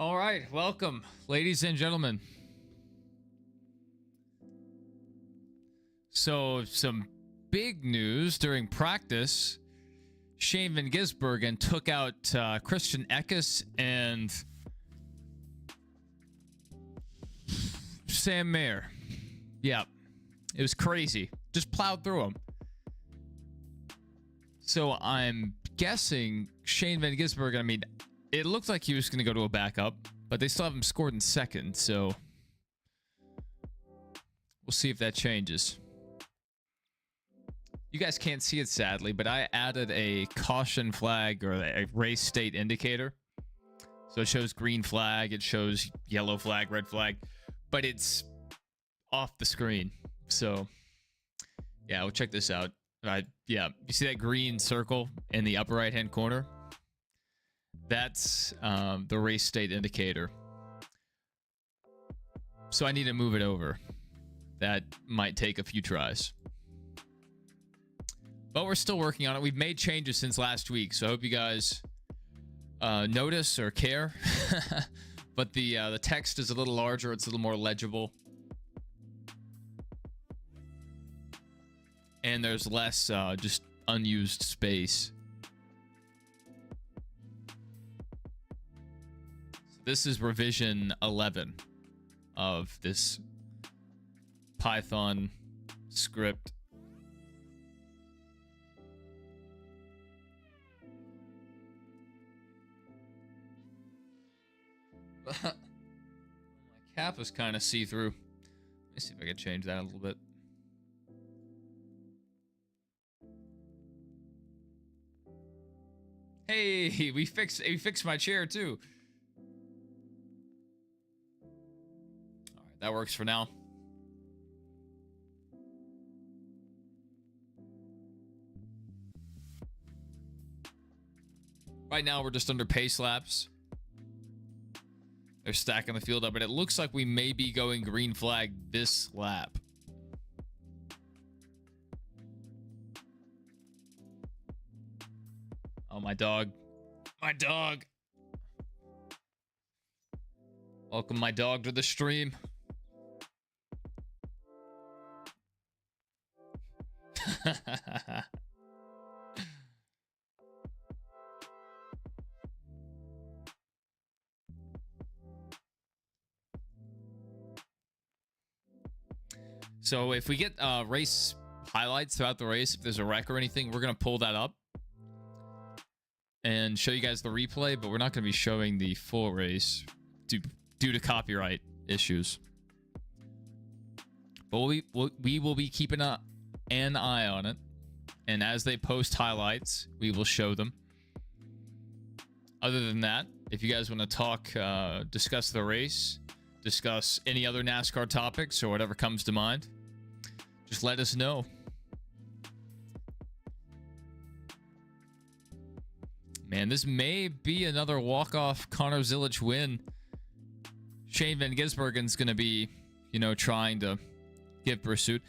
All right, welcome, ladies and gentlemen. So, some big news during practice. Shane Van Gisbergen took out Christian Eckes and Sam Mayer. Yeah, it was crazy. Just plowed through him. So I'm guessing Shane Van Gisbergen, I mean, it looked like he was going to go to a backup, but they still have him scored in second, so we'll see if that changes. You guys can't see it, sadly, but I added a caution flag or a race state indicator. So it shows green flag, it shows yellow flag, red flag, but it's off the screen. So, yeah, we'll check this out. Yeah, you see that green circle in the upper right-hand corner? That's the race state indicator. So I need to move it over. That might take a few tries. But we're still working on it. We've made changes since last week, so I hope you guys notice or care. But the text is a little larger. It's a little more legible. And there's less just unused space. So this is revision 11 of this Python script. My cap is kind of see-through. Let me see if I can change that a little bit. Hey, we fixed my chair too. All right, that works for now. Right now we're just under pace laps. They're stacking the field up, but it looks like we may be going green flag this lap. Oh, my dog. My dog. Welcome my dog to the stream. So if we get race highlights throughout the race, if there's a wreck or anything, we're going to pull that up and show you guys the replay, but we're not going to be showing the full race due to copyright issues. But we will be keeping an eye on it, and as they post highlights, we will show them. Other than that, if you guys want to talk, discuss the race, discuss any other NASCAR topics or whatever comes to mind, just let us know. Man, this may be another walk-off Connor Zilich win. Shane Van Gisbergen's going to be, trying to give pursuit.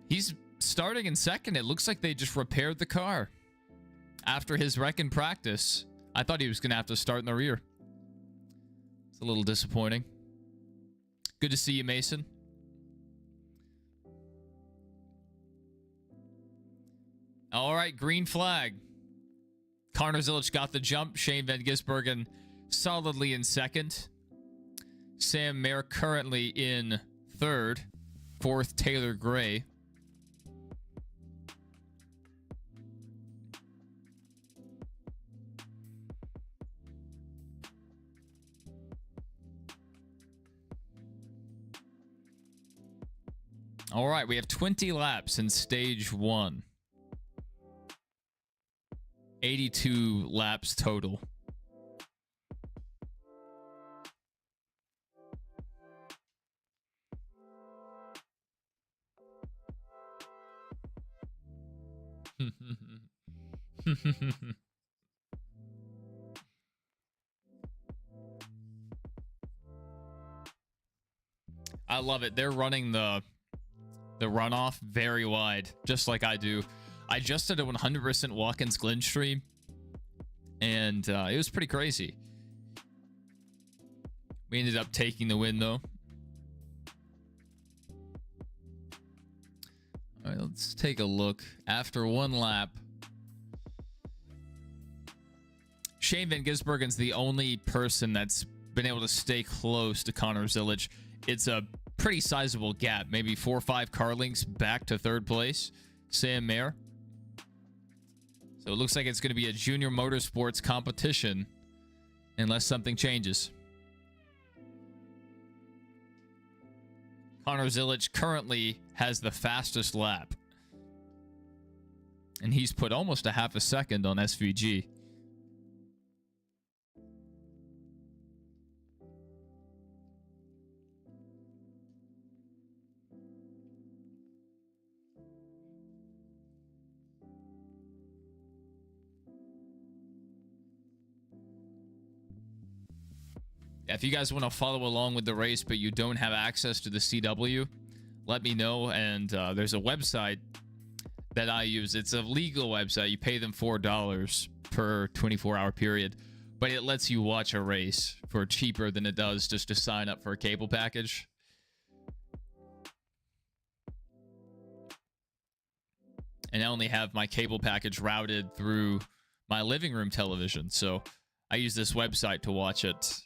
He's starting in second. It looks like they just repaired the car after his wreck in practice. I thought he was going to have to start in the rear. It's a little disappointing. Good to see you, Mason. All right, green flag. Connor Zilich got the jump. Shane Van Gisbergen solidly in second. Sam Mayer currently in third. Fourth, Taylor Gray. All right, we have 20 laps in stage 1. 82 laps total. I love it. They're running the runoff very wide, just like I do. I just did a 100% Watkins Glen stream, and it was pretty crazy. We ended up taking the win, though. All right, let's take a look. After one lap, Shane Van Gisbergen's the only person that's been able to stay close to Connor Zilich. It's a pretty sizable gap, maybe 4 or 5 car lengths back to third place, Sam Mayer. So it looks like it's going to be a junior motorsports competition unless something changes. Connor Zilich currently has the fastest lap, and he's put almost a half a second on SVG. If you guys want to follow along with the race, but you don't have access to the CW, let me know. And there's a website that I use. It's a legal website. You pay them $4 per 24-hour period, but it lets you watch a race for cheaper than it does just to sign up for a cable package. And I only have my cable package routed through my living room television, so I use this website to watch it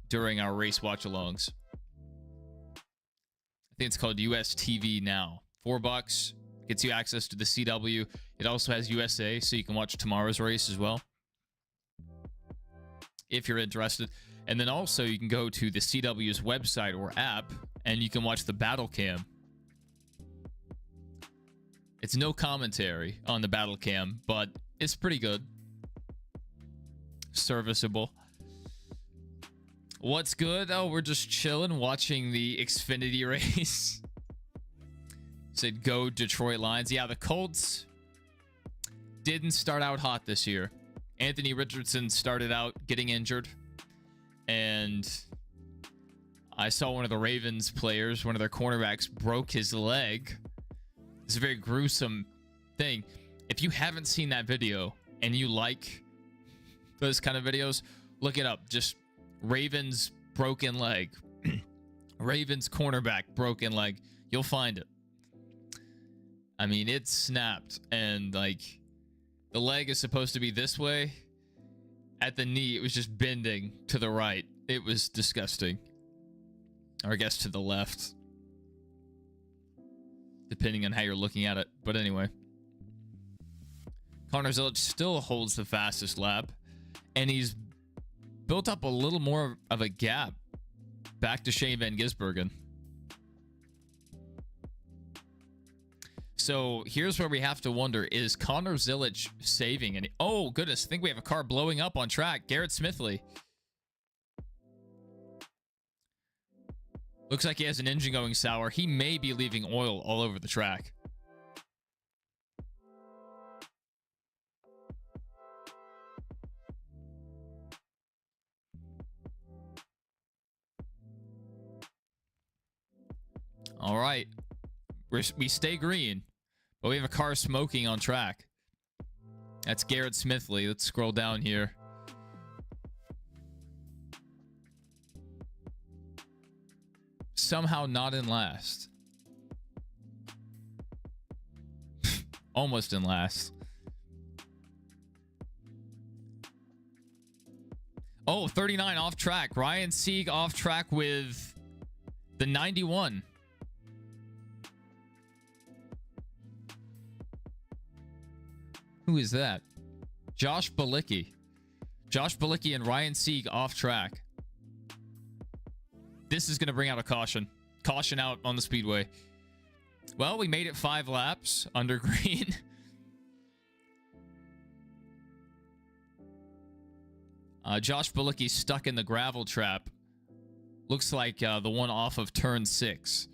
during our race watch-alongs. I think it's called US TV Now. $4 gets you access to the CW. It also has USA, so you can watch tomorrow's race as well, if you're interested. And then also you can go to the CW's website or app, and you can watch the battle cam. It's no commentary on the battle cam, but it's pretty good. Serviceable. What's good? Oh, we're just chilling, watching the Xfinity race. Said go Detroit Lions. Yeah, the Colts didn't start out hot this year. Anthony Richardson started out getting injured, and I saw one of the Ravens players, one of their cornerbacks, broke his leg. It's a very gruesome thing. If you haven't seen that video and you like those kind of videos, look it up. Just Ravens broken leg. Ravens cornerback broken leg. You'll find it. I mean, it snapped, and like the leg is supposed to be this way. At the knee, it was just bending to the right. It was disgusting. Or I guess to the left, depending on how you're looking at it. But anyway, Connor Zilich still holds the fastest lap, and he's built up a little more of a gap back to Shane Van Gisbergen. So here's where we have to wonder, is Connor Zilich saving any? Oh, goodness. I think we have a car blowing up on track. Garrett Smithley. Looks like he has an engine going sour. He may be leaving oil all over the track. All right. We stay green, but we have a car smoking on track. That's Garrett Smithley. Let's scroll down here. Somehow not in last. Almost in last. Oh, 39 off track. Ryan Sieg off track with the 91. Who is that? Josh Balicki. Josh Balicki and Ryan Sieg off track. This is going to bring out a caution. Caution out on the speedway. Well, we made it 5 laps under green. Josh Balicki stuck in the gravel trap. Looks like the one off of turn 6.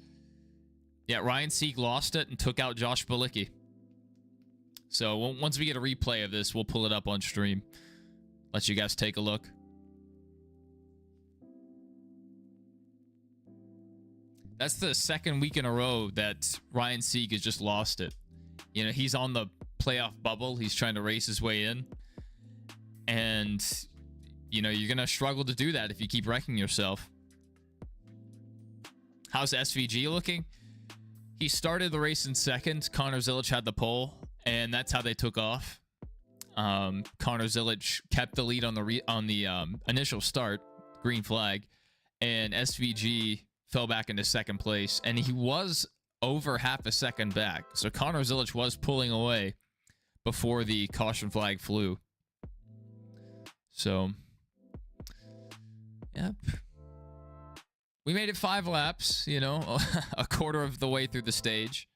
Yeah, Ryan Sieg lost it and took out Josh Balicki. So once we get a replay of this, we'll pull it up on stream. Let you guys take a look. That's the second week in a row that Ryan Sieg has just lost it. You know, he's on the playoff bubble. He's trying to race his way in. And you know, you're going to struggle to do that if you keep wrecking yourself. How's SVG looking? He started the race in second. Connor Zilich had the pole, and that's how they took off. Connor Zilich kept the lead on the initial start, green flag, and SVG fell back into second place, and he was over half a second back. So Connor Zilich was pulling away before the caution flag flew. So, yep. We made it 5 laps, you know, a quarter of the way through the stage.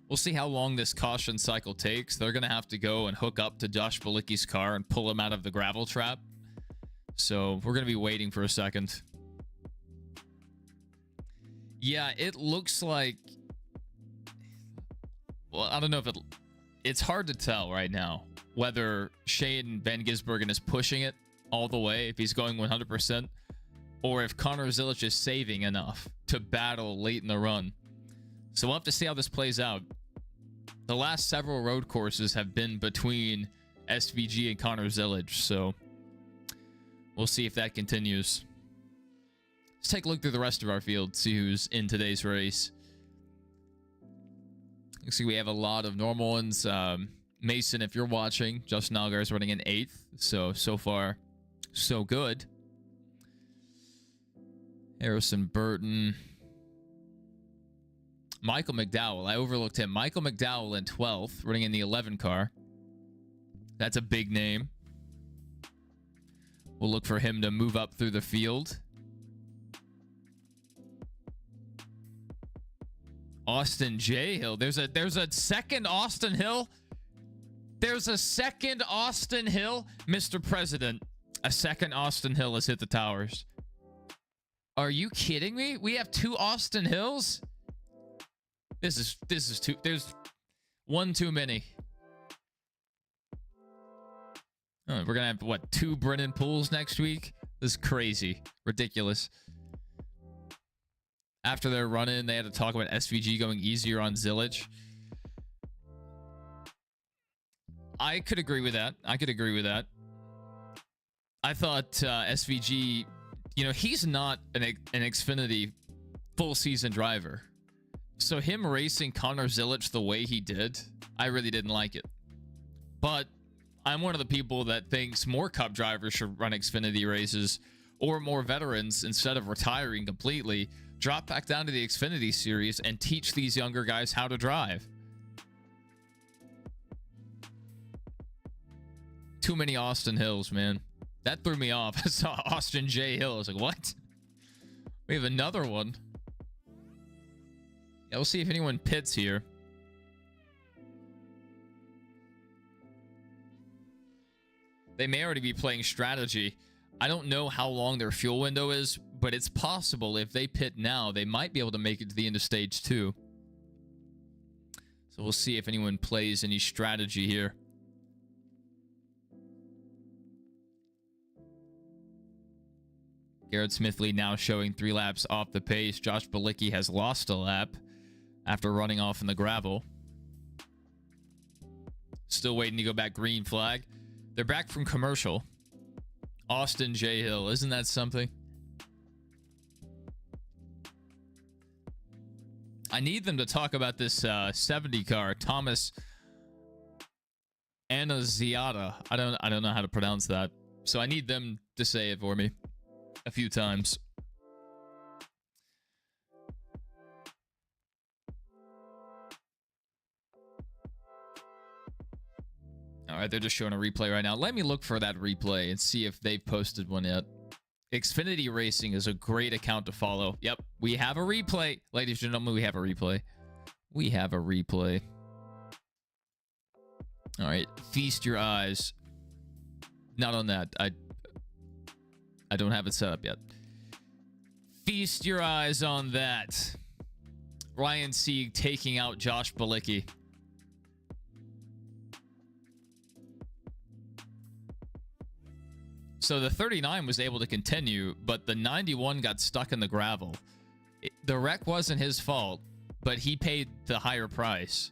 We'll see how long this caution cycle takes. They're going to have to go and hook up to Josh Bilicki's car and pull him out of the gravel trap. So we're going to be waiting for a second. Yeah, it looks like... Well, I don't know if it's hard to tell right now whether Shane Van Gisbergen is pushing it all the way, if he's going 100%, or if Connor Zilich is saving enough to battle late in the run. So we'll have to see how this plays out. The last several road courses have been between SVG and Connor Zilich, so we'll see if that continues. Let's take a look through the rest of our field, see who's in today's race. Looks like we have a lot of normal ones. Mason, if you're watching, Justin Allgaier is running in 8th, so far, so good. Harrison Burton. Michael McDowell. I overlooked him. Michael McDowell in 12th, running in the 11 car. That's a big name. We'll look for him to move up through the field. Austin J. Hill. There's a second Austin Hill. There's a second Austin Hill. Mr. President, a second Austin Hill has hit the towers. Are you kidding me? We have 2 Austin Hills? This is too... There's one too many. Oh, we're gonna have, what, 2 Brennan Pools next week? This is crazy. Ridiculous. After their run-in, they had to talk about SVG going easier on Zilich. I could agree with that. I thought SVG, you know, he's not an Xfinity full season driver. So him racing Connor Zilich the way he did, I really didn't like it. But I'm one of the people that thinks more Cup drivers should run Xfinity races, or more veterans, instead of retiring completely, drop back down to the Xfinity Series and teach these younger guys how to drive. Too many Austin Hills, man. That threw me off. I saw Austin J. Hill. I was like, what? We have another one. Yeah, we'll see if anyone pits here. They may already be playing strategy. I don't know how long their fuel window is, but it's possible if they pit now, they might be able to make it to the end of stage 2. So we'll see if anyone plays any strategy here. Garrett Smithley now showing 3 laps off the pace. Josh Bilicki has lost a lap after running off in the gravel. Still waiting to go back green flag. They're back from commercial. Austin J. Hill. Isn't that something? I need them to talk about this 70 car. Thomas Anaziata. I don't know how to pronounce that. So I need them to say it for me a few times. All right, they're just showing a replay right now. Let me look for that replay and see if they've posted one yet. Xfinity Racing is a great account to follow. Yep, we have a replay. Ladies and gentlemen, we have a replay. We have a replay. All right, feast your eyes. Not on that. I don't have it set up yet. Feast your eyes on that. Ryan Sieg taking out Josh Bilicki. So the 39 was able to continue, but the 91 got stuck in the gravel. The wreck wasn't his fault, but he paid the higher price.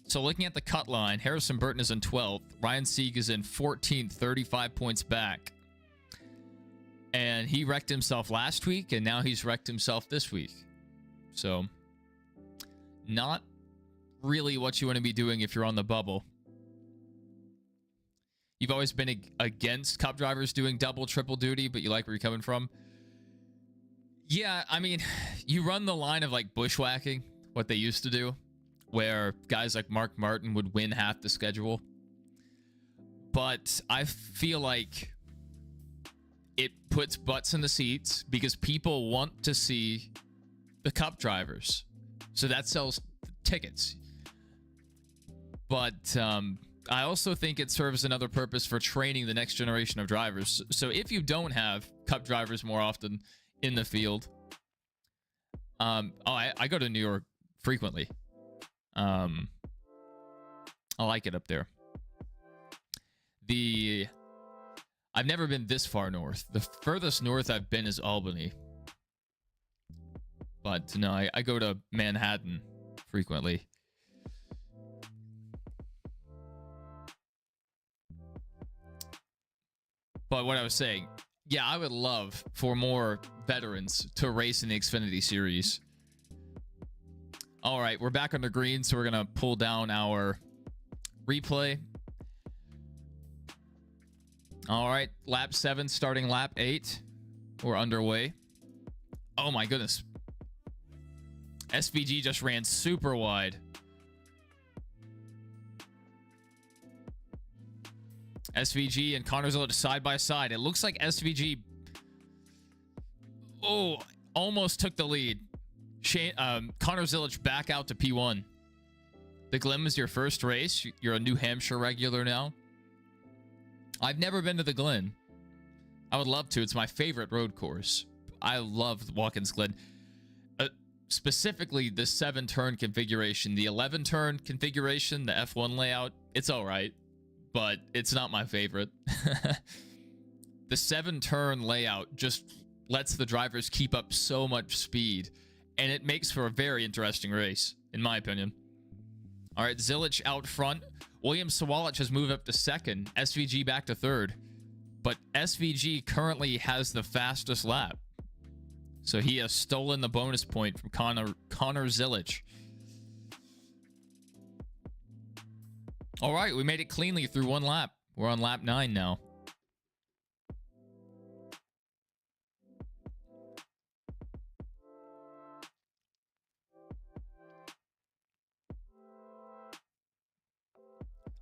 So looking at the cut line, Harrison Burton is in 12th. Ryan Sieg is in 14th, 35 points back. And he wrecked himself last week, and now he's wrecked himself this week. So, not really what you want to be doing if you're on the bubble. You've always been against Cup drivers doing double, triple duty, but you like where you're coming from. Yeah, I mean, you run the line of like bushwhacking, what they used to do, where guys like Mark Martin would win half the schedule. But I feel like it puts butts in the seats because people want to see the Cup drivers. So that sells tickets. But I also think it serves another purpose for training the next generation of drivers. So if you don't have Cup drivers more often in the field, I go to New York frequently. I like it up there. I've never been this far north. The furthest north I've been is Albany. But no, I go to Manhattan frequently. But what I was saying, yeah, I would love for more veterans to race in the Xfinity Series. All right, we're back on the green, so we're going to pull down our replay. All right, lap 7 starting lap 8. We're underway. Oh my goodness. SVG just ran super wide. SVG and Connor Zilich side by side. It looks like SVG almost took the lead. Connor Zilich back out to P1. The Glen was your first race. You're a New Hampshire regular now. I've never been to the Glen. I would love to. It's my favorite road course. I love Watkins Glen. Specifically, the 7-turn configuration. The 11-turn configuration, the F1 layout, it's all right. But it's not my favorite. The 7-turn layout just lets the drivers keep up so much speed. And it makes for a very interesting race, in my opinion. All right, Zilich out front. Williams-Zilich has moved up to 2nd. SVG back to 3rd. But SVG currently has the fastest lap. So he has stolen the bonus point from Connor Zilich. All right, we made it cleanly through one lap. We're on lap 9 now.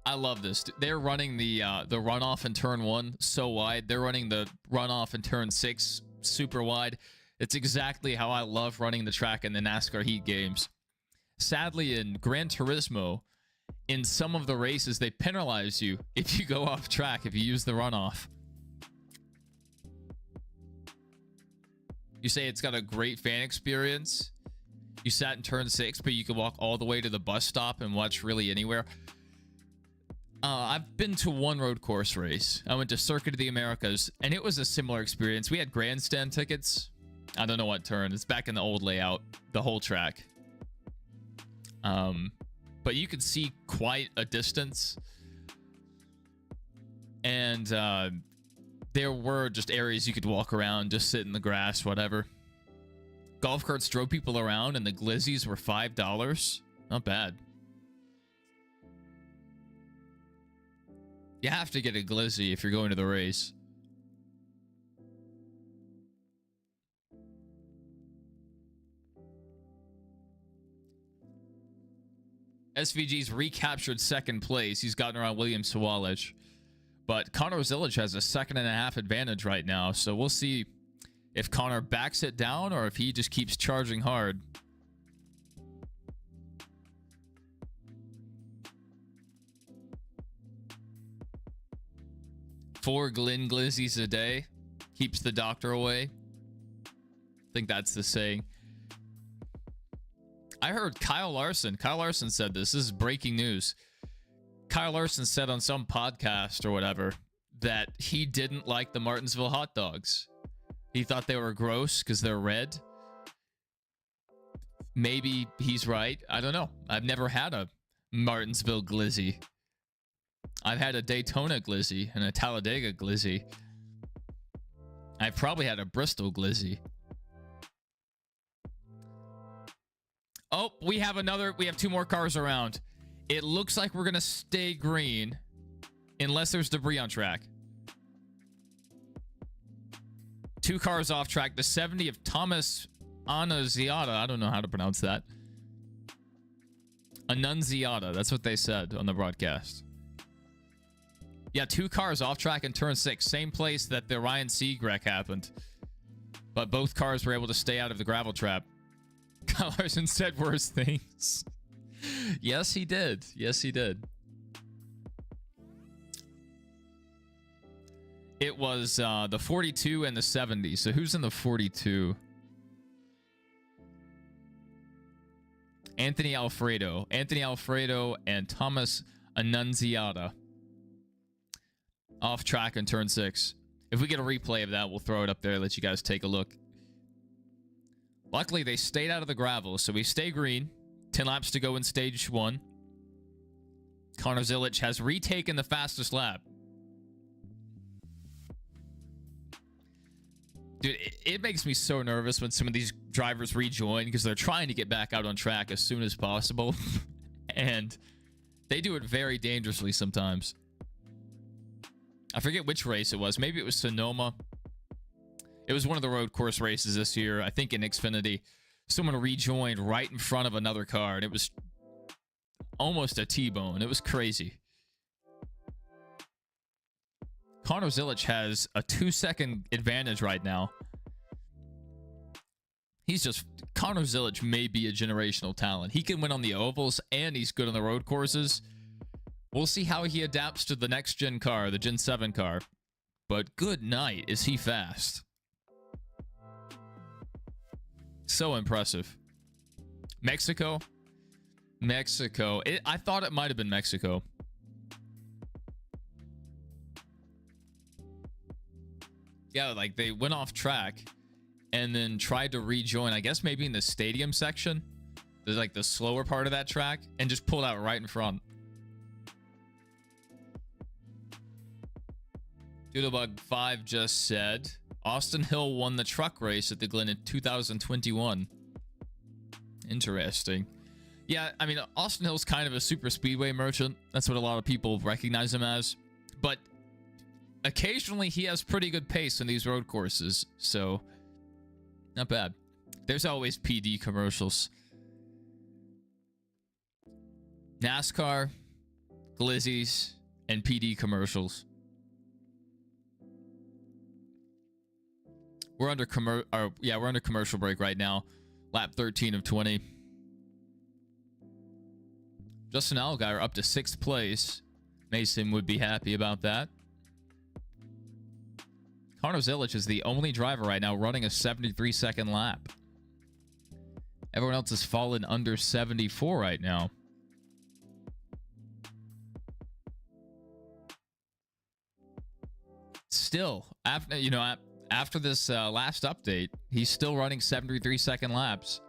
I love this. They're running the runoff in turn 1 so wide. They're running the runoff in turn 6 super wide. It's exactly how I love running the track in the NASCAR Heat games. Sadly, in Gran Turismo, in some of the races, they penalize you if you go off track, if you use the runoff. You say it's got a great fan experience. You sat in turn 6, but you can walk all the way to the bus stop and watch really anywhere. I've been to one road course race. I went to Circuit of the Americas, and it was a similar experience. We had grandstand tickets. I don't know what turn. It's back in the old layout, the whole track. But you could see quite a distance. And there were just areas you could walk around, just sit in the grass, whatever. Golf carts drove people around, and the glizzies were $5. Not bad. You have to get a glizzy if you're going to the race. SVG's recaptured 2nd place. He's gotten around Williams-Zilich. But Connor Zilich has a 2.5 advantage right now. So we'll see if Connor backs it down or if he just keeps charging hard. Four Glen glizzies a day keeps the doctor away. I think that's the saying. I heard Kyle Larson said this. This is breaking news. Kyle Larson said on some podcast or whatever that he didn't like the Martinsville hot dogs. He thought they were gross because they're red. Maybe he's right. I don't know. I've never had a Martinsville Glizzy. I've had a Daytona Glizzy and a Talladega Glizzy. I've probably had a Bristol Glizzy. Oh, we have 2 more cars around. It looks like we're going to stay green unless there's debris on track. 2 cars off track. The 70 of Thomas Annunziata. I don't know how to pronounce that. Annunziata. That's what they said on the broadcast. Yeah, 2 cars off track in turn 6. Same place that the Ryan Sieg wreck happened. But both cars were able to stay out of the gravel trap. Kyle Larson said worse things. Yes, he did. Yes, he did. It was the 42 and the 70. So who's in the 42? Anthony Alfredo. Anthony Alfredo and Thomas Annunziata. Off track in turn 6. If we get a replay of that, we'll throw it up there, let you guys take a look. Luckily, they stayed out of the gravel, so we stay green. 10 laps to go in stage 1. Connor Zilich has retaken the fastest lap. Dude, it makes me so nervous when some of these drivers rejoin because they're trying to get back out on track as soon as possible. And they do it very dangerously sometimes. I forget which race it was. Maybe it was Sonoma. It was one of the road course races this year. I think in Xfinity. Someone rejoined right in front of another car. And it was almost a T-bone. It was crazy. Connor Zilich has a 2-second advantage right now. Connor Zilich may be a generational talent. He can win on the ovals and he's good on the road courses. We'll see how he adapts to the next gen car, the Gen 7 car. But good night, is he fast. So impressive. Mexico. I thought it might have been Mexico. Yeah, like they went off track and then tried to rejoin, I guess maybe in the stadium section. There's like the slower part of that track and just pulled out right in front. Doodlebug5 just said, Austin Hill won the truck race at the Glen in 2021. Interesting. Yeah, I mean, Austin Hill's kind of a super speedway merchant. That's what a lot of people recognize him as. But occasionally he has pretty good pace in these road courses. So, not bad. There's always PD commercials. NASCAR, Glizzies, and PD commercials. We're under commercial break right now. Lap 13 of 20. Justin Allgaier up to 6th place. Mason would be happy about that. Connor Zilich is the only driver right now running a 73-second lap. Everyone else has fallen under 74 right now. Still, after this last update, he's still running 73-second laps.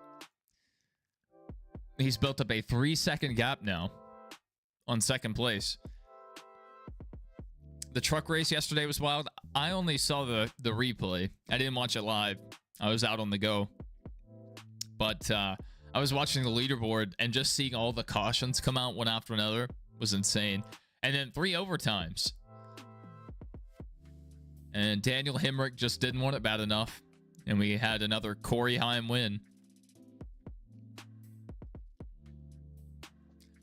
He's built up a 3-second gap now on 2nd place. The truck race yesterday was wild. I only saw the replay. I didn't watch it live. I was out on the go. But I was watching the leaderboard and just seeing all the cautions come out one after another was insane. And then 3 overtimes. And Daniel Hemrick just didn't want it bad enough. And we had another Corey Heim win.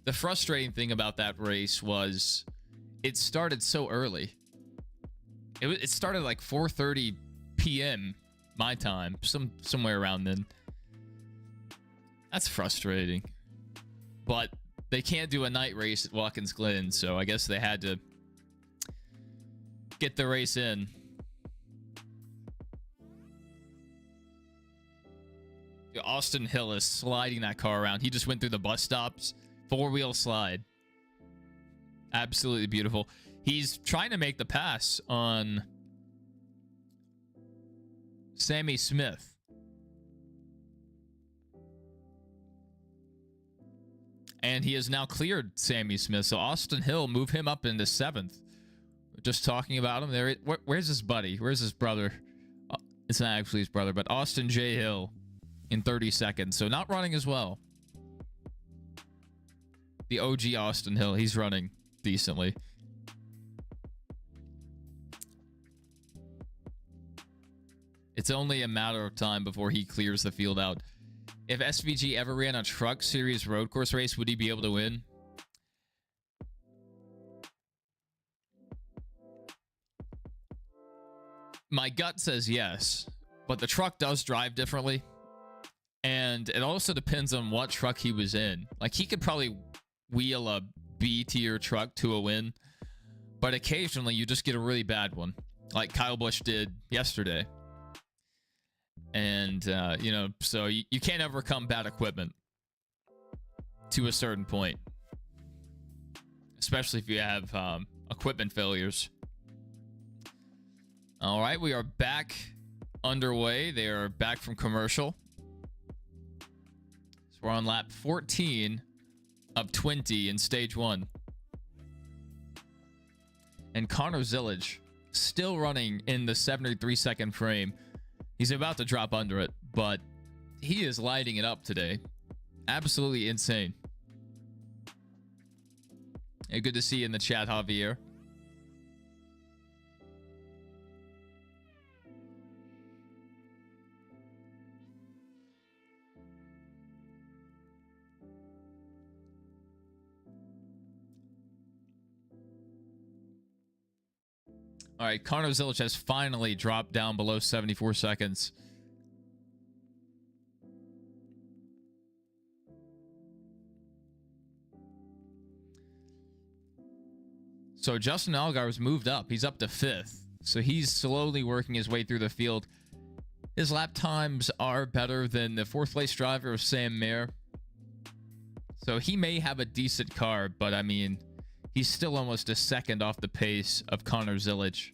The frustrating thing about that race was it started so early. It started like 4:30 p.m. my time, somewhere around then. That's frustrating. But they can't do a night race at Watkins Glen, so I guess they had to get the race in. Austin Hill is sliding that car around. He just went through the bus stops. 4-wheel slide. Absolutely beautiful. He's trying to make the pass on Sammy Smith. And he has now cleared Sammy Smith. So Austin Hill, move him up into 7th. Just talking about him there. Where's his buddy? Where's his brother? It's not actually his brother, but Austin J. Hill in 32nd. So not running as well. The OG Austin Hill, he's running decently. It's only a matter of time before he clears the field out. If SVG ever ran a truck series road course race, would he be able to win? My gut says yes, but the truck does drive differently. And it also depends on what truck he was in. Like, he could probably wheel a B-tier truck to a win, but occasionally you just get a really bad one, like Kyle Busch did yesterday. And, you know, so you can't overcome bad equipment to a certain point, especially if you have equipment failures. All right, we are back underway. They are back from commercial. So we're on lap 14 of 20 in stage 1. And Connor Zilich still running in the 73-second frame. He's about to drop under it, but he is lighting it up today. Absolutely insane. Hey, good to see you in the chat, Javier. All right, Connor Zilich has finally dropped down below 74 seconds. So Justin Allgaier's moved up. He's up to 5th. So he's slowly working his way through the field. His lap times are better than the 4th place driver, Sam Mayer. So he may have a decent car, but I mean, he's still almost a second off the pace of Connor Zilich.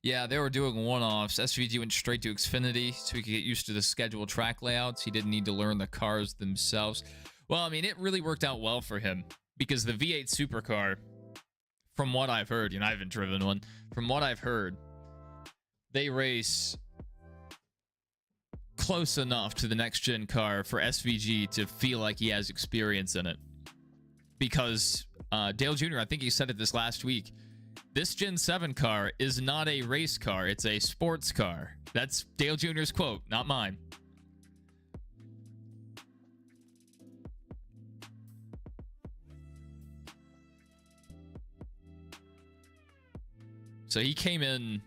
Yeah, they were doing one-offs. SVG went straight to Xfinity so he could get used to the scheduled track layouts. He didn't need to learn the cars themselves. Well, I mean, it really worked out well for him because the V8 supercar, from what I've heard, you know, I haven't driven one. From what I've heard, they race close enough to the next-gen car for SVG to feel like he has experience in it. Because Dale Jr., I think he said it this last week, this Gen 7 car is not a race car. It's a sports car. That's Dale Jr.'s quote, not mine. So he came in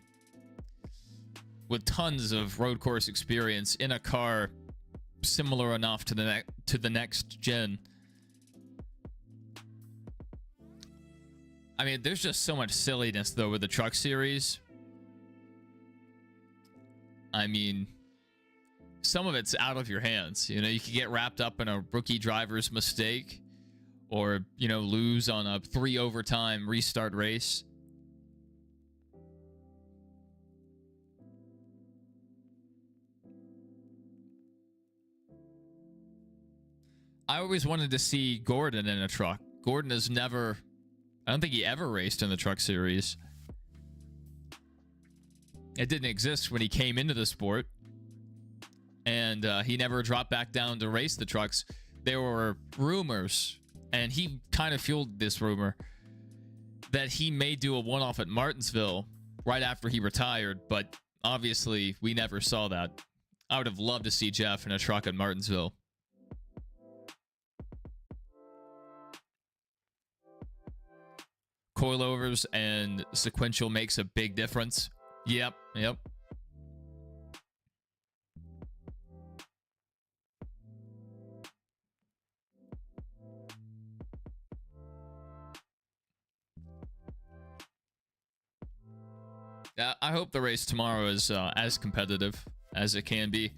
with tons of road course experience in a car similar enough to the next gen. I mean, there's just so much silliness, though, with the truck series. I mean, some of it's out of your hands. You know, you could get wrapped up in a rookie driver's mistake or, you know, lose on a 3 overtime restart race. I always wanted to see Gordon in a truck. Gordon has never... I don't think he ever raced in the truck series. It didn't exist when he came into the sport. And he never dropped back down to race the trucks. There were rumors, and he kind of fueled this rumor, that he may do a one-off at Martinsville right after he retired, but obviously we never saw that. I would have loved to see Jeff in a truck at Martinsville. Coilovers and sequential makes a big difference. Yep. Yeah, I hope the race tomorrow is as competitive as it can be.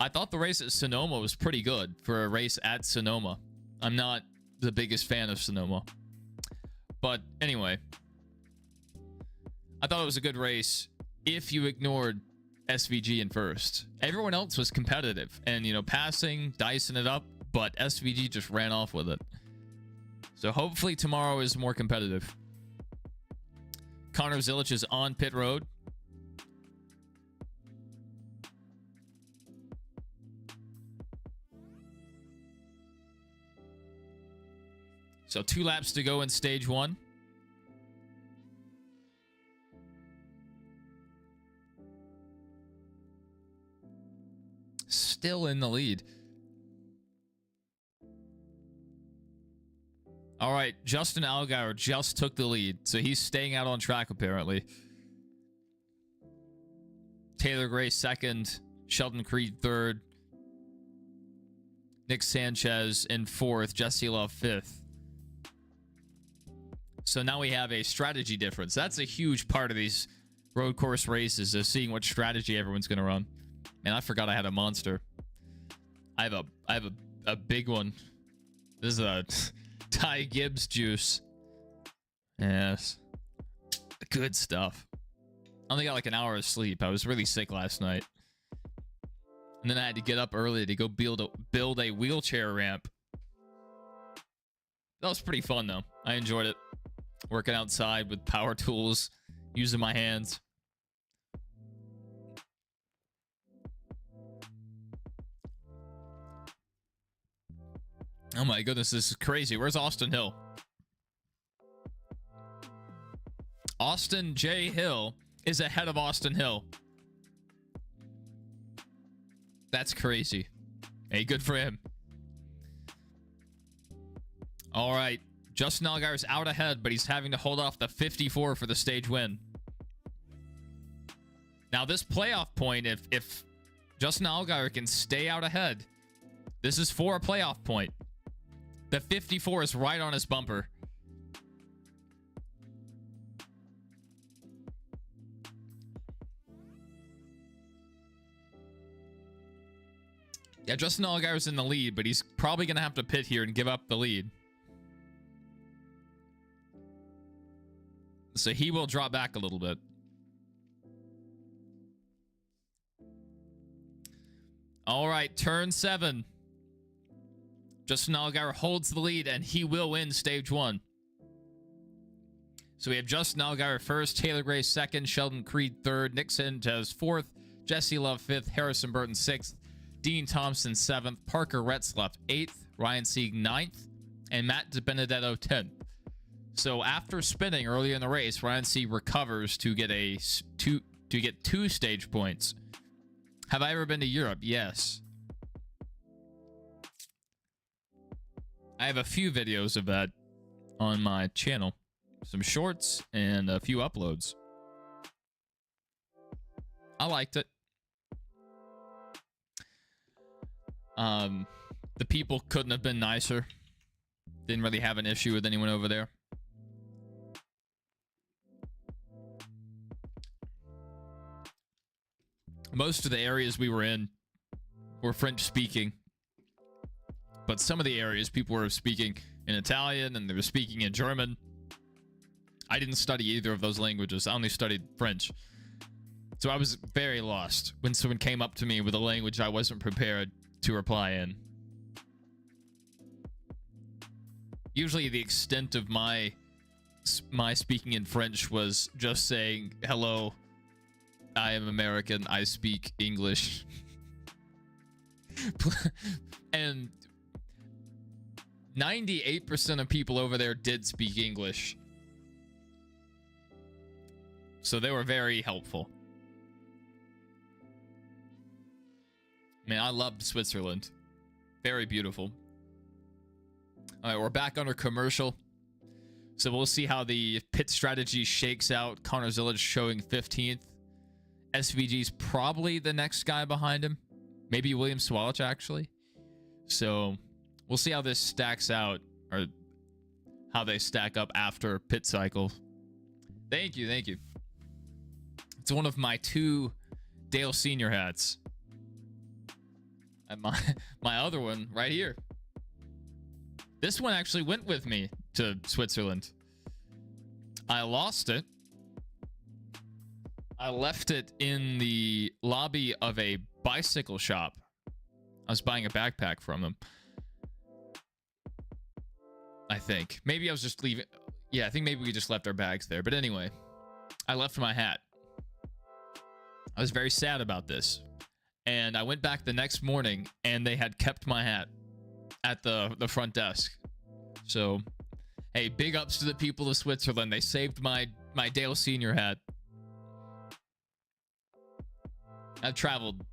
I thought the race at Sonoma was pretty good for a race at Sonoma. I'm not the biggest fan of Sonoma, But anyway, I thought it was a good race if you ignored SVG in first. Everyone else was competitive and, you know, passing, dicing it up, but SVG just ran off with it. So hopefully tomorrow is more competitive. Connor Zilich is on pit road. So 2 laps to go in stage 1. Still in the lead. All right, Justin Allgaier just took the lead, so he's staying out on track apparently. Taylor Gray second, Sheldon Creed third, Nick Sanchez in fourth, Jesse Love fifth. So now we have a strategy difference. That's a huge part of these road course races, is seeing what strategy everyone's going to run. Man, I forgot I had a monster. I have a big one. This is a Ty Gibbs juice. Yes. Good stuff. I only got like an hour of sleep. I was really sick last night. And then I had to get up early to go build a wheelchair ramp. That was pretty fun though. I enjoyed it. Working outside with power tools, using my hands. Oh my goodness, this is crazy. Where's Austin Hill? Austin J. Hill is ahead of Austin Hill. That's crazy. Hey, good for him. All right. Justin Allgaier is out ahead, but he's having to hold off the 54 for the stage win. Now, this playoff point, if Justin Allgaier can stay out ahead, this is for a playoff point. The 54 is right on his bumper. Yeah, Justin Allgaier's in the lead, but he's probably going to have to pit here and give up the lead. So he will drop back a little bit. All right, turn 7. Justin Allgaier holds the lead, and he will win stage 1. So we have Justin Allgaier first, Taylor Gray second, Sheldon Creed third, Nick Sanchez fourth, Jesse Love fifth, Harrison Burton sixth, Dean Thompson 7th, Parker Retzlaff 8th, Ryan Sieg 9th, and Matt DiBenedetto 10th. So after spinning earlier in the race, Ryan Sieg recovers to get two stage points. Have I ever been to Europe? Yes. I have a few videos of that on my channel. Some shorts and a few uploads. I liked it. The people couldn't have been nicer. Didn't really have an issue with anyone over there. Most of the areas we were in were French speaking, but some of the areas people were speaking in Italian and they were speaking in German. I didn't study either of those languages. I only studied French. So I was very lost when someone came up to me with a language I wasn't prepared to reply in. Usually the extent of my speaking in French was just saying, hello, I am American, I speak English. And 98% of people over there did speak English. So they were very helpful. Man, I loved Switzerland. Very beautiful. All right, we're back under commercial. So we'll see how the pit strategy shakes out. Connor Zilich showing 15th. SVG's probably the next guy behind him. Maybe William Swalich, actually. So we'll see how this stacks out, or how they stack up after pit cycle. Thank you, thank you. It's one of my 2 Dale Senior hats. And my other one right here. This one actually went with me to Switzerland. I lost it. I left it in the lobby of a bicycle shop. I was buying a backpack from them. I think. Maybe I was just leaving. Yeah, I think maybe we just left our bags there. But anyway, I left my hat. I was very sad about this. And I went back the next morning and they had kept my hat at the front desk. So, hey, big ups to the people of Switzerland. They saved my Dale Senior hat. I've traveled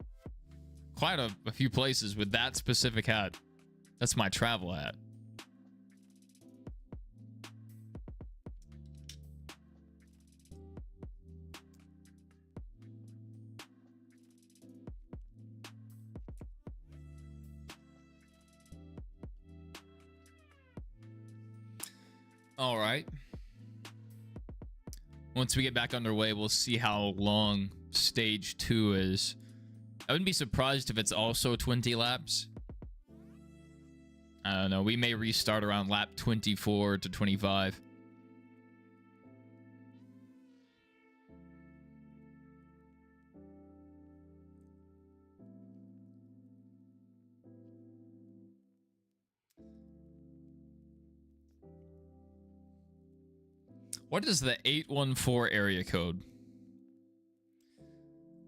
quite a few places with that specific hat. That's my travel hat. All right. Once we get back underway, we'll see how long stage 2 is. I wouldn't be surprised if it's also 20 laps. I don't know. We may restart around lap 24 to 25. What is the 814 area code?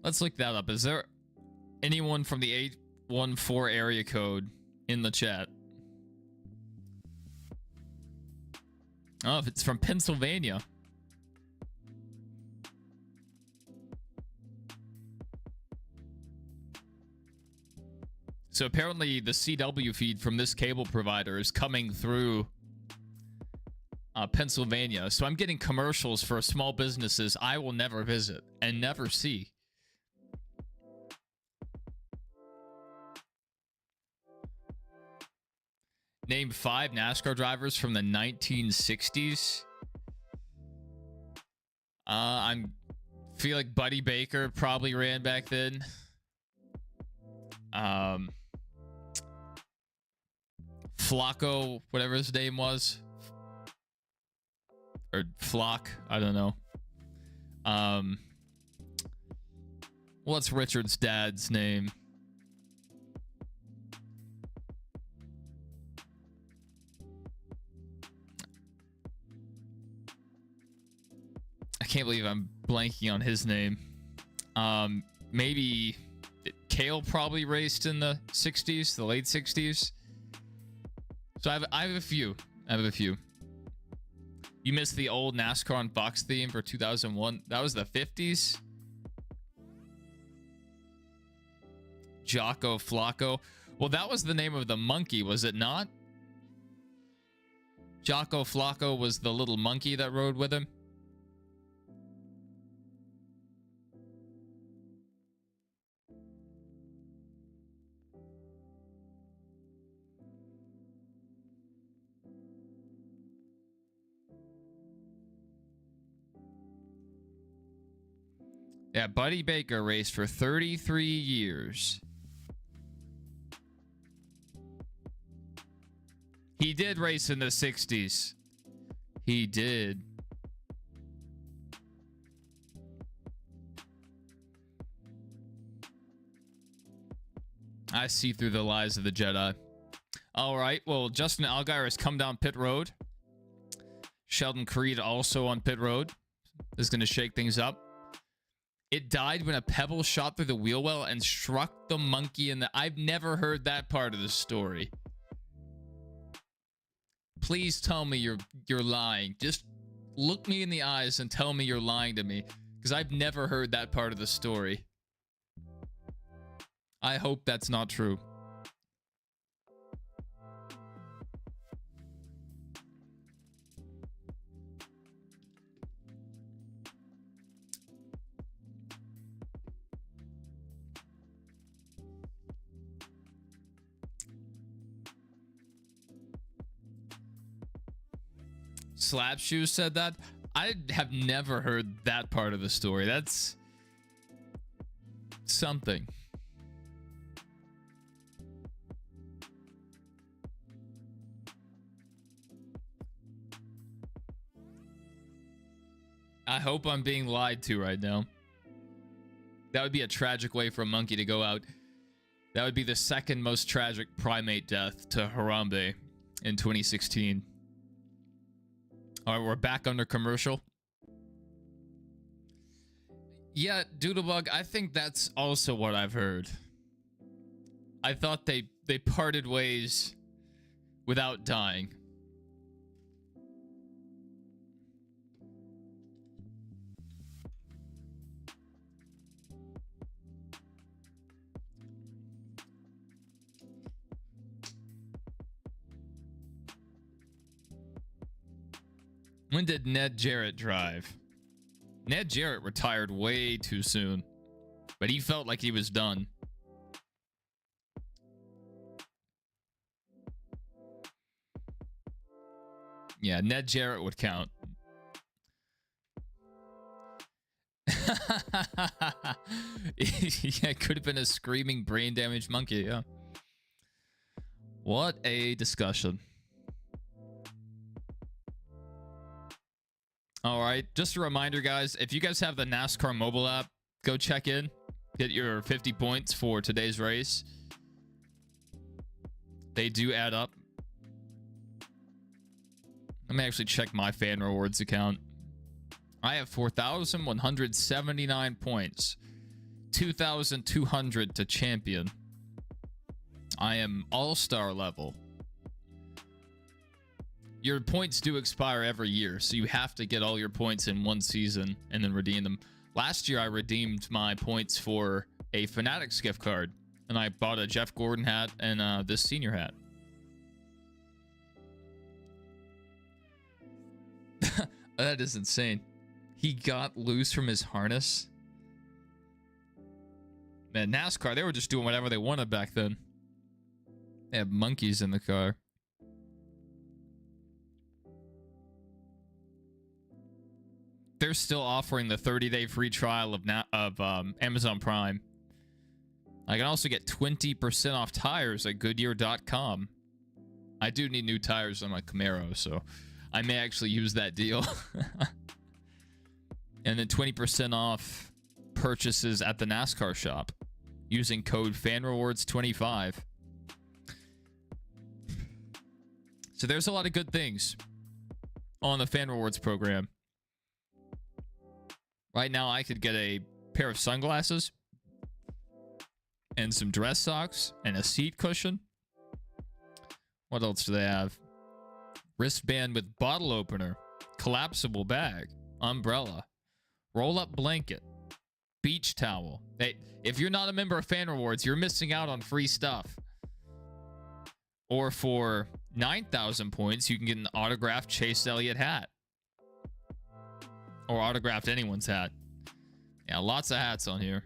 Let's look that up. Is there anyone from the 814 area code in the chat? Oh, if it's from Pennsylvania. So apparently the CW feed from this cable provider is coming through Pennsylvania. So I'm getting commercials for small businesses I will never visit and never see. Name 5 NASCAR drivers from the 1960s. I feel like Buddy Baker probably ran back then. Flacco, whatever his name was. Or Flock, I don't know. What's Richard's dad's name? I can't believe I'm blanking on his name. Maybe Kale probably raced in the 60s, the late 60s. So I have a few. You missed the old NASCAR on Fox theme for 2001. That was the 50s. Jocko Flacco. Well, that was the name of the monkey, was it not? Jocko Flacco was the little monkey that rode with him. Yeah, Buddy Baker raced for 33 years. He did race in the 60s. He did. I see through the lies of the Jedi. All right, well, Justin Allgaier has come down pit road. Sheldon Creed also on pit road. This is going to shake things up. It died when a pebble shot through the wheel well and struck the monkey in the... I've never heard that part of the story. Please tell me you're lying. Just look me in the eyes and tell me you're lying to me, because I've never heard that part of the story. I hope that's not true. Slap Shoes said that. I have never heard that part of the story. That's something. I hope I'm being lied to right now. That would be a tragic way for a monkey to go out. That would be the second most tragic primate death to Harambe in 2016. All right, we're back under commercial. Yeah, Doodlebug, I think that's also what I've heard. I thought they parted ways without dying. When did Ned Jarrett drive? Ned Jarrett retired way too soon, but he felt like he was done. Yeah, Ned Jarrett would count. Yeah, it could have been a screaming brain damaged monkey, yeah. What a discussion. All right, just a reminder, guys, if you guys have the NASCAR mobile app, go check in. Get your 50 points for today's race. They do add up. Let me actually check my fan rewards account. I have 4,179 points. 2,200 to champion. I am all-star level. Your points do expire every year, so you have to get all your points in one season and then redeem them. Last year, I redeemed my points for a Fanatics gift card, and I bought a Jeff Gordon hat and this senior hat. That is insane. He got loose from his harness. Man, NASCAR, they were just doing whatever they wanted back then. They have monkeys in the car. They're still offering the 30-day free trial of Amazon Prime. I can also get 20% off tires at Goodyear.com. I do need new tires on my Camaro, so I may actually use that deal. And then 20% off purchases at the NASCAR shop using code FANREWARDS25. So there's a lot of good things on the Fan Rewards program. Right now, I could get a pair of sunglasses and some dress socks and a seat cushion. What else do they have? Wristband with bottle opener, collapsible bag, umbrella, roll-up blanket, beach towel. If you're not a member of Fan Rewards, you're missing out on free stuff. Or for 9,000 points, you can get an autographed Chase Elliott hat. Or autographed anyone's hat. Yeah, lots of hats on here.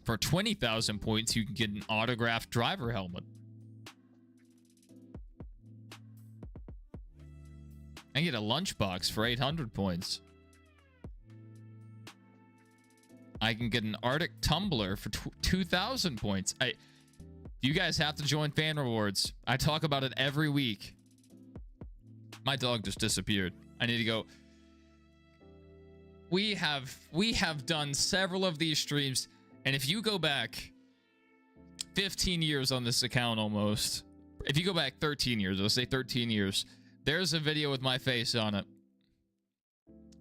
For 20,000 points, you can get an autographed driver helmet. And get a lunchbox for 800 points. I can get an Arctic tumbler for 2,000 points. You guys have to join Fan Rewards. I talk about it every week. My dog just disappeared. I need to go. We have done several of these streams, and if you go back 15 years on this account almost, if you go back 13 years, let's say 13 years, there's a video with my face on it.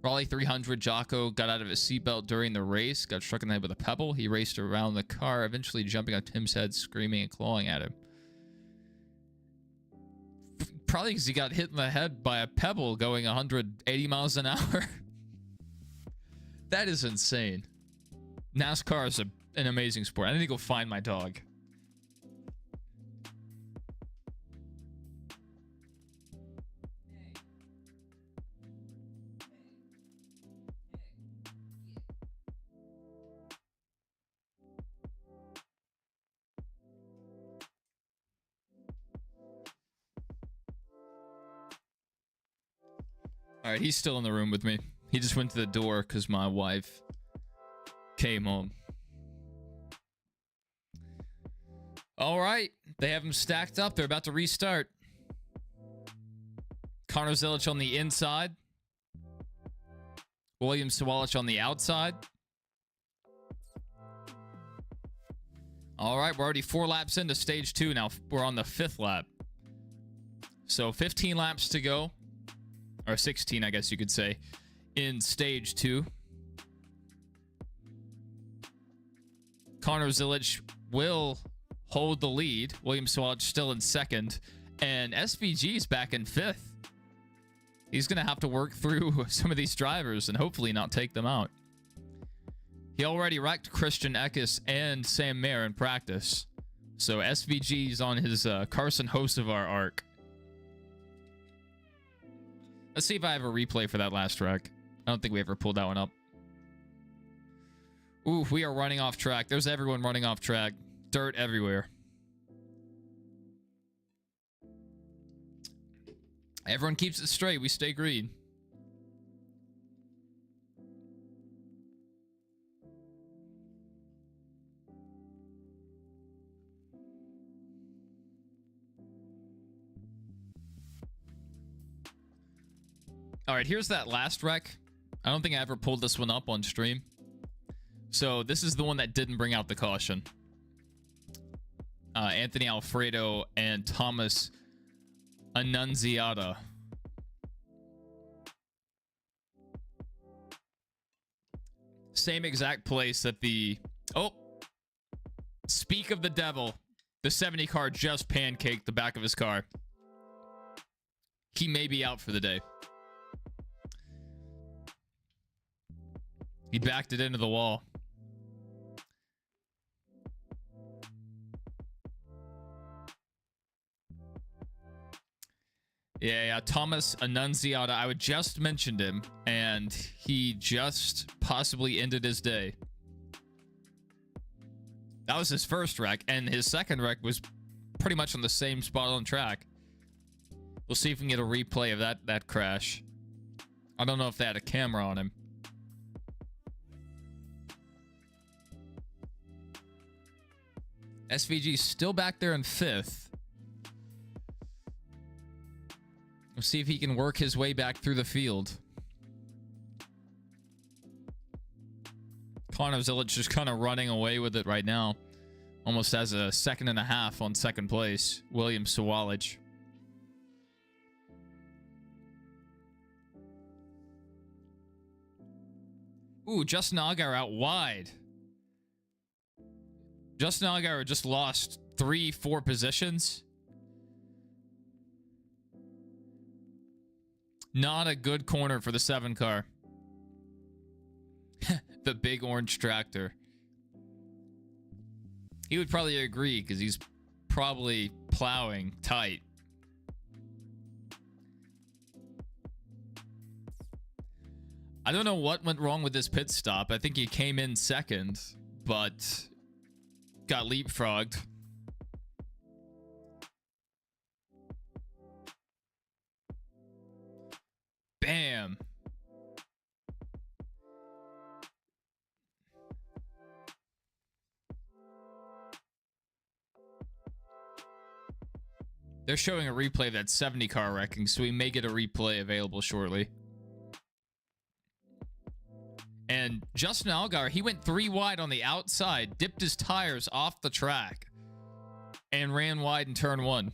Raleigh 300, Jocko got out of his seatbelt during the race, got struck in the head with a pebble. He raced around the car, eventually jumping on Tim's head, screaming and clawing at him. Probably because he got hit in the head by a pebble going 180 miles an hour. That is insane. NASCAR is an amazing sport. I need to go find my dog. All right, he's still in the room with me. He just went to the door because my wife came home. All right, they have them stacked up. They're about to restart. Connor Zilich on the inside. Williams-Zilich on the outside. All right, we're already 4 laps into stage 2. Now we're on the 5th lap. So 15 laps to go. Or 16, I guess you could say, in stage 2. Connor Zilich will hold the lead. Williams-Zilich still in 2nd. And SVG's back in 5th. He's going to have to work through some of these drivers and hopefully not take them out. He already wrecked Christian Eckes and Sam Mayer in practice. So SVG's on his Carson Hocevar arc. Let's see if I have a replay for that last wreck. I don't think we ever pulled that one up. Ooh, we are running off track. There's everyone running off track. Dirt everywhere. Everyone keeps it straight. We stay green. All right, here's that last wreck. I don't think I ever pulled this one up on stream. So this is the one that didn't bring out the caution. Anthony Alfredo and Thomas Annunziata. Same exact place that the... Oh! Speak of the devil. The 70 car just pancaked the back of his car. He may be out for the day. He backed it into the wall. Yeah, Thomas Annunziata. I would just mentioned him, and he just possibly ended his day. That was his first wreck, and his second wreck was pretty much on the same spot on track. We'll see if we can get a replay of that crash. I don't know if they had a camera on him. SVG still back there in 5th. We'll see if he can work his way back through the field. Connor Zilich just kind of running away with it right now. Almost has a 2.5 seconds on 2nd place. Williams-Zilich. Ooh, Justin Allgaier out wide. Justin Allgaier just lost 3-4 positions. Not a good corner for the 7 car. The big orange tractor. He would probably agree because he's probably plowing tight. I don't know what went wrong with this pit stop. I think he came in 2nd, but got leapfrogged. Bam. They're showing a replay of that 70 car wrecking, so we may get a replay available shortly. And Justin Allgaier, he went 3 wide on the outside, dipped his tires off the track, and ran wide in turn 1.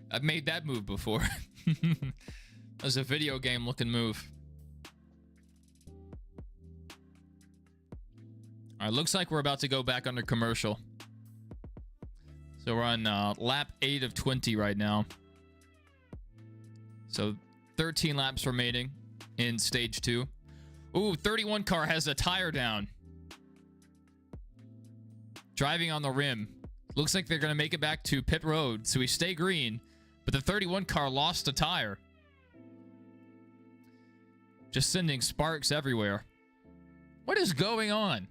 I've made that move before. That was a video game looking move. All right, looks like we're about to go back under commercial. So we're on lap 8 of 20 right now. So 13 laps remaining in stage 2. Ooh, 31 car has a tire down. Driving on the rim. Looks like they're going to make it back to pit road, so we stay green. But the 31 car lost a tire. Just sending sparks everywhere. What is going on?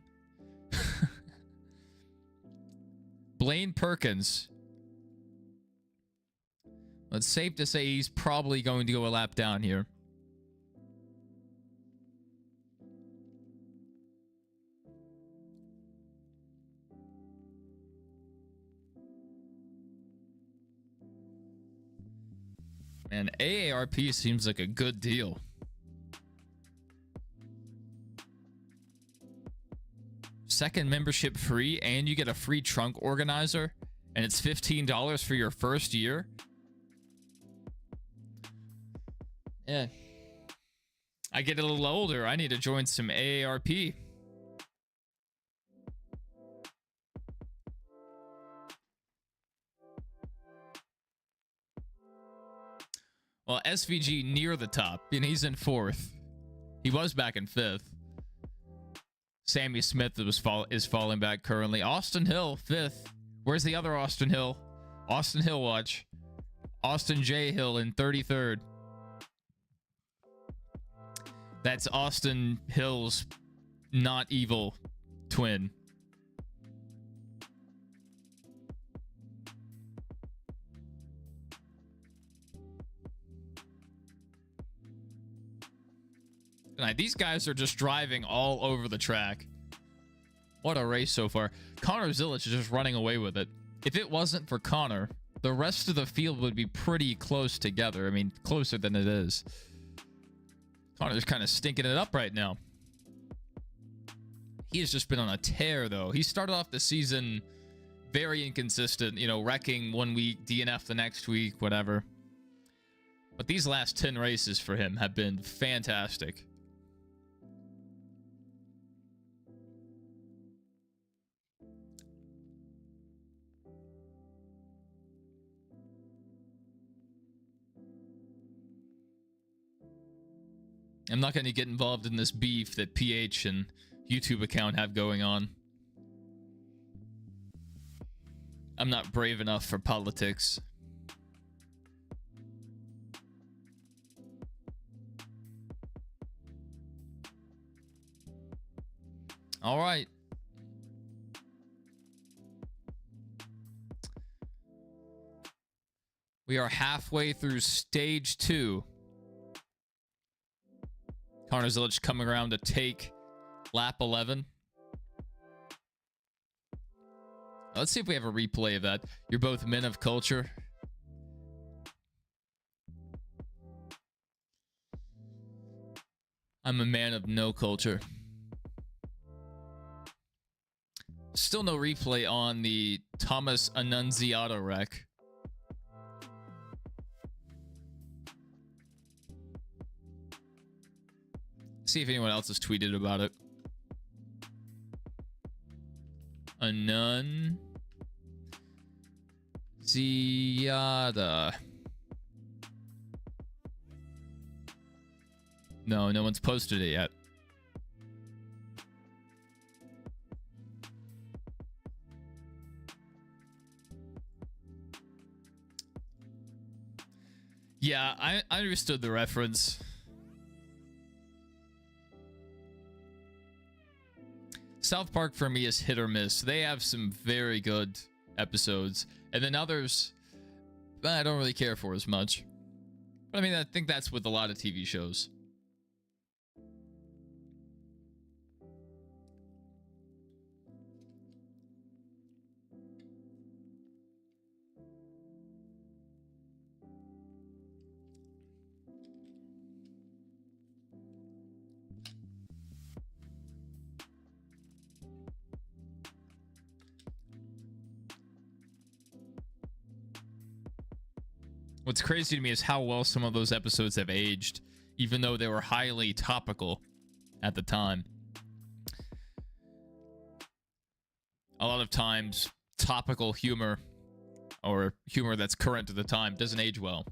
Blaine Perkins. It's safe to say he's probably going to go a lap down here. And AARP seems like a good deal. Second membership free, and you get a free trunk organizer, and it's $15 for your first year. Yeah. I get a little older. I need to join some AARP. Well, SVG near the top, and he's in 4th. He was back in 5th. Sammy Smith is falling back currently. Austin Hill, 5th. Where's the other Austin Hill? Austin Hill watch. Austin J. Hill in 33rd. That's Austin Hill's not evil twin. These guys are just driving all over the track. What a race so far. Connor Zilich is just running away with it. If it wasn't for Connor, the rest of the field would be pretty close together. I mean, closer than it is. Connor's kind of stinking it up right now. He has just been on a tear, though. He started off the season very inconsistent, you know, wrecking one week, DNF the next week, whatever. But these last 10 races for him have been fantastic. I'm not going to get involved in this beef that PH and YouTube account have going on. I'm not brave enough for politics. All right. We are halfway through stage 2. Connor Zilich coming around to take lap 11. Let's see if we have a replay of that. You're both men of culture. I'm a man of no culture. Still no replay on the Thomas Annunziata wreck. See if anyone else has tweeted about it. Annunziata. No, no one's posted it yet. Yeah, I understood the reference. South Park for me is hit or miss. They have some very good episodes, and then others I don't really care for as much. But I mean, I think that's with a lot of TV shows. What's crazy to me is how well some of those episodes have aged, even though they were highly topical at the time. A lot of times, topical humor, or humor that's current at the time, doesn't age well.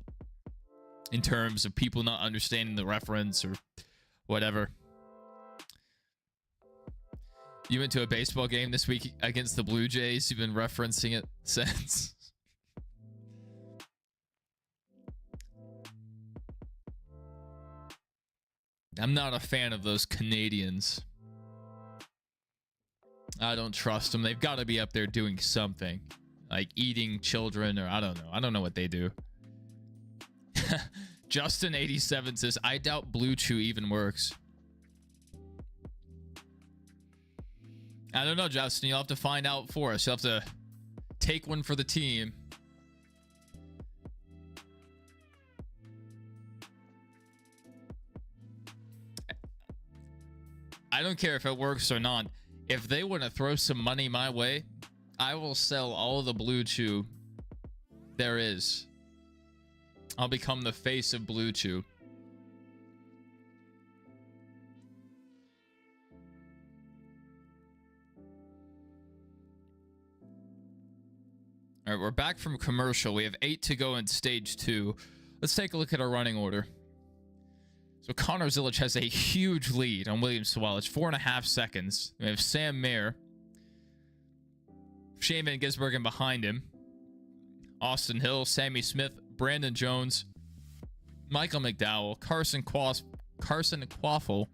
In terms of people not understanding the reference or whatever. You went to a baseball game this week against the Blue Jays. You've been referencing it since. I'm not a fan of those Canadians. I don't trust them. They've got to be up there doing something. Like eating children, or I don't know. I don't know what they do. Justin87 says, I doubt Blue Chew even works. I don't know, Justin. You'll have to find out for us. You'll have to take one for the team. I don't care if it works or not. If they want to throw some money my way, I will sell all the Blue Chew there is. I'll become the face of Blue Chew. All right, we're back from commercial. We have 8 to go in stage 2. Let's take a look at our running order. So Connor Zilich has a huge lead on William Sawalich, 4.5 seconds. We have Sam Mayer, Shane Van Gisbergen behind him, Austin Hill, Sammy Smith, Brandon Jones, Michael McDowell, Carson Quaffle,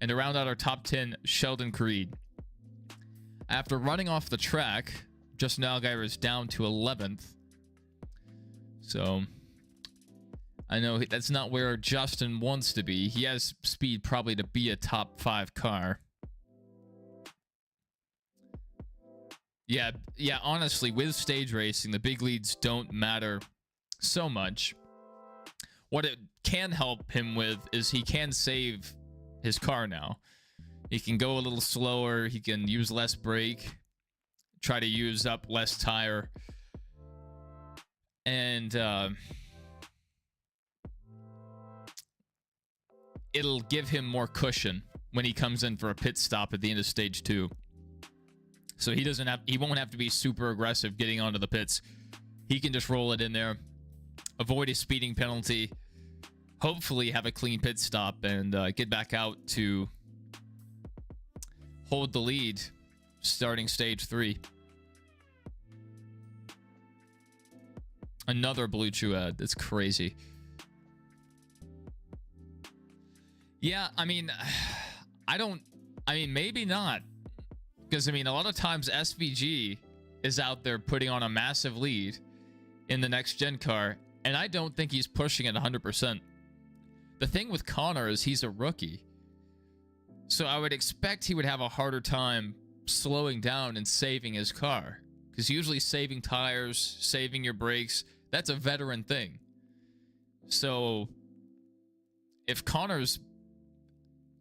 and to round out our top 10, Sheldon Creed. After running off the track, Justin Allgaier is down to 11th. So I know that's not where Justin wants to be. He has speed probably to be a top 5 car. Yeah, honestly, with stage racing, the big leads don't matter so much. What it can help him with is he can save his car now. He can go a little slower. He can use less brake, try to use up less tire. And it'll give him more cushion when he comes in for a pit stop at the end of stage 2. So he won't have to be super aggressive getting onto the pits. He can just roll it in there, avoid a speeding penalty, hopefully have a clean pit stop, and get back out to hold the lead starting stage 3. Another Blue Chew ad. That's crazy. Yeah, I mean, maybe not. Because, I mean, a lot of times SVG is out there putting on a massive lead in the next gen car, and I don't think he's pushing it 100%. The thing with Connor is he's a rookie. So I would expect he would have a harder time slowing down and saving his car. Because usually saving tires, saving your brakes, that's a veteran thing. So if Connor's,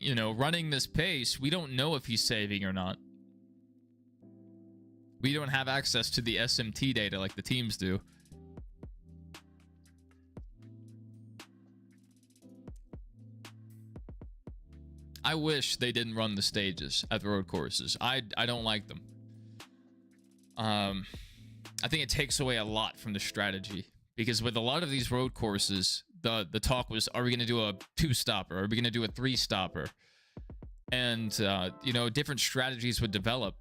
running this pace, we don't know if he's saving or not. We don't have access to the SMT data like the teams do. I wish they didn't run the stages at the road courses. I don't like them. I think it takes away a lot from the strategy, because with a lot of these road courses, the talk was, are we going to do a 2-stopper? Are we going to do a 3-stopper? And, different strategies would develop.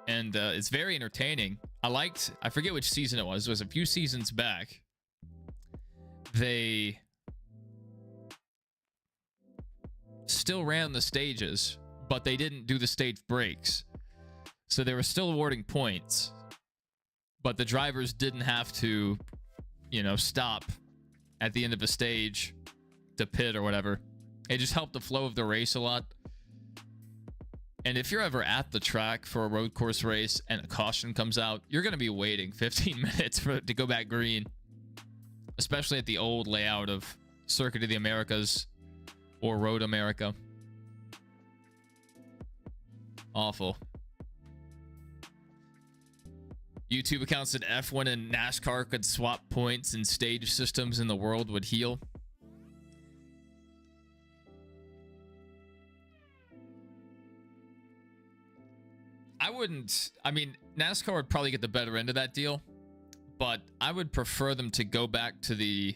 And it's very entertaining. I forget which season it was a few seasons back. They still ran the stages, but they didn't do the stage breaks. So they were still awarding points, but the drivers didn't have to, stop at the end of a stage to pit or whatever. It just helped the flow of the race a lot. And if you're ever at the track for a road course race and a caution comes out, you're going to be waiting 15 minutes for it to go back green, especially at the old layout of Circuit of the Americas or Road America. Awful. YouTube account said F1 and NASCAR could swap points and stage systems and the world would heal. NASCAR would probably get the better end of that deal, but I would prefer them to go back to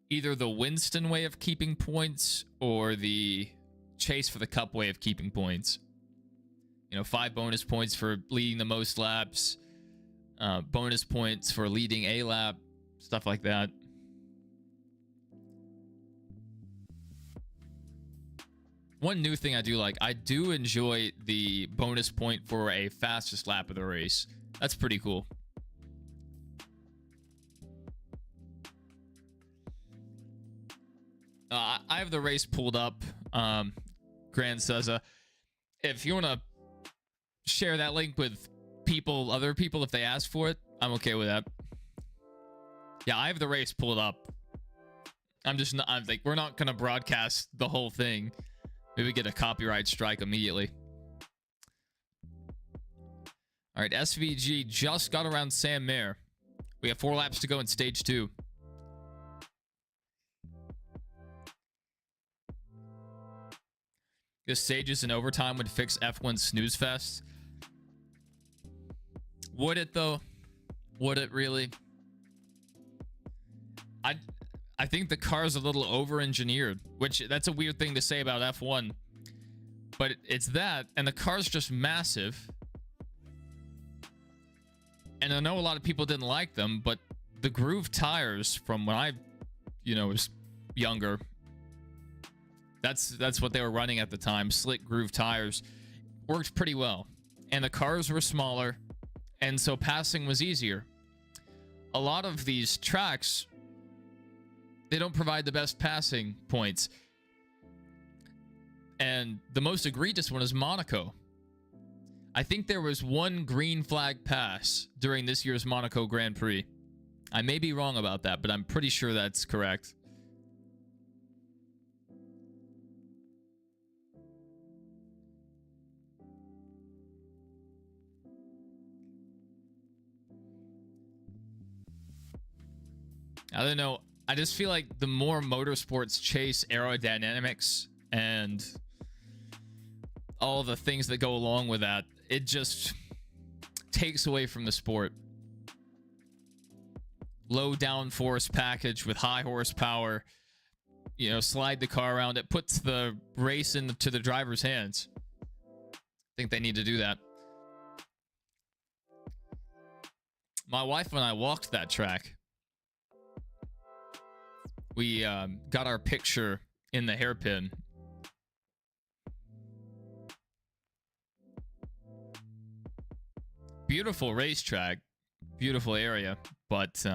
either the Winston way of keeping points or the Chase for the Cup way of keeping points. 5 bonus points for leading the most laps, bonus points for leading a lap, stuff like that. One new thing I do like, I do enjoy the bonus point for a fastest lap of the race. That's pretty cool. I have the race pulled up. Grand says, if you want to share that link with other people, if they ask for it, I'm okay with that. Yeah, I have the race pulled up. I'm like, we're not going to broadcast the whole thing. Maybe get a copyright strike immediately. All right, SVG just got around Sam Mayer. We have 4 laps to go in stage 2. This stages in overtime would fix F1 snooze fest. Would it though? Would it really? I think the car's a little over-engineered, which that's a weird thing to say about F1. But it's that, and the car's just massive. And I know a lot of people didn't like them, but the groove tires from when I, was younger, that's what they were running at the time. Slick groove tires worked pretty well. And the cars were smaller, and so passing was easier. A lot of these tracks, they don't provide the best passing points. And the most egregious one is Monaco. I think there was one green flag pass during this year's Monaco Grand Prix. I may be wrong about that, but I'm pretty sure that's correct. I don't know. I just feel like the more motorsports chase aerodynamics and all the things that go along with that, it just takes away from the sport. Low downforce package with high horsepower, slide the car around. It puts the race into the driver's hands. I think they need to do that. My wife and I walked that track. We got our picture in the hairpin. Beautiful racetrack, beautiful area, but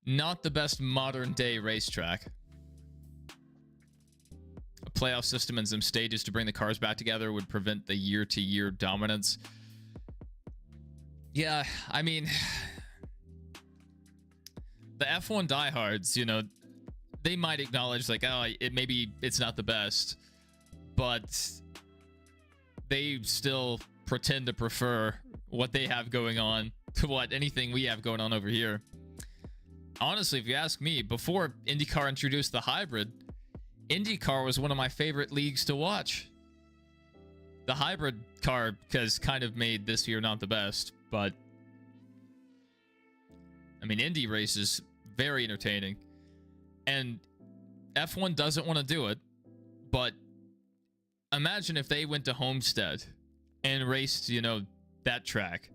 not the best modern day racetrack. A playoff system and some stages to bring the cars back together would prevent the year-to-year dominance. Yeah, I mean, the F1 diehards, they might acknowledge like, oh, maybe it's not the best, but they still pretend to prefer what they have going on to what anything we have going on over here. Honestly, if you ask me, before IndyCar introduced the hybrid, IndyCar was one of my favorite leagues to watch. The hybrid car has kind of made this year not the best, but I mean, Indy races, very entertaining. And F1 doesn't want to do it, but imagine if they went to Homestead and raced, that track.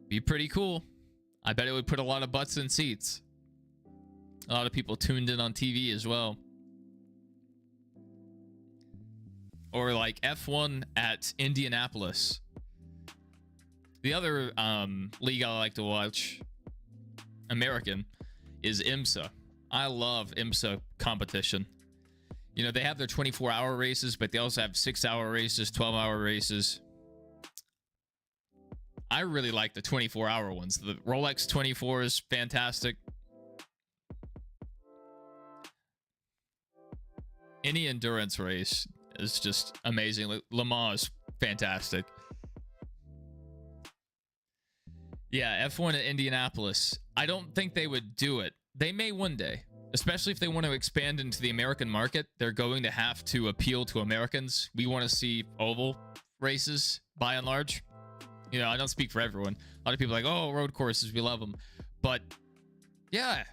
Be pretty cool. I bet it would put a lot of butts in seats. A lot of people tuned in on TV as well. Or like F1 at Indianapolis. The other league I like to watch, American, is IMSA. I love IMSA competition. They have their 24-hour races, but they also have 6-hour races, 12-hour races. I really like the 24-hour ones. The Rolex 24 is fantastic. Any endurance race is just amazing. Le Mans is fantastic. Yeah, F1 at Indianapolis. I don't think they would do it. They may one day. Especially if they want to expand into the American market, they're going to have to appeal to Americans. We want to see oval races, by and large. I don't speak for everyone. A lot of people are like, oh, road courses, we love them. But, yeah,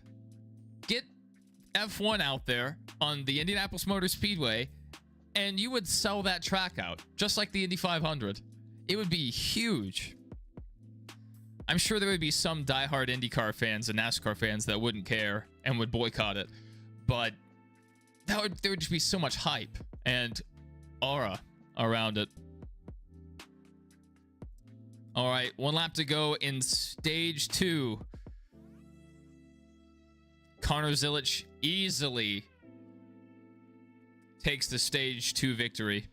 get F1 out there on the Indianapolis Motor Speedway, and you would sell that track out, just like the Indy 500. It would be huge. I'm sure there would be some diehard IndyCar fans and NASCAR fans that wouldn't care and would boycott it, but there would just be so much hype and aura around it. All right, 1 lap to go in stage 2. Connor Zilich easily takes the stage 2 victory.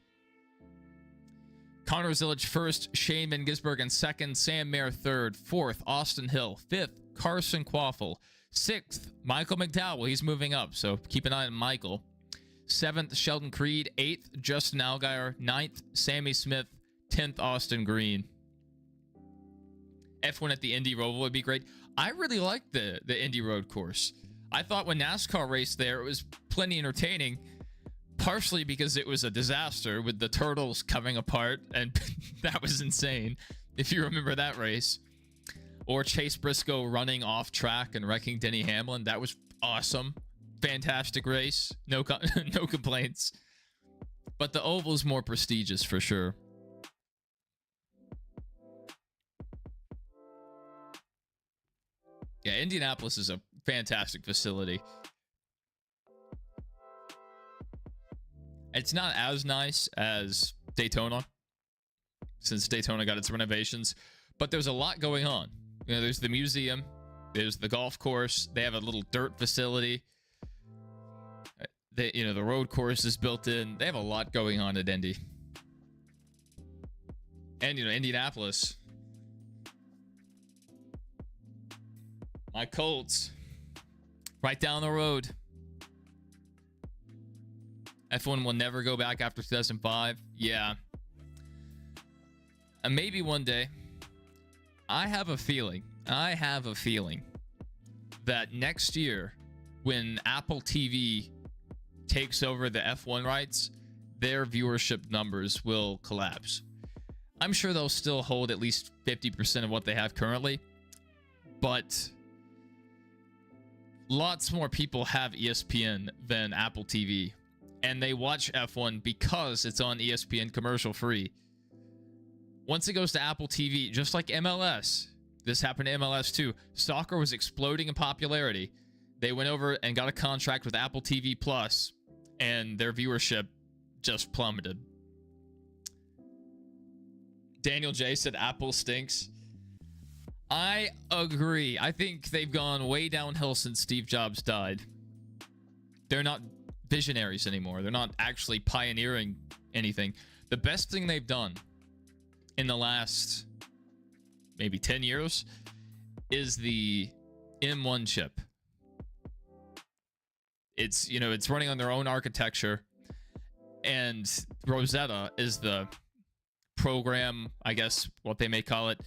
Connor Zilich first, Shane Van Gisbergen second, Sam Mayer third, fourth, Austin Hill, fifth, Carson Quaffle. 6th, Michael McDowell. He's moving up, so keep an eye on Michael. 7th, Sheldon Creed. 8th, Justin Allgaier. 9th, Sammy Smith. 10th, Austin Green. F1 at the Indy Roval would be great. I really like the Indy Road course. I thought when NASCAR raced there, it was plenty entertaining, partially because it was a disaster with the turtles coming apart, and that was insane, if you remember that race. Or Chase Briscoe running off track and wrecking Denny Hamlin. That was awesome. Fantastic race. No complaints. But the oval's more prestigious for sure. Yeah, Indianapolis is a fantastic facility. It's not as nice as Daytona, since Daytona got its renovations, but there's a lot going on. You know, there's the museum, there's the golf course, they have a little dirt facility. The road course is built in. They have a lot going on at Indy. And, Indianapolis. My Colts. Right down the road. F1 will never go back after 2005. Yeah. And maybe one day. I have a feeling that next year, when Apple TV takes over the F1 rights, their viewership numbers will collapse. I'm sure they'll still hold at least 50% of what they have currently, but lots more people have ESPN than Apple TV, and they watch F1 because it's on ESPN commercial free. Once it goes to Apple TV, just like MLS, this happened to MLS too. Soccer was exploding in popularity. They went over and got a contract with Apple TV Plus, and their viewership just plummeted. Daniel J said Apple stinks. I agree. I think they've gone way downhill since Steve Jobs died. They're not visionaries anymore. They're not actually pioneering anything. The best thing they've done in the last maybe 10 years is the M1 chip. It's, it's running on their own architecture, and Rosetta is the program, I guess, what they may call it,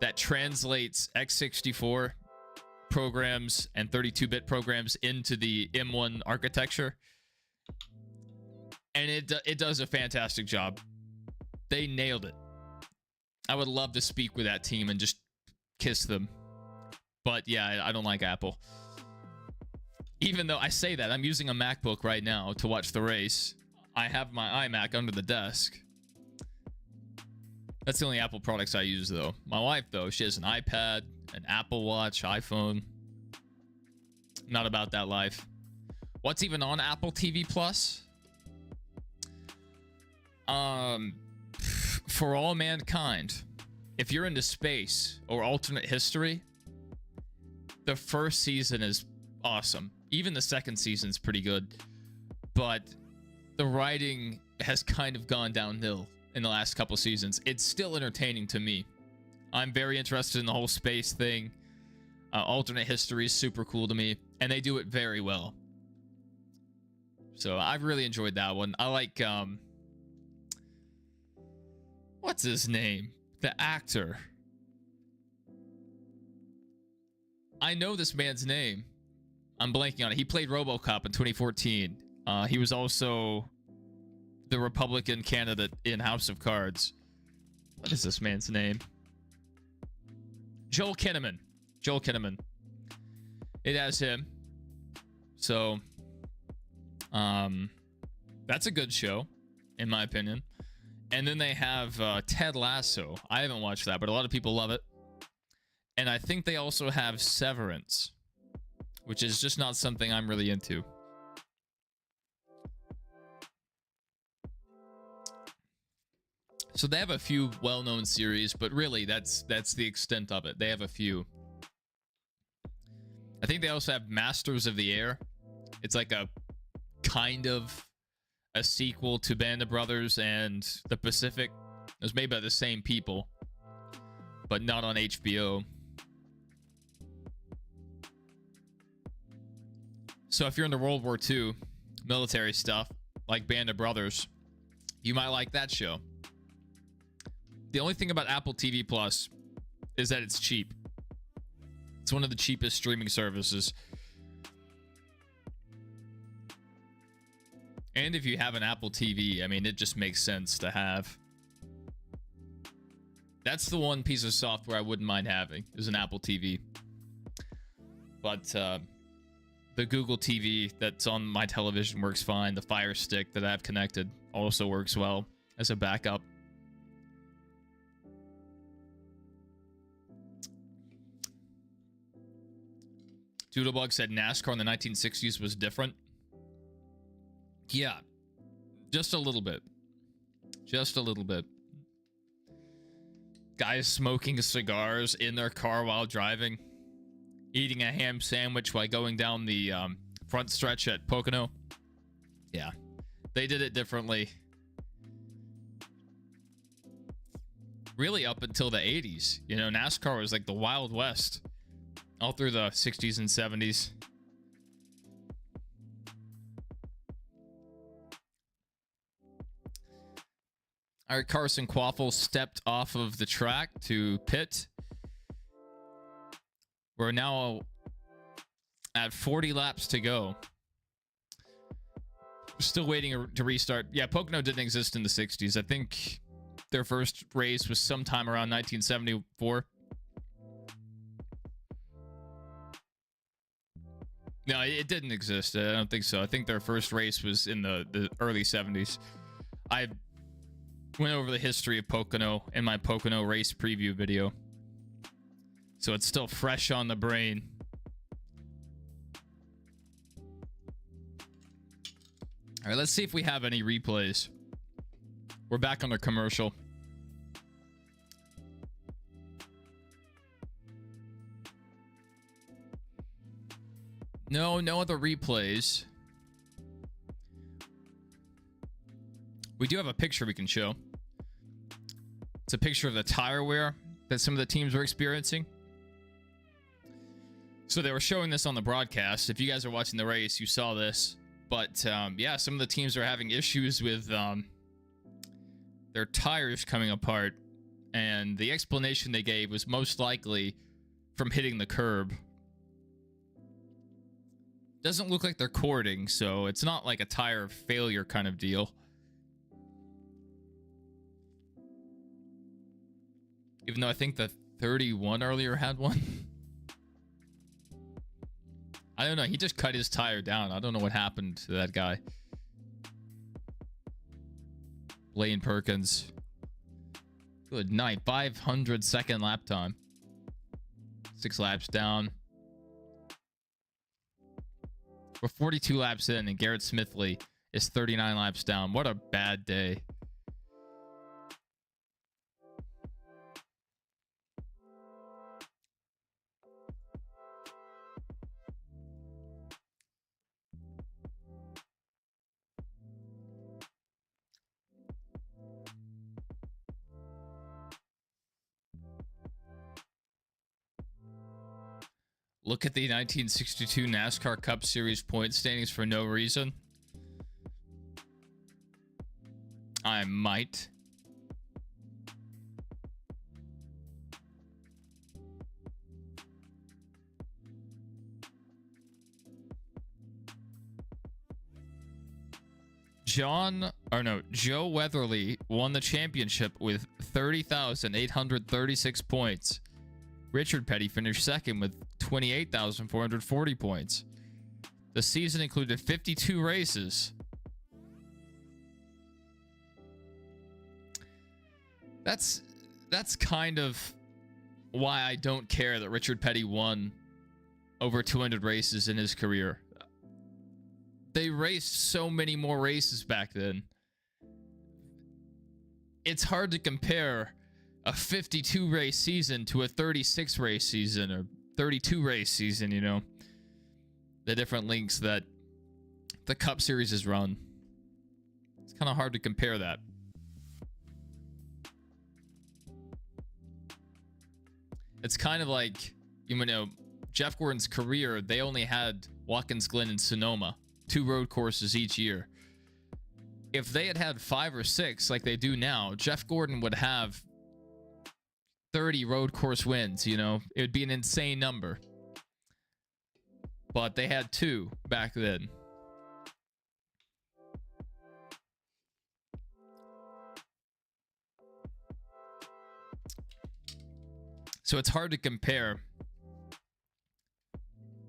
that translates x64 programs and 32-bit programs into the M1 architecture. And it does a fantastic job. They nailed it. I would love to speak with that team and just kiss them. But yeah, I don't like Apple. Even though I say that, I'm using a MacBook right now to watch the race. I have my iMac under the desk. That's the only Apple products I use, though. My wife, though, she has an iPad, an Apple Watch, iPhone. Not about that life. What's even on Apple TV Plus? For All Mankind. If you're into space or alternate history, the first season is awesome. Even the second season's pretty good. But the writing has kind of gone downhill in the last couple seasons. It's still entertaining to me. I'm very interested in the whole space thing. Alternate history is super cool to me, and they do it very well. So I've really enjoyed that one. I like, what's his name? The actor. I know this man's name. I'm blanking on it. He played RoboCop in 2014. He was also the Republican candidate in House of Cards. What is this man's name? Joel Kinnaman. Joel Kinnaman. It has him. So, that's a good show, in my opinion. And then they have Ted Lasso. I haven't watched that, but a lot of people love it. And I think they also have Severance, which is just not something I'm really into. So they have a few well-known series, but really that's the extent of it. They have a few. I think they also have Masters of the Air. It's like a kind of a sequel to Band of Brothers and The Pacific. It was made by the same people, but not on HBO. So if you're into World War II military stuff, like Band of Brothers, you might like that show. The only thing about Apple TV Plus is that it's cheap. It's one of the cheapest streaming services. And if you have an Apple TV, I mean, it just makes sense to have. That's the one piece of software I wouldn't mind having, is an Apple TV. But the Google TV that's on my television works fine. The Fire Stick that I have connected also works well as a backup. Doodlebug said NASCAR in the 1960s was different. Yeah, just a little bit. Just a little bit. Guys smoking cigars in their car while driving. Eating a ham sandwich while going down the front stretch at Pocono. Yeah, they did it differently. Really up until the 80s. You know, NASCAR was like the Wild West. All through the 60s and 70s. All right, Carson Quaffle stepped off of the track to pit. We're now at 40 laps to go. Still waiting to restart. Yeah, Pocono didn't exist in the 60s. I think their first race was sometime around 1974. No, it didn't exist. I don't think so. I think their first race was in the early 70s. I went over the history of Pocono in my Pocono race preview video. So it's still fresh on the brain. All right, let's see if we have any replays. We're back on the commercial. No other replays. We do have a picture we can show. It's a picture of the tire wear that some of the teams were experiencing. So they were showing this on the broadcast. If you guys are watching the race, you saw this. But yeah, some of the teams are having issues with their tires coming apart. And the explanation they gave was most likely from hitting the curb. Doesn't look like they're cording, so it's not like a tire failure kind of deal. Even though I think the 31 earlier had one. I don't know. He just cut his tire down. I don't know what happened to that guy. Blaine Perkins. Good night. 500-second lap time. 6 laps down. We're 42 laps in, and Garrett Smithley is 39 laps down. What a bad day. Look at the 1962 NASCAR Cup Series point standings for no reason. I might. Joe Weatherly won the championship with 30,836 points. Richard Petty finished second with 28,440 points. The season included 52 races. That's kind of why I don't care that Richard Petty won over 200 races in his career. They raced so many more races back then. It's hard to compare a 52 race season to a 36 race season or 32 race season, you know. The different links that the Cup Series has run. It's kind of hard to compare that. It's kind of like, you know, Jeff Gordon's career, they only had Watkins Glen and Sonoma, 2 road courses each year. If they had had 5 or 6 like they do now, Jeff Gordon would have 30 road course wins. You know, it would be an insane number. But they had 2 back then. So it's hard to compare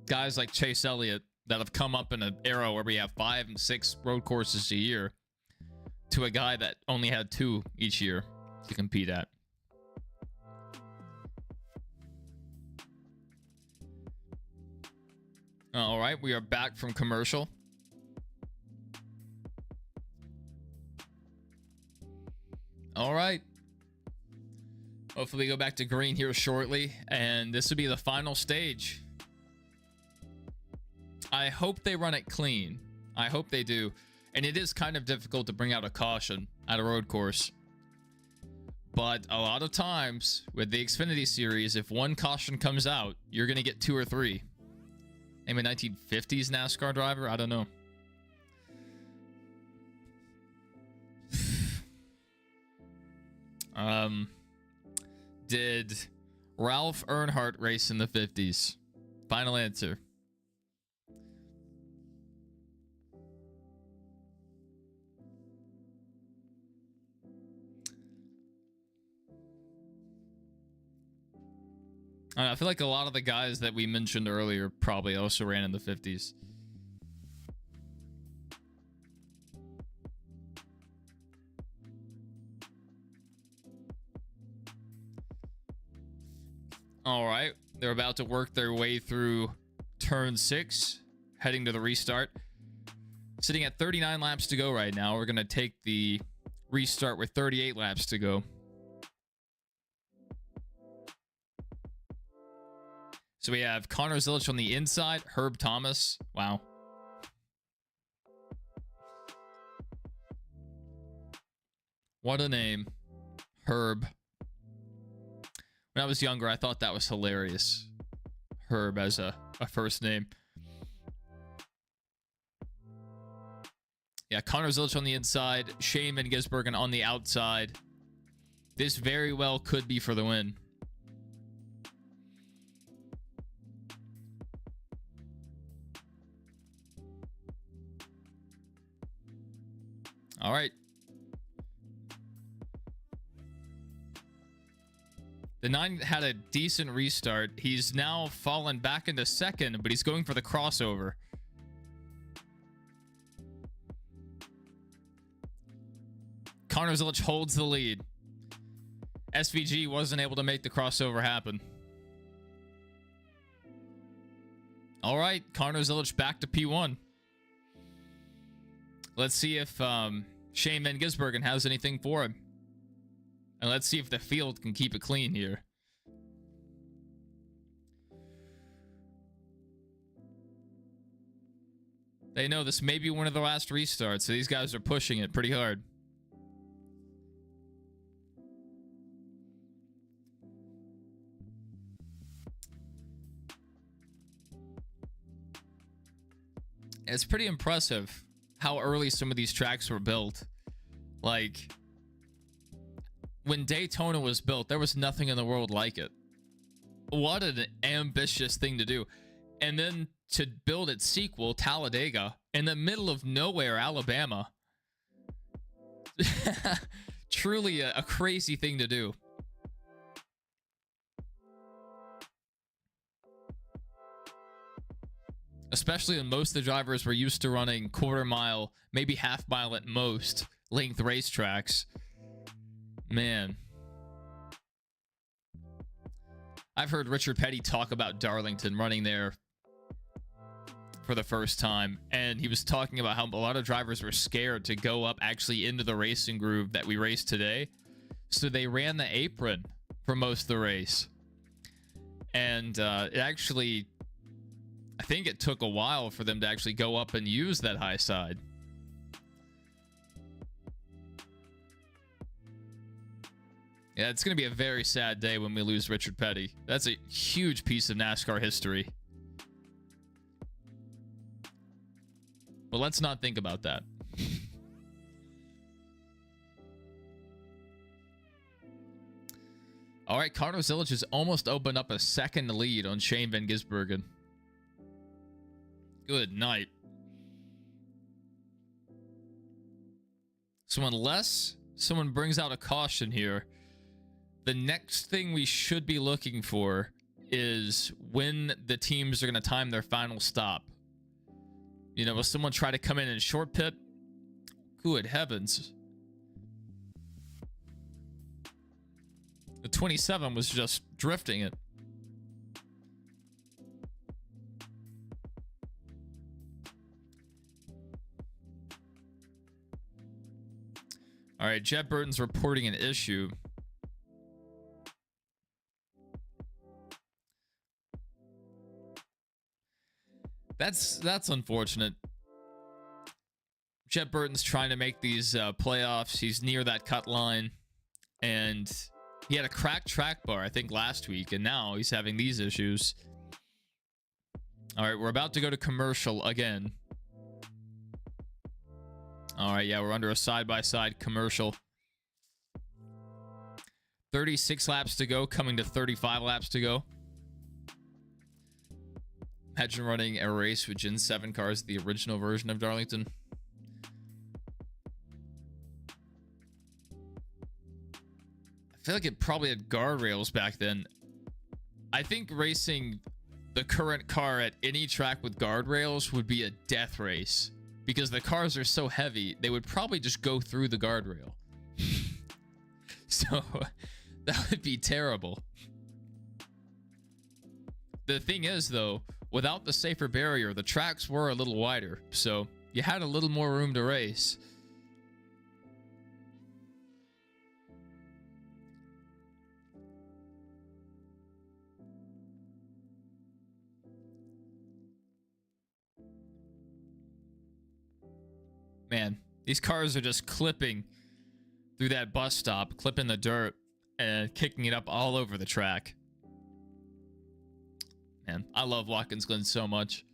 guys like Chase Elliott that have come up in an era where we have 5 and 6 road courses a year to a guy that only had 2 each year to compete at. All right, we are back from commercial. All right. Hopefully we go back to green here shortly, and this will be the final stage. I hope they run it clean. I hope they do. And it is kind of difficult to bring out a caution at a road course. But a lot of times with the Xfinity Series, if one caution comes out, you're going to get 2 or 3. Maybe a 1950s NASCAR driver? I don't know. Did Ralph Earnhardt race in the 50s? Final answer. I feel like a lot of the guys that we mentioned earlier probably also ran in the 50s. All right, they're about to work their way through turn 6, heading to the restart. Sitting at 39 laps to go right now. We're going to take the restart with 38 laps to go. So we have Connor Zilich on the inside, Herb Thomas. Wow. What a name. Herb. When I was younger, I thought that was hilarious. Herb as a first name. Yeah, Connor Zilich on the inside, Shane Van Gisbergen on the outside. This very well could be for the win. All right. The 9 had a decent restart. He's now fallen back into second, but he's going for the crossover. Connor Zilich holds the lead. SVG wasn't able to make the crossover happen. All right, Connor Zilich back to P1. Let's see if Shane Van Gisbergen has anything for him. And let's see if the field can keep it clean here. They know this may be one of the last restarts, so these guys are pushing it pretty hard. It's pretty impressive how early some of these tracks were built. Like, when Daytona was built, there was nothing in the world like it. What an ambitious thing to do. And then to build its sequel, Talladega, in the middle of nowhere, Alabama. Truly a crazy thing to do. Especially when most of the drivers were used to running quarter mile, maybe half mile at most, length racetracks. Man. I've heard Richard Petty talk about Darlington running there for the first time, and he was talking about how a lot of drivers were scared to go up actually into the racing groove that we race today. So they ran the apron for most of the race. And it actually, I think it took a while for them to actually go up and use that high side. Yeah, it's going to be a very sad day when we lose Richard Petty. That's a huge piece of NASCAR history But let's not think about that. All right, Connor Zilich has almost opened up a second lead on Shane Van Gisbergen. Good night. So unless someone brings out a caution here, the next thing we should be looking for is when the teams are going to time their final stop. You know, will someone try to come in and short pit? Good heavens. The 27 was just drifting it. All right, Jet Burton's reporting an issue. That's unfortunate. Jet Burton's trying to make these playoffs. He's near that cut line, and he had a cracked track bar, I think, last week, and now he's having these issues. All right, we're about to go to commercial again. All right, yeah, we're under a side-by-side commercial. 36 laps to go, coming to 35 laps to go. Imagine running a race with Gen 7 cars, the original version of Darlington. I feel like it probably had guardrails back then. I think racing the current car at any track with guardrails would be a death race, because the cars are so heavy, they would probably just go through the guardrail. So that would be terrible. The thing is, though, without the safer barrier, the tracks were a little wider, so you had a little more room to race. Man, these cars are just clipping through that bus stop, clipping the dirt, and kicking it up all over the track. Man, I love Watkins Glen so much.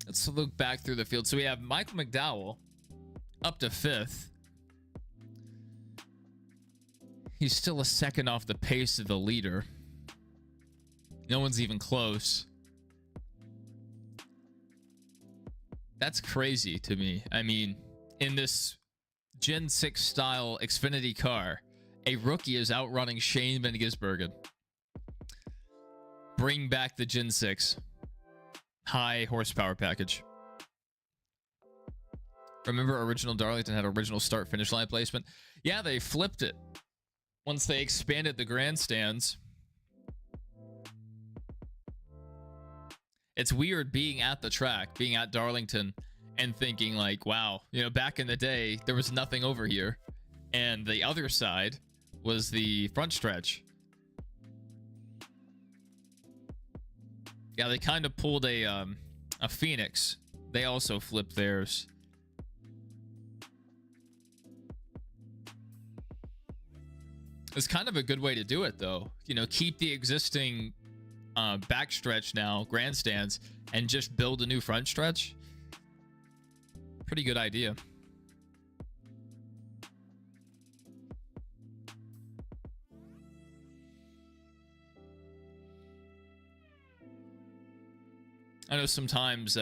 Let's look back through the field. So we have Michael McDowell up to 5th. He's still a second off the pace of the leader. No one's even close. That's crazy to me. I mean, in this Gen 6 style Xfinity car, a rookie is outrunning Shane Van Gisbergen. Bring back the Gen 6 high horsepower package. Remember, original Darlington had original start finish line placement? Yeah, they flipped it once they expanded the grandstands. It's weird being at the track, being at Darlington, and thinking like, wow, you know, back in the day, there was nothing over here. And the other side was the front stretch. Yeah, they kind of pulled a Phoenix. They also flipped theirs. It's kind of a good way to do it, though. You know, keep the existing backstretch now, grandstands, and just build a new front stretch. Pretty good idea. I know sometimes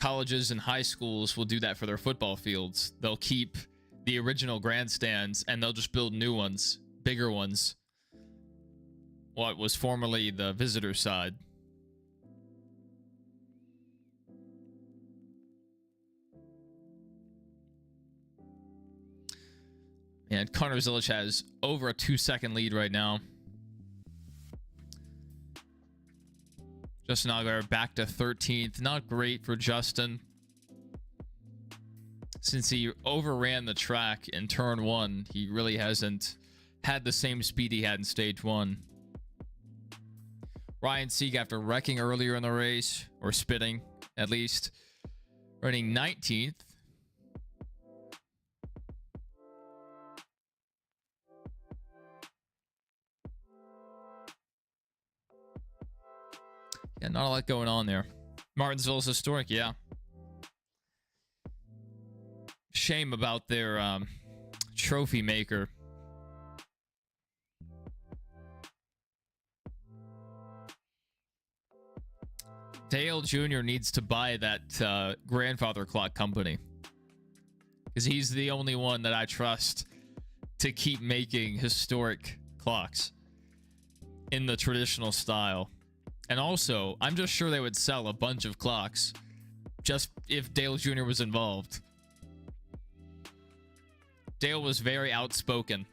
colleges and high schools will do that for their football fields. They'll keep the original grandstands and they'll just build new ones, bigger ones. What was formerly the visitor side. And Connor Zilich has over a 2-second lead right now. Justin Allgaier back to 13th. Not great for Justin, since he overran the track in turn 1. He really hasn't had the same speed he had in stage 1. Ryan Sieg, after wrecking earlier in the race, or spitting at least, running 19th. Yeah, not a lot going on there. Martinsville's historic, yeah. Shame about their trophy maker. Dale Jr. needs to buy that grandfather clock company, because he's the only one that I trust to keep making historic clocks in the traditional style. And also, I'm just sure they would sell a bunch of clocks just if Dale Jr. was involved. Dale was very outspoken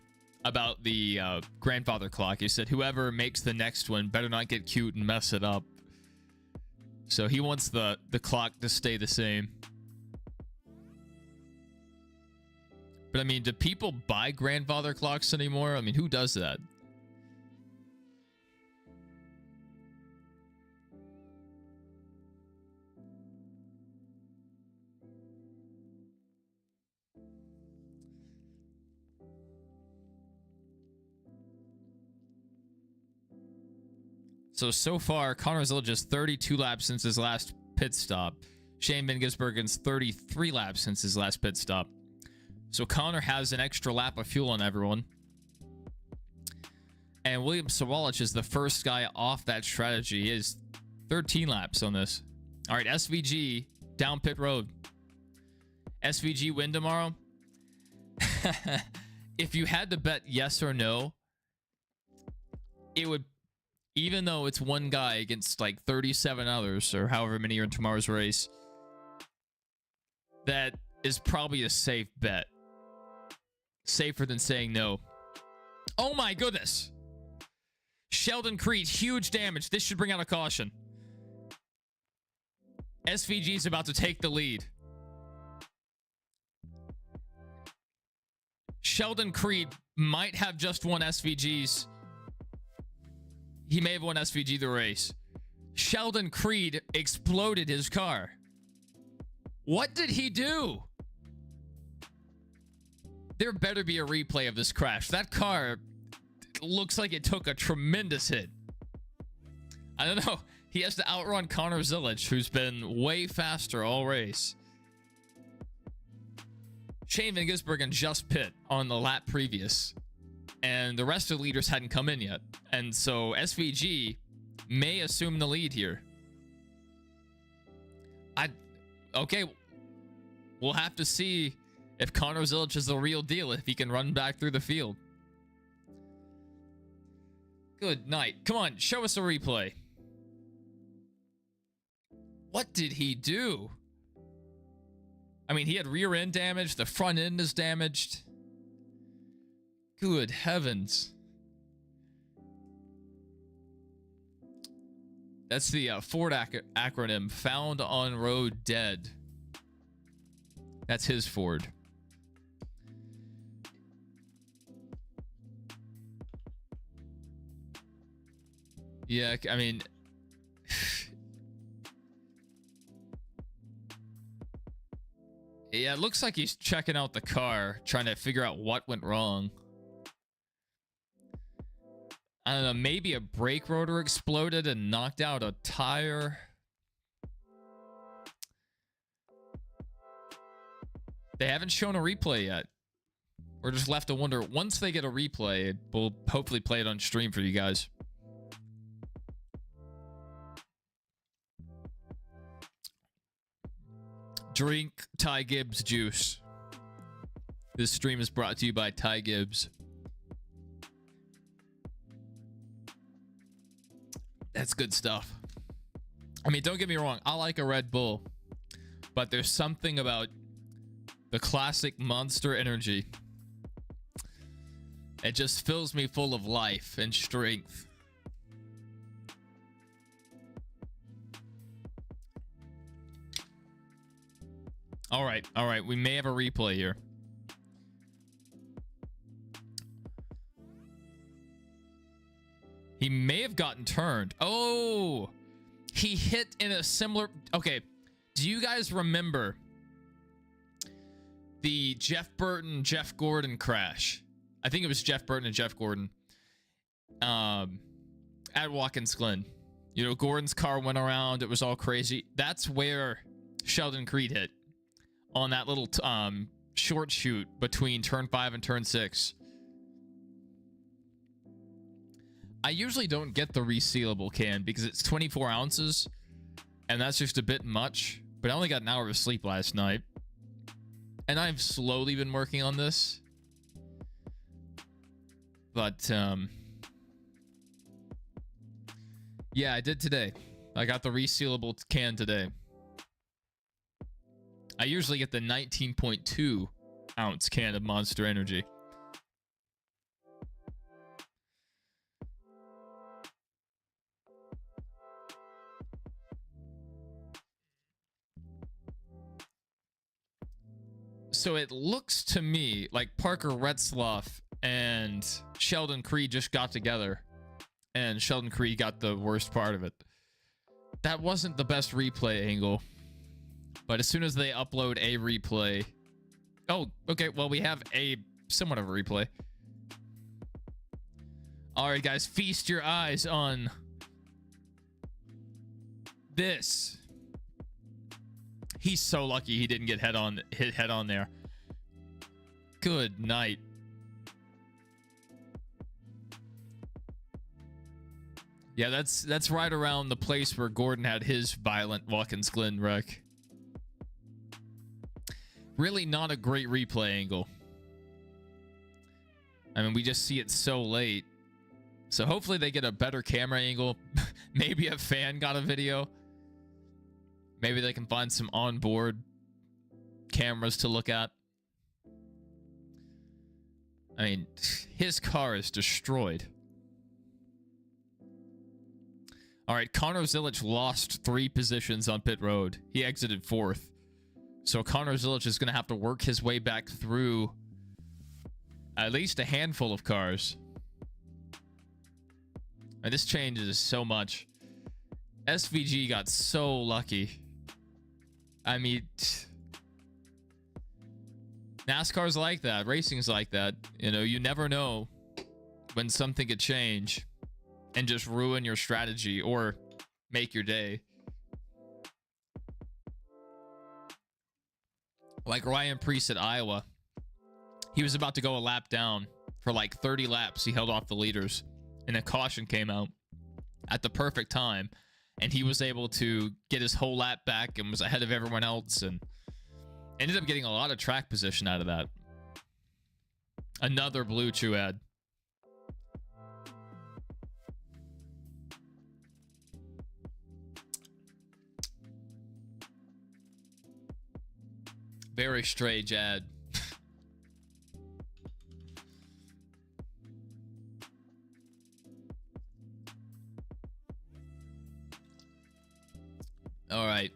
about the grandfather clock. He said, whoever makes the next one better not get cute and mess it up. So he wants the clock to stay the same. But I mean, do people buy grandfather clocks anymore? I mean, who does that? So far, Connor Zilich is 32 laps since his last pit stop. Shane Van Gisbergen's 33 laps since his last pit stop. So Connor has an extra lap of fuel on everyone. And William Sawalich is the first guy off that strategy. He is 13 laps on this. All right, SVG down pit road. SVG win tomorrow? If you had to bet yes or no, it would, even though it's one guy against like 37 others or however many are in tomorrow's race, that is probably a safe bet. Safer than saying no. Oh my goodness. Sheldon Creed, huge damage. This should bring out a caution. SVG is about to take the lead. Sheldon Creed might have just won SVG's. He may have won SVG the race. Sheldon Creed exploded his car. What did he do? There better be a replay of this crash. That car looks like it took a tremendous hit. I don't know. He has to outrun Connor Zilich, who's been way faster all race. Shane Van Gisbergen just pit on the lap previous, and the rest of the leaders hadn't come in yet. And so SVG may assume the lead here. Okay, we'll have to see if Connor Zilich is the real deal, if he can run back through the field. Good night. Come on, show us a replay. What did he do? I mean, he had rear end damage. The front end is damaged. Good heavens. That's the Ford acronym, found on road dead. That's his Ford. Yeah, I mean... yeah, it looks like he's checking out the car, trying to figure out what went wrong. I don't know, maybe a brake rotor exploded and knocked out a tire. They haven't shown a replay yet. We're just left to wonder. Once they get a replay, we'll hopefully play it on stream for you guys. Drink Ty Gibbs juice. This stream is brought to you by Ty Gibbs. That's good stuff. I mean, don't get me wrong. I like a Red Bull. But there's something about the classic Monster Energy. It just fills me full of life and strength. All right. All right. We may have a replay here. He may have gotten turned. Oh, he hit in a similar... Okay. Do you guys remember the Jeff Burton, Jeff Gordon crash? I think it was Jeff Burton and Jeff Gordon at Watkins Glen. You know, Gordon's car went around. It was all crazy. That's where Sheldon Creed hit on that little short shoot between turn 5 and turn 6. I usually don't get the resealable can because it's 24 ounces, and that's just a bit much. But I only got an hour of sleep last night, and I've slowly been working on this. But yeah, I did today. I got the resealable can today. I usually get the 19.2 ounce can of Monster Energy. So it looks to me like Parker Retzloff and Sheldon Creed just got together, and Sheldon Creed got the worst part of it. That wasn't the best replay angle, but as soon as they upload a replay... Oh, okay, well, we have a somewhat of a replay. All right, guys, feast your eyes on this. He's so lucky he didn't get hit head on there. Good night. Yeah, that's right around the place where Gordon had his violent Watkins Glen wreck. Really not a great replay angle. I mean, we just see it so late. So hopefully they get a better camera angle. Maybe a fan got a video. Maybe they can find some onboard cameras to look at. I mean, his car is destroyed. All right, Connor Zilich lost 3 positions on pit road. He exited 4th. So Connor Zilich is going to have to work his way back through at least a handful of cars. And this changes so much. SVG got so lucky. I mean, NASCAR's like that. Racing's like that. You know, you never know when something could change and just ruin your strategy or make your day. Like Ryan Preece at Iowa. He was about to go a lap down. For like 30 laps, he held off the leaders. And a caution came out at the perfect time. And he was able to get his whole lap back and was ahead of everyone else. And ended up getting a lot of track position out of that. Another Blue Chew ad. Very strange ad. All right.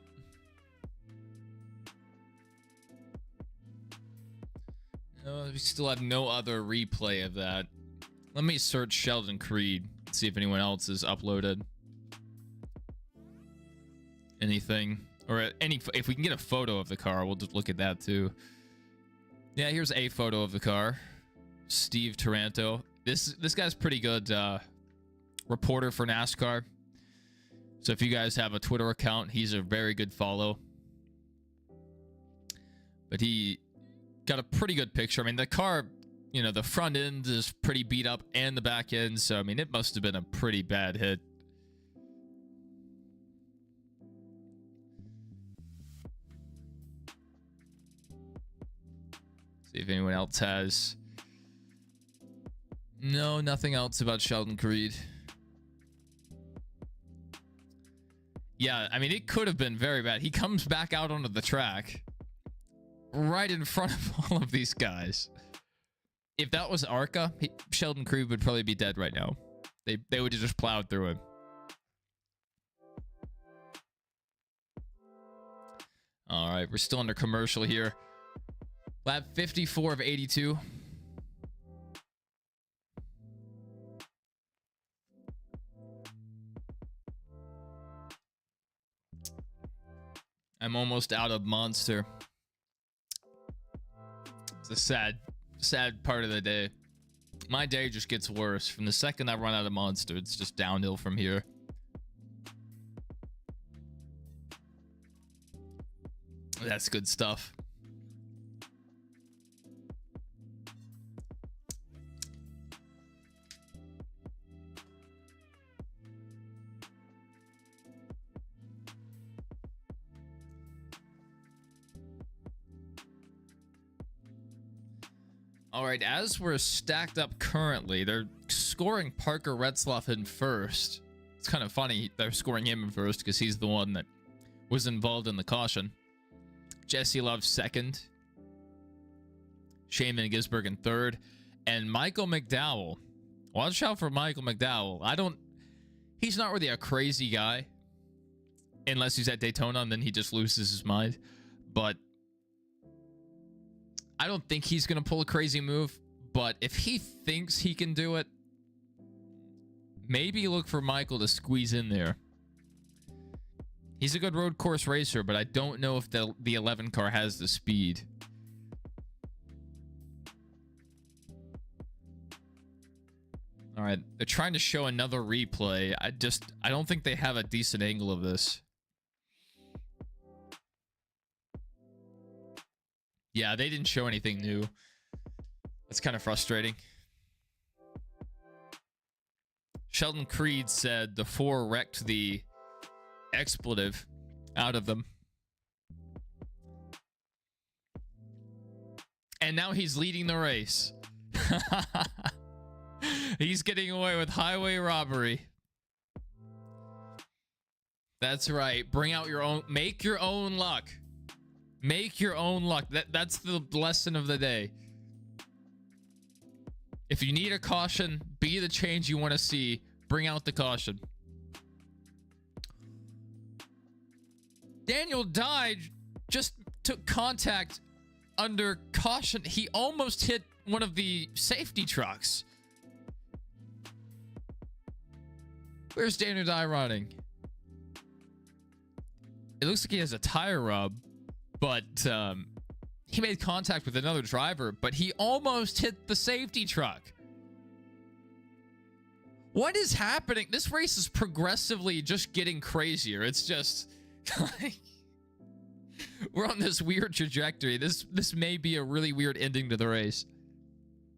We still have no other replay of that. Let me search Sheldon Creed, see if anyone else has uploaded anything. Or if we can get a photo of the car, we'll just look at that too. Yeah, here's a photo of the car. Steve Taranto. This guy's pretty good reporter for NASCAR. So if you guys have a Twitter account, he's a very good follow. But he got a pretty good picture. I mean, the car, you know, the front end is pretty beat up and the back end. So, I mean, it must have been a pretty bad hit. See if anyone else has. No, nothing else about Sheldon Creed. Yeah, I mean, it could have been very bad. He comes back out onto the track right in front of all of these guys. If that was ARCA, Sheldon Creed would probably be dead right now. They would have just plowed through him. All right, we're still under commercial here. Lap 54 of 82. I'm almost out of Monster. It's a sad part of the day. My day just gets worse. From the second I run out of Monster, it's just downhill from here. That's good stuff. All right, as we're stacked up currently, they're scoring Parker Retzlaff in first. It's kind of funny they're scoring him in first because he's the one that was involved in the caution. Jesse Love second. Shane Van Gisbergen in third. And Michael McDowell. Watch out for Michael McDowell. He's not really a crazy guy. Unless he's at Daytona, and then he just loses his mind. But I don't think he's going to pull a crazy move, but if he thinks he can do it, maybe look for Michael to squeeze in there. He's a good road course racer, but I don't know if the 11 car has the speed. All right, they're trying to show another replay. I don't think they have a decent angle of this. Yeah, they didn't show anything new. That's kind of frustrating. Sheldon Creed said the 4 wrecked the expletive out of them. And now he's leading the race. He's getting away with highway robbery. That's right. Bring out your own. Make your own luck. Make your own luck. That's the lesson of the day. If you need a caution, be the change you want to see. Bring out the caution. Daniel Dye just took contact under caution. He almost hit one of the safety trucks. Where's Daniel Dye running? It looks like he has a tire rub. But he made contact with another driver, but he almost hit the safety truck. What is happening? This race is progressively just getting crazier. It's just like we're on this weird trajectory. This may be a really weird ending to the race.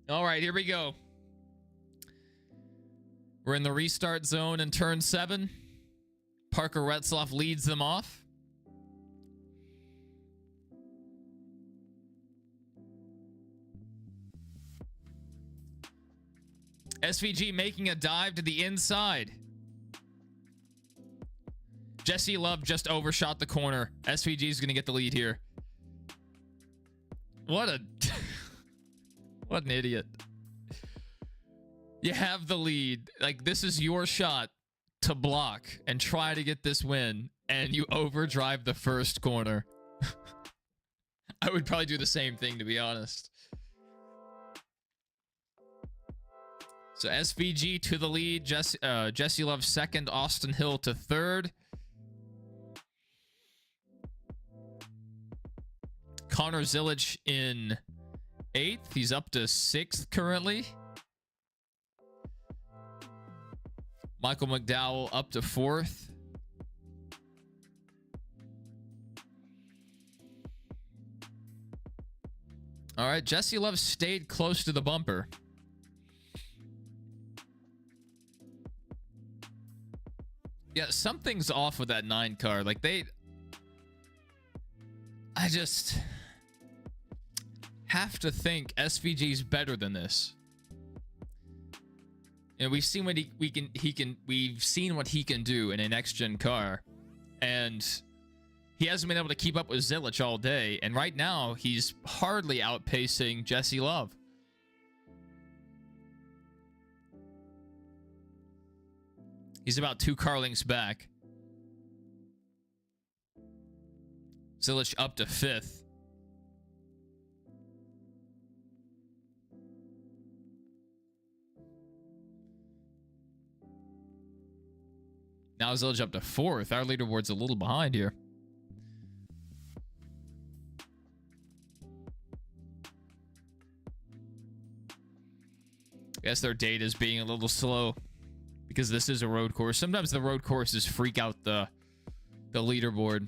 All right, here we go. We're in the restart zone in turn 7. Parker Retzlaff leads them off. SVG making a dive to the inside. Jesse Love just overshot the corner. SVG is going to get the lead here. What an idiot. You have the lead. Like, this is your shot to block and try to get this win, and you overdrive the first corner. I would probably do the same thing, to be honest. So SVG to the lead. Jesse Love second. Austin Hill to third. Connor Zilich in 8th. He's up to 6th currently. Michael McDowell up to 4th. All right, Jesse Love stayed close to the bumper. Yeah, something's off with that 9 car. Like, I just have to think SVG's better than this. And we've seen what we've seen what he can do in a next gen car, and he hasn't been able to keep up with Zilich all day. And right now, he's hardly outpacing Jesse Love. He's about 2 car lengths back. Zilich up to 5th. Now Zilich up to 4th. Our leaderboard's a little behind here. I guess their data is being a little slow because this is a road course. Sometimes the road courses freak out the leaderboard.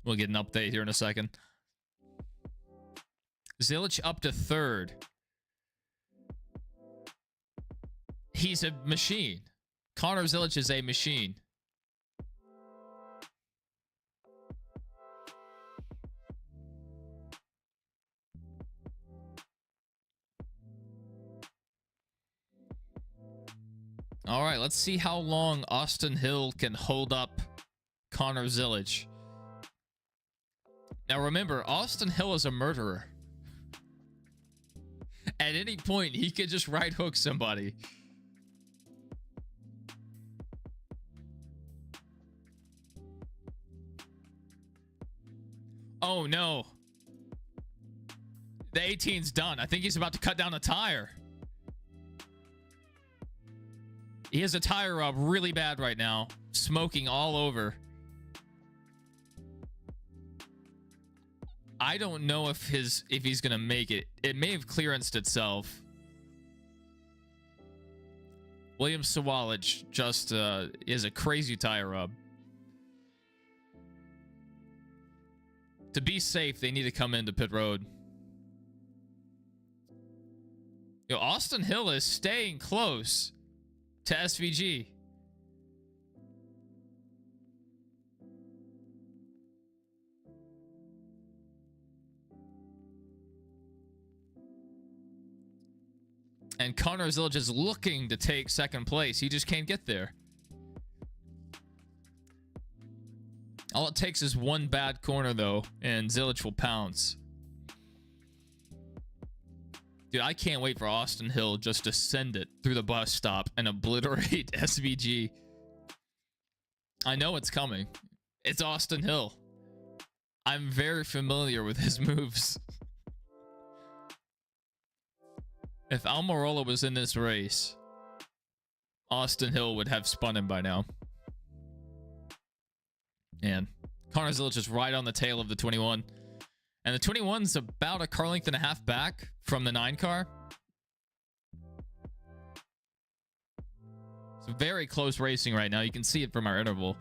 We'll get an update here in a second. Zilich up to third. He's a machine. Connor Zilich is a machine. All right, let's see how long Austin Hill can hold up Connor Zilich. Now remember, Austin Hill is a murderer. At any point, he could just right hook somebody. Oh no. The 18's done. I think he's about to cut down a tire. He has a tire rub really bad right now. Smoking all over. I don't know if he's gonna make it. It may have clearanced itself. William Sawalich just is a crazy tire rub. To be safe, they need to come into pit road. Yo, Austin Hill is staying close to SVG. And Connor Zilich is looking to take second place. He just can't get there. All it takes is one bad corner, though, and Zilich will pounce. Dude, I can't wait for Austin Hill just to send it through the bus stop and obliterate SVG. I know it's coming. It's Austin Hill. I'm very familiar with his moves. If Almirola was in this race, Austin Hill would have spun him by now. And Connor Zilich is right on the tail of the 21. And the 21's about a car length and a half back from the 9 car. It's very close racing right now. You can see it from our interval.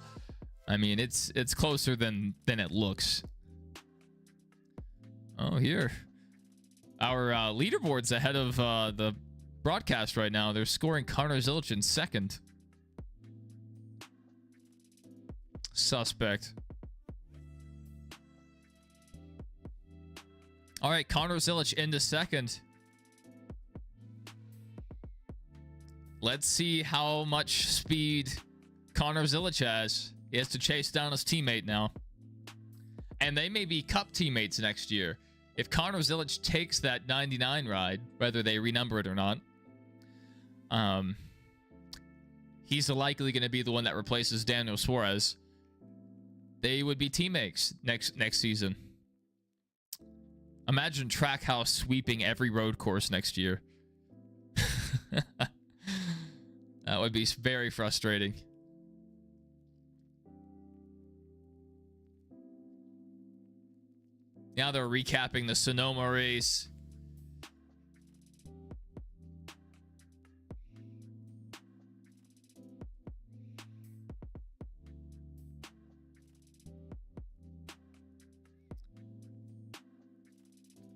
I mean, it's closer than it looks. Oh, here. Our leaderboard's ahead of the broadcast right now. They're scoring Connor Zilich in second. Suspect. All right, Connor Zilich into second. Let's see how much speed Connor Zilich has. He has to chase down his teammate now. And they may be Cup teammates next year. If Connor Zilich takes that 99 ride, whether they renumber it or not, he's likely going to be the one that replaces Daniel Suarez. They would be teammates next season. Imagine Trackhouse sweeping every road course next year. That would be very frustrating. Now they're recapping the Sonoma race.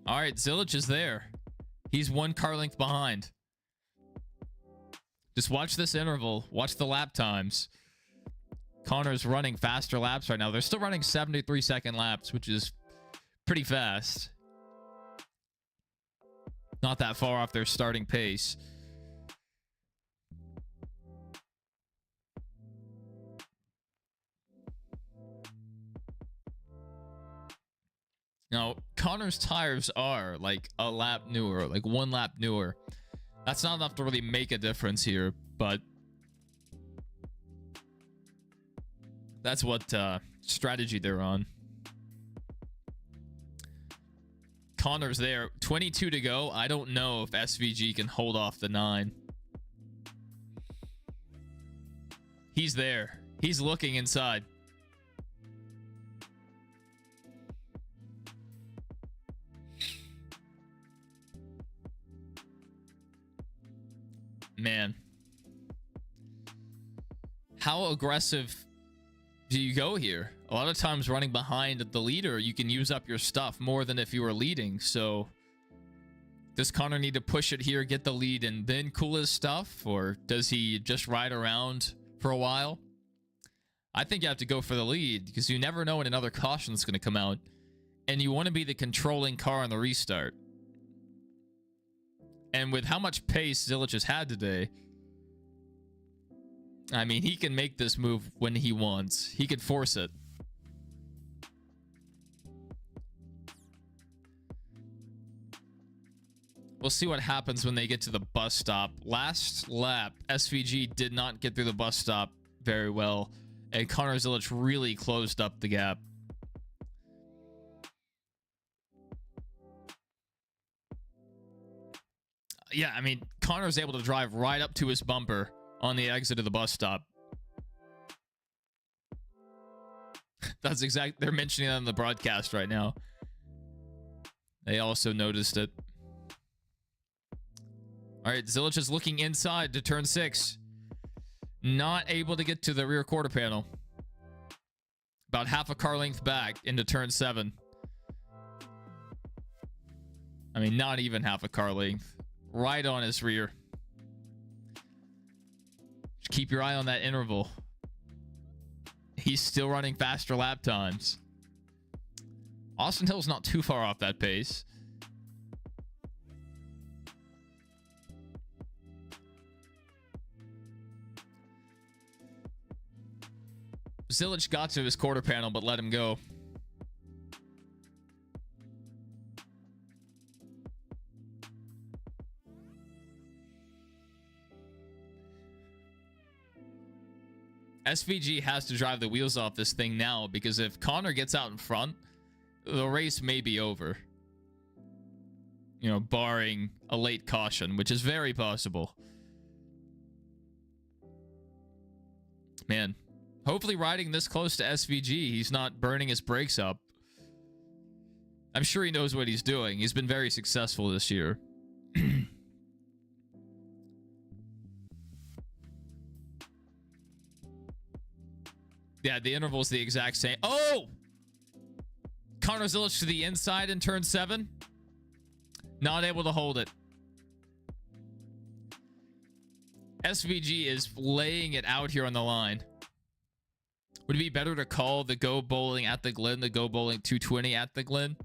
All right, Zilich is there. He's one car length behind. Just watch this interval. Watch the lap times. Connor's running faster laps right now. They're still running 73-second laps, which is pretty fast. Not that far off their starting pace. Now, Connor's tires are like a lap newer, like 1 lap newer. That's not enough to really make a difference here, but that's what strategy they're on. Connor's there. 22 to go. I don't know if SVG can hold off the 9. He's there. He's looking inside. Man. How aggressive do you go here? a lot of times running behind the leader, you can use up your stuff more than if you were leading. So does Connor need to push it here, get the lead, and then cool his stuff? Or does he just ride around for a while? I think you have to go for the lead because you never know when another caution is going to come out. And you want to be the controlling car on the restart. And with how much pace Zilich has had today, I mean, he can make this move when he wants. He could force it. We'll see what happens when they get to the bus stop. Last lap, SVG did not get through the bus stop very well, and Connor Zilich really closed up the gap. Yeah, I mean, Connor's able to drive right up to his bumper on the exit of the bus stop. That's exact. They're mentioning it on the broadcast right now. They also noticed it. All right, Zilich is looking inside to turn 6. Not able to get to the rear quarter panel. About half a car length back into turn 7. I mean, not even half a car length. Right on his rear. Just keep your eye on that interval. He's still running faster lap times. Austin Hill's not too far off that pace. Zilich got to his quarter panel, but let him go. SVG has to drive the wheels off this thing now, because if Connor gets out in front, the race may be over. You know, barring a late caution, which is very possible. Man, hopefully riding this close to SVG, he's not burning his brakes up. I'm sure he knows what he's doing. He's been very successful this year. Yeah, the interval's the exact same. Oh! Connor Zilich to the inside in turn 7. Not able to hold it. SVG is laying it out here on the line. Would it be better to call the Go Bowling at the Glen, the Go Bowling 220 at the Glen?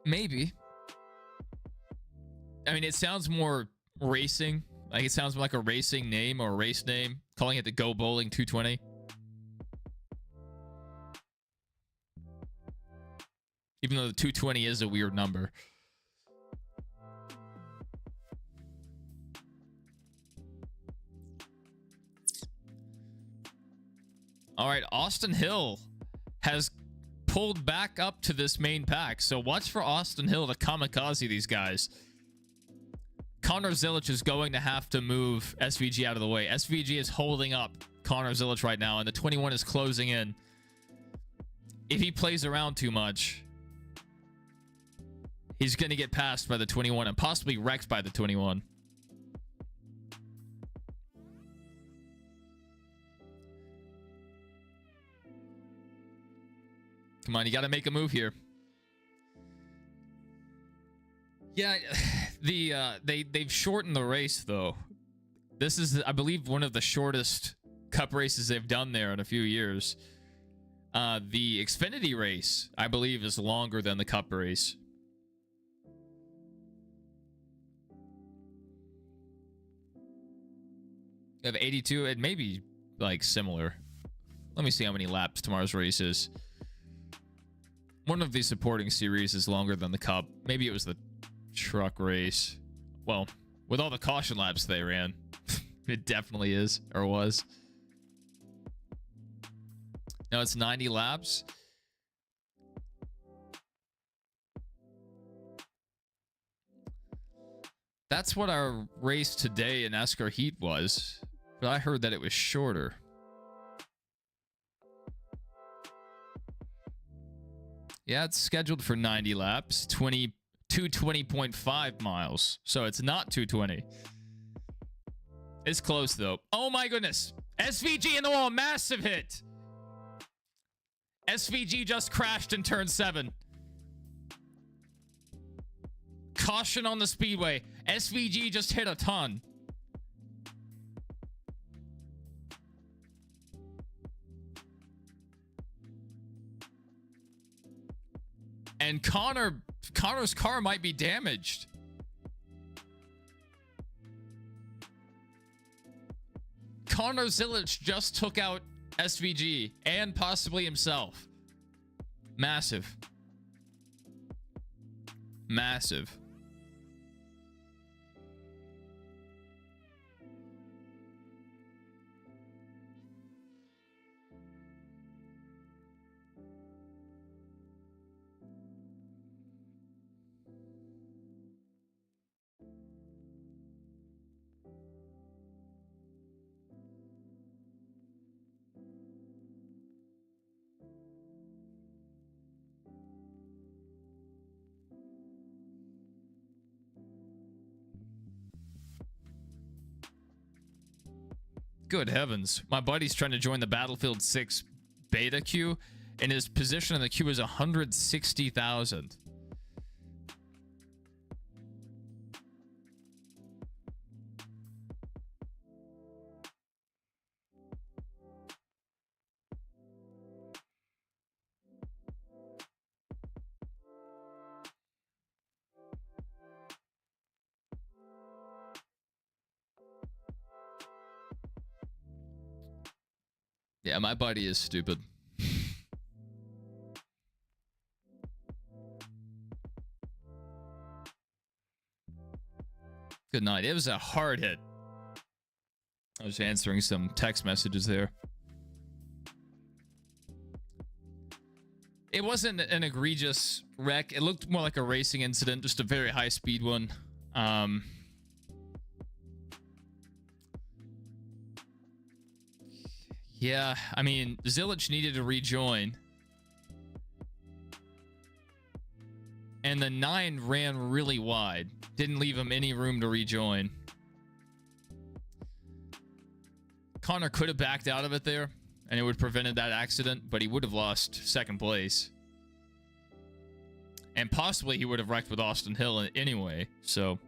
Maybe. I mean, it sounds more racing. Like, it sounds like a racing name or a race name. Calling it the Go Bowling 220. Even though the 220 is a weird number. All right, Austin Hill has pulled back up to this main pack. So watch for Austin Hill to kamikaze these guys. Connor Zilich is going to have to move SVG out of the way. SVG is holding up Connor Zilich right now, and the 21 is closing in. If he plays around too much, he's going to get passed by the 21 and possibly wrecked by the 21. Come on, you got to make a move here. Yeah, they've shortened the race though. This is, I believe, one of the shortest Cup races they've done there in a few years. The Xfinity race, I believe, is longer than the Cup race. You have 82. It may be like similar. Let me see how many laps tomorrow's race is. One of these supporting series is longer than the Cup. Maybe it was the truck race. Well, with all the caution laps they ran, it definitely is, or was. No, it's 90 laps. That's what our race today in NASCAR Heat was, but I heard that it was shorter. Yeah, it's scheduled for 90 laps, 22 220.5 miles. So it's not 220. It's close, though. Oh, my goodness. SVG in the wall. Massive hit. SVG just crashed in turn 7. Caution on the speedway. SVG just hit a ton. And Connor's car might be damaged. Connor Zilich just took out SVG and possibly himself. Massive. Massive. Good heavens. My buddy's trying to join the Battlefield 6 beta queue, and his position in the queue is 160,000. Yeah, my buddy is stupid. Good night. It was a hard hit. I was answering some text messages there. It wasn't an egregious wreck. It looked more like a racing incident, just a very high speed one. Yeah, I mean, Zilich needed to rejoin. And the 9 ran really wide. Didn't leave him any room to rejoin. Connor could have backed out of it there, and it would have prevented that accident, but he would have lost second place. And possibly he would have wrecked with Austin Hill anyway. So,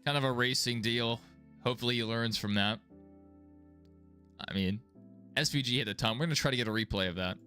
kind of a racing deal. Hopefully he learns from that. I mean, SVG hit a ton. We're going to try to get a replay of that.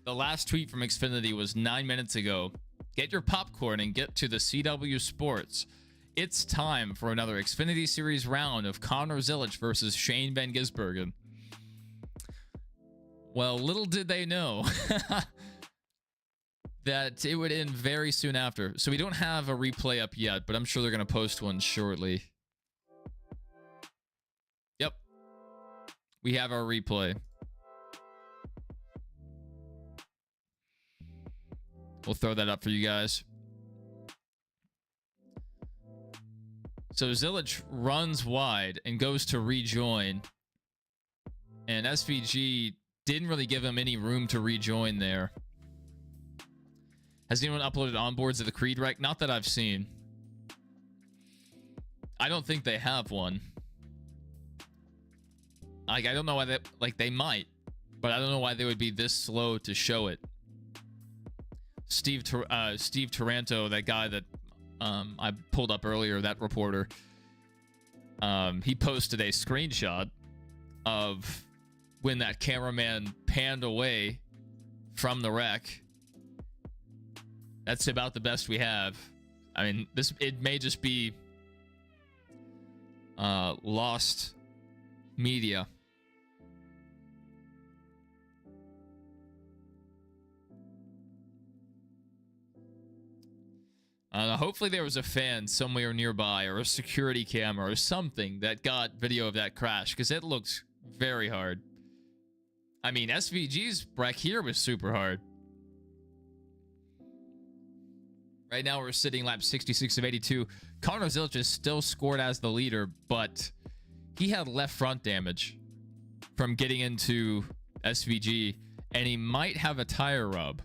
The last tweet from Xfinity was 9 minutes ago. Get your popcorn and get to the CW Sports. It's time for another Xfinity Series round of Connor Zilich versus Shane Van Gisbergen. Well, little did they know that it would end very soon after. So we don't have a replay up yet, but I'm sure they're going to post one shortly. Yep. We have our replay. We'll throw that up for you guys. So Zilich runs wide and goes to rejoin. And SVG didn't really give him any room to rejoin there. Has anyone uploaded onboards of the Creed wreck? Not that I've seen. I don't think they have one. Like, I don't know why they... Like, they might. But I don't know why they would be this slow to show it. Steve Taranto, that guy that I pulled up earlier, that reporter, he posted a screenshot of when that cameraman panned away from the wreck. That's about the best we have. I mean, it may just be lost media. Hopefully there was a fan somewhere nearby or a security camera or something that got video of that crash, because it looks very hard. I mean, SVG's wreck here was super hard. Right now, we're sitting lap 66 of 82. Connor Zilich is still scored as the leader, but he had left front damage from getting into SVG, and he might have a tire rub.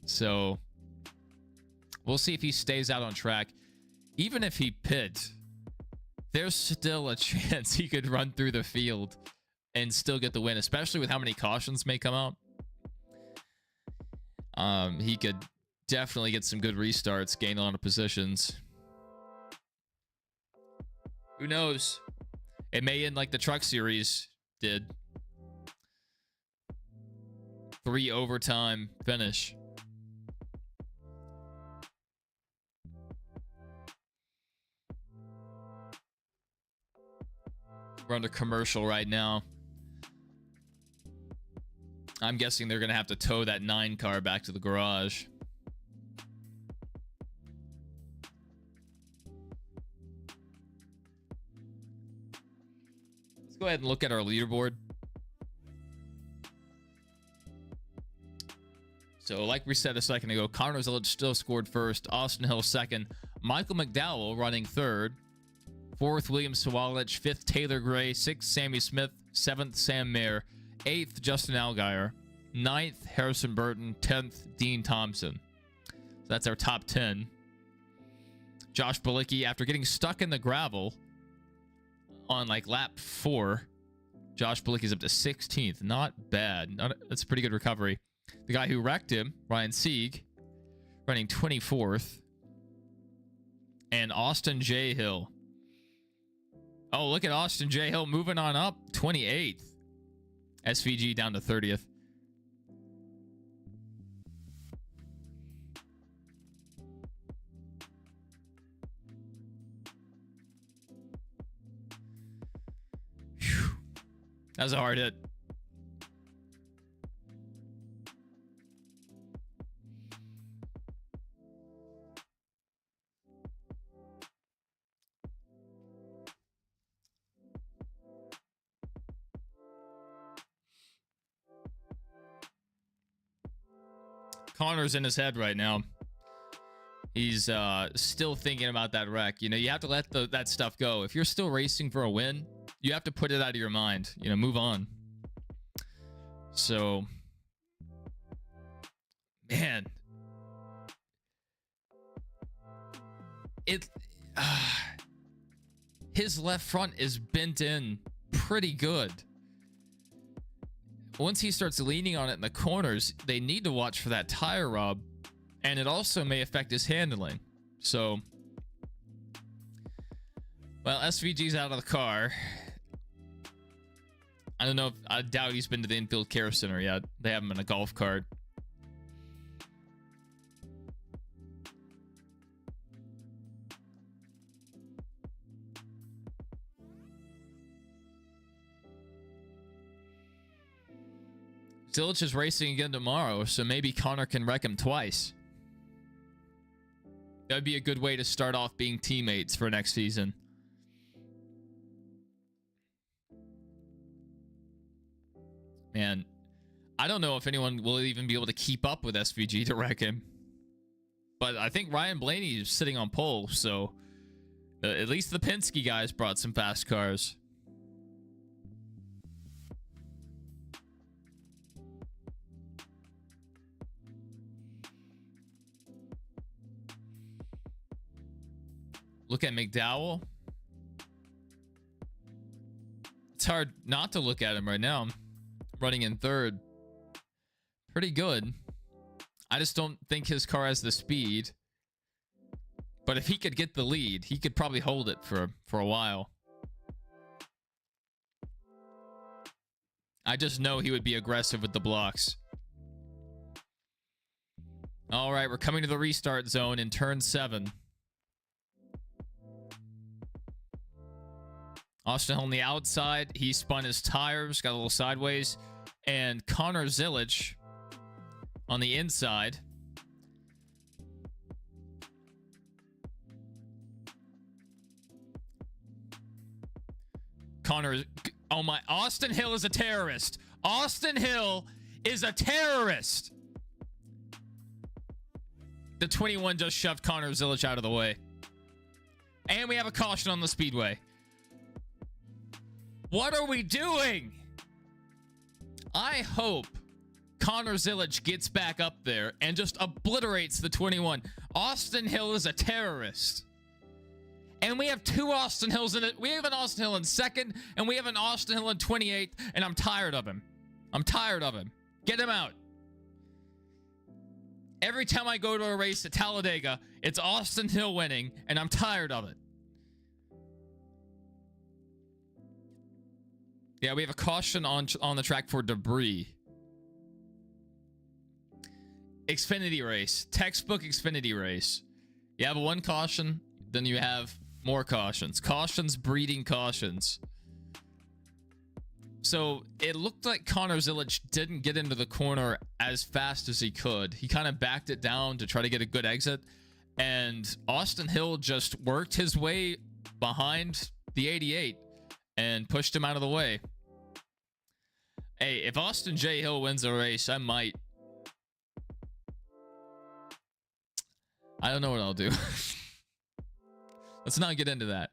So we'll see if he stays out on track. Even if he pits, there's still a chance he could run through the field and still get the win, especially with how many cautions may come out. He could definitely get some good restarts, gain a lot of positions. Who knows? It may end like the Truck Series did. 3 overtime finish. We're under commercial right now. I'm guessing they're going to have to tow that 9 car back to the garage. Let's go ahead and look at our leaderboard. So like we said a second ago, Connor Zilich still scored first. Austin Hill second. Michael McDowell running third. Fourth, William Sawalich. Fifth, Taylor Gray. Sixth, Sammy Smith. Seventh, Sam Mayer. Eighth, Justin Allgaier. Ninth, Harrison Burton. 10th, Dean Thompson. So that's our top 10. Josh Bilicki, after getting stuck in the gravel on like lap 4, Josh Bilicki's up to 16th. Not bad. That's a pretty good recovery. The guy who wrecked him, Ryan Sieg, running 24th. And Austin J. Hill. Oh, look at Austin J. Hill moving on up. 28th. SVG down to 30th. Whew. That was a hard hit. Connor's in his head right now. He's still thinking about that wreck. You know, you have to let that stuff go. If you're still racing for a win, you have to put it out of your mind. You know, move on. So, man, his left front is bent in pretty good. Once he starts leaning on it in the corners, they need to watch for that tire rub, and it also may affect his handling. So, well, SVG's out of the car. I don't know if, I doubt he's been to the infield care center yet. They have him in a golf cart. Zilich is racing again tomorrow, so maybe Connor can wreck him twice. That would be a good way to start off being teammates for next season. Man, I don't know if anyone will even be able to keep up with SVG to wreck him. But I think Ryan Blaney is sitting on pole, so at least the Penske guys brought some fast cars. Look at McDowell. It's hard not to look at him right now. Running in third. Pretty good. I just don't think his car has the speed. But if he could get the lead, he could probably hold it for a while. I just know he would be aggressive with the blocks. All right, we're coming to the restart zone in turn 7. Austin Hill on the outside. He spun his tires, got a little sideways. And Connor Zilich on the inside. Connor, oh my, Austin Hill is a terrorist. Austin Hill is a terrorist. The 21 just shoved Connor Zilich out of the way. And we have a caution on the speedway. What are we doing? I hope Connor Zilich gets back up there and just obliterates the 21. Austin Hill is a terrorist. And we have two Austin Hills in it. We have an Austin Hill in second, and we have an Austin Hill in 28th, and I'm tired of him. I'm tired of him. Get him out. Every time I go to a race at Talladega, it's Austin Hill winning, and I'm tired of it. Yeah, we have a caution on the track for debris. Xfinity race. Textbook Xfinity race. You have one caution, then you have more cautions. Cautions breeding cautions. So it looked like Connor Zilich didn't get into the corner as fast as he could. He kind of backed it down to try to get a good exit. And Austin Hill just worked his way behind the 88 and pushed him out of the way. Hey, if Austin J. Hill wins a race, I might. I don't know what I'll do. Let's not get into that.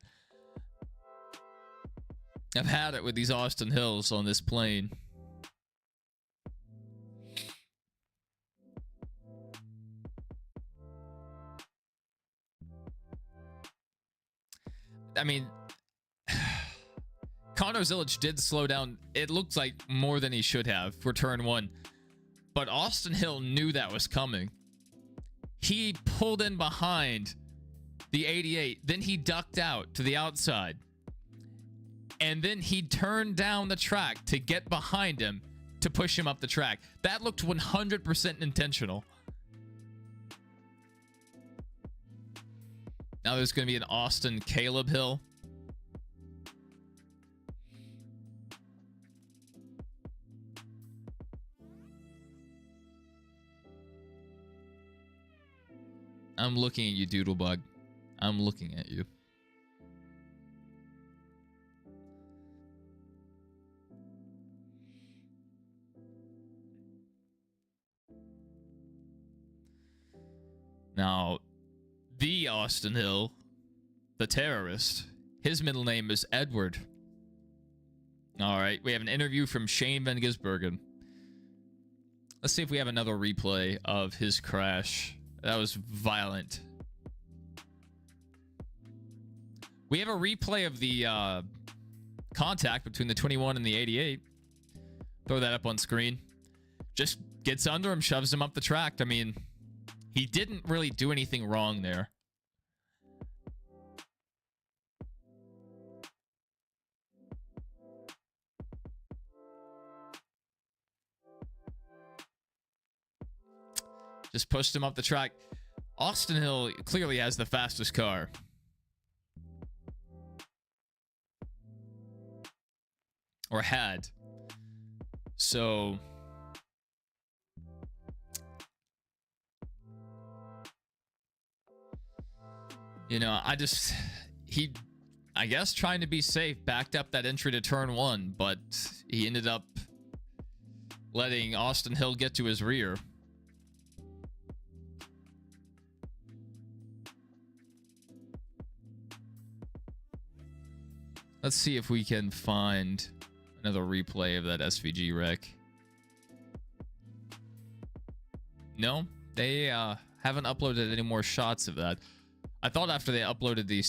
I've had it with these Austin Hills on this plane. I mean, Connor Zilich did slow down. It looked like more than he should have for turn one. But Austin Hill knew that was coming. He pulled in behind the 88. Then he ducked out to the outside. And then he turned down the track to get behind him to push him up the track. That looked 100% intentional. Now there's going to be an Austin Caleb Hill. I'm looking at you, Doodlebug. I'm looking at you. Now, the Austin Hill, the terrorist, his middle name is Edward. All right, we have an interview from Shane Van Gisbergen. Let's see if we have another replay of his crash. That was violent. We have a replay of the contact between the 21 and the 88. Throw that up on screen. Just gets under him, shoves him up the track. I mean, he didn't really do anything wrong there. Just pushed him up the track. Austin Hill clearly has the fastest car. Or had. So you know, I guess trying to be safe, backed up that entry to turn one, but he ended up letting Austin Hill get to his rear. Let's see if we can find another replay of that SVG wreck. No, they haven't uploaded any more shots of that. I thought after they uploaded the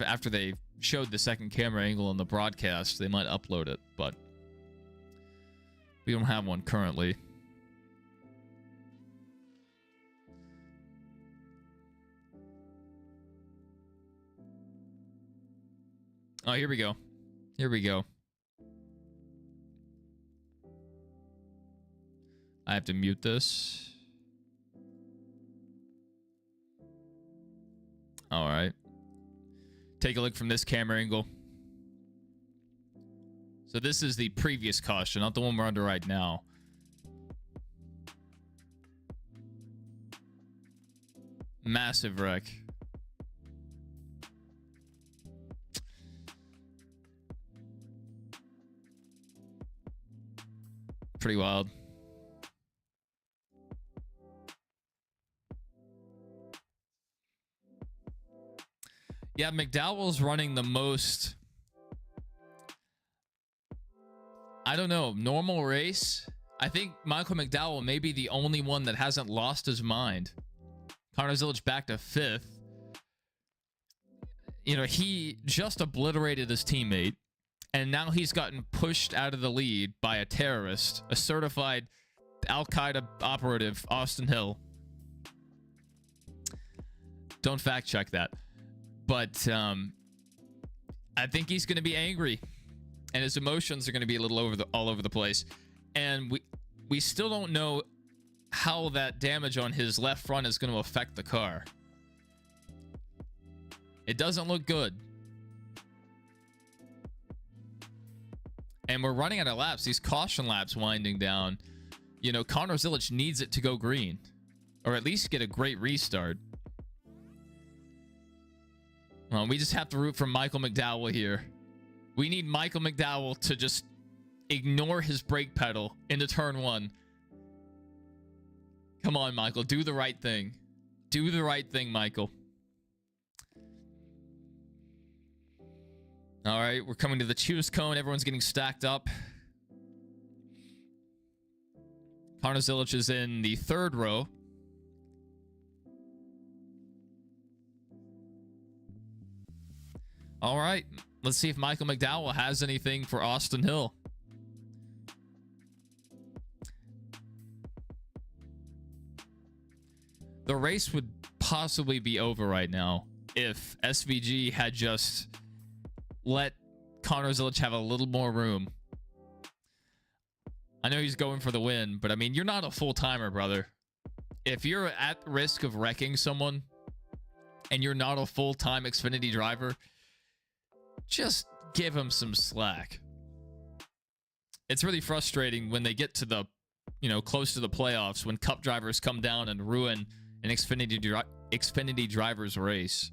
after they showed the second camera angle on the broadcast, they might upload it, but we don't have one currently. Oh, here we go. Here we go. I have to mute this. All right. Take a look from this camera angle. So this is the previous caution, not the one we're under right now. Massive wreck. pretty wild. Yeah, McDowell's running the most, I don't know, normal race. I think Michael McDowell may be the only one that hasn't lost his mind. Connor Zilich back to 5th. You know, he just obliterated his teammate, and now he's gotten pushed out of the lead by a terrorist, a certified Al-Qaeda operative, Austin Hill. Don't fact check that. But I think he's going to be angry, and his emotions are going to be a little all over the place. And we still don't know how that damage on his left front is going to affect the car. It doesn't look good. And we're running out of laps. These caution laps winding down. You know, Connor Zilich needs it to go green, or at least get a great restart. Well, we just have to root for Michael McDowell here. We need Michael McDowell to just ignore his brake pedal into turn 1. Come on, Michael. Do the right thing. Do the right thing, Michael. All right, we're coming to the choose cone. Everyone's getting stacked up. Connor Zilich is in the 3rd row. All right, let's see if Michael McDowell has anything for Austin Hill. The race would possibly be over right now if SVG had just let Connor Zilich have a little more room. I know he's going for the win, but I mean, you're not a full-timer, brother. If you're at risk of wrecking someone and you're not a full-time Xfinity driver, just give him some slack. It's really frustrating when they get to the, you know, close to the playoffs, when Cup drivers come down and ruin an Xfinity driver's race.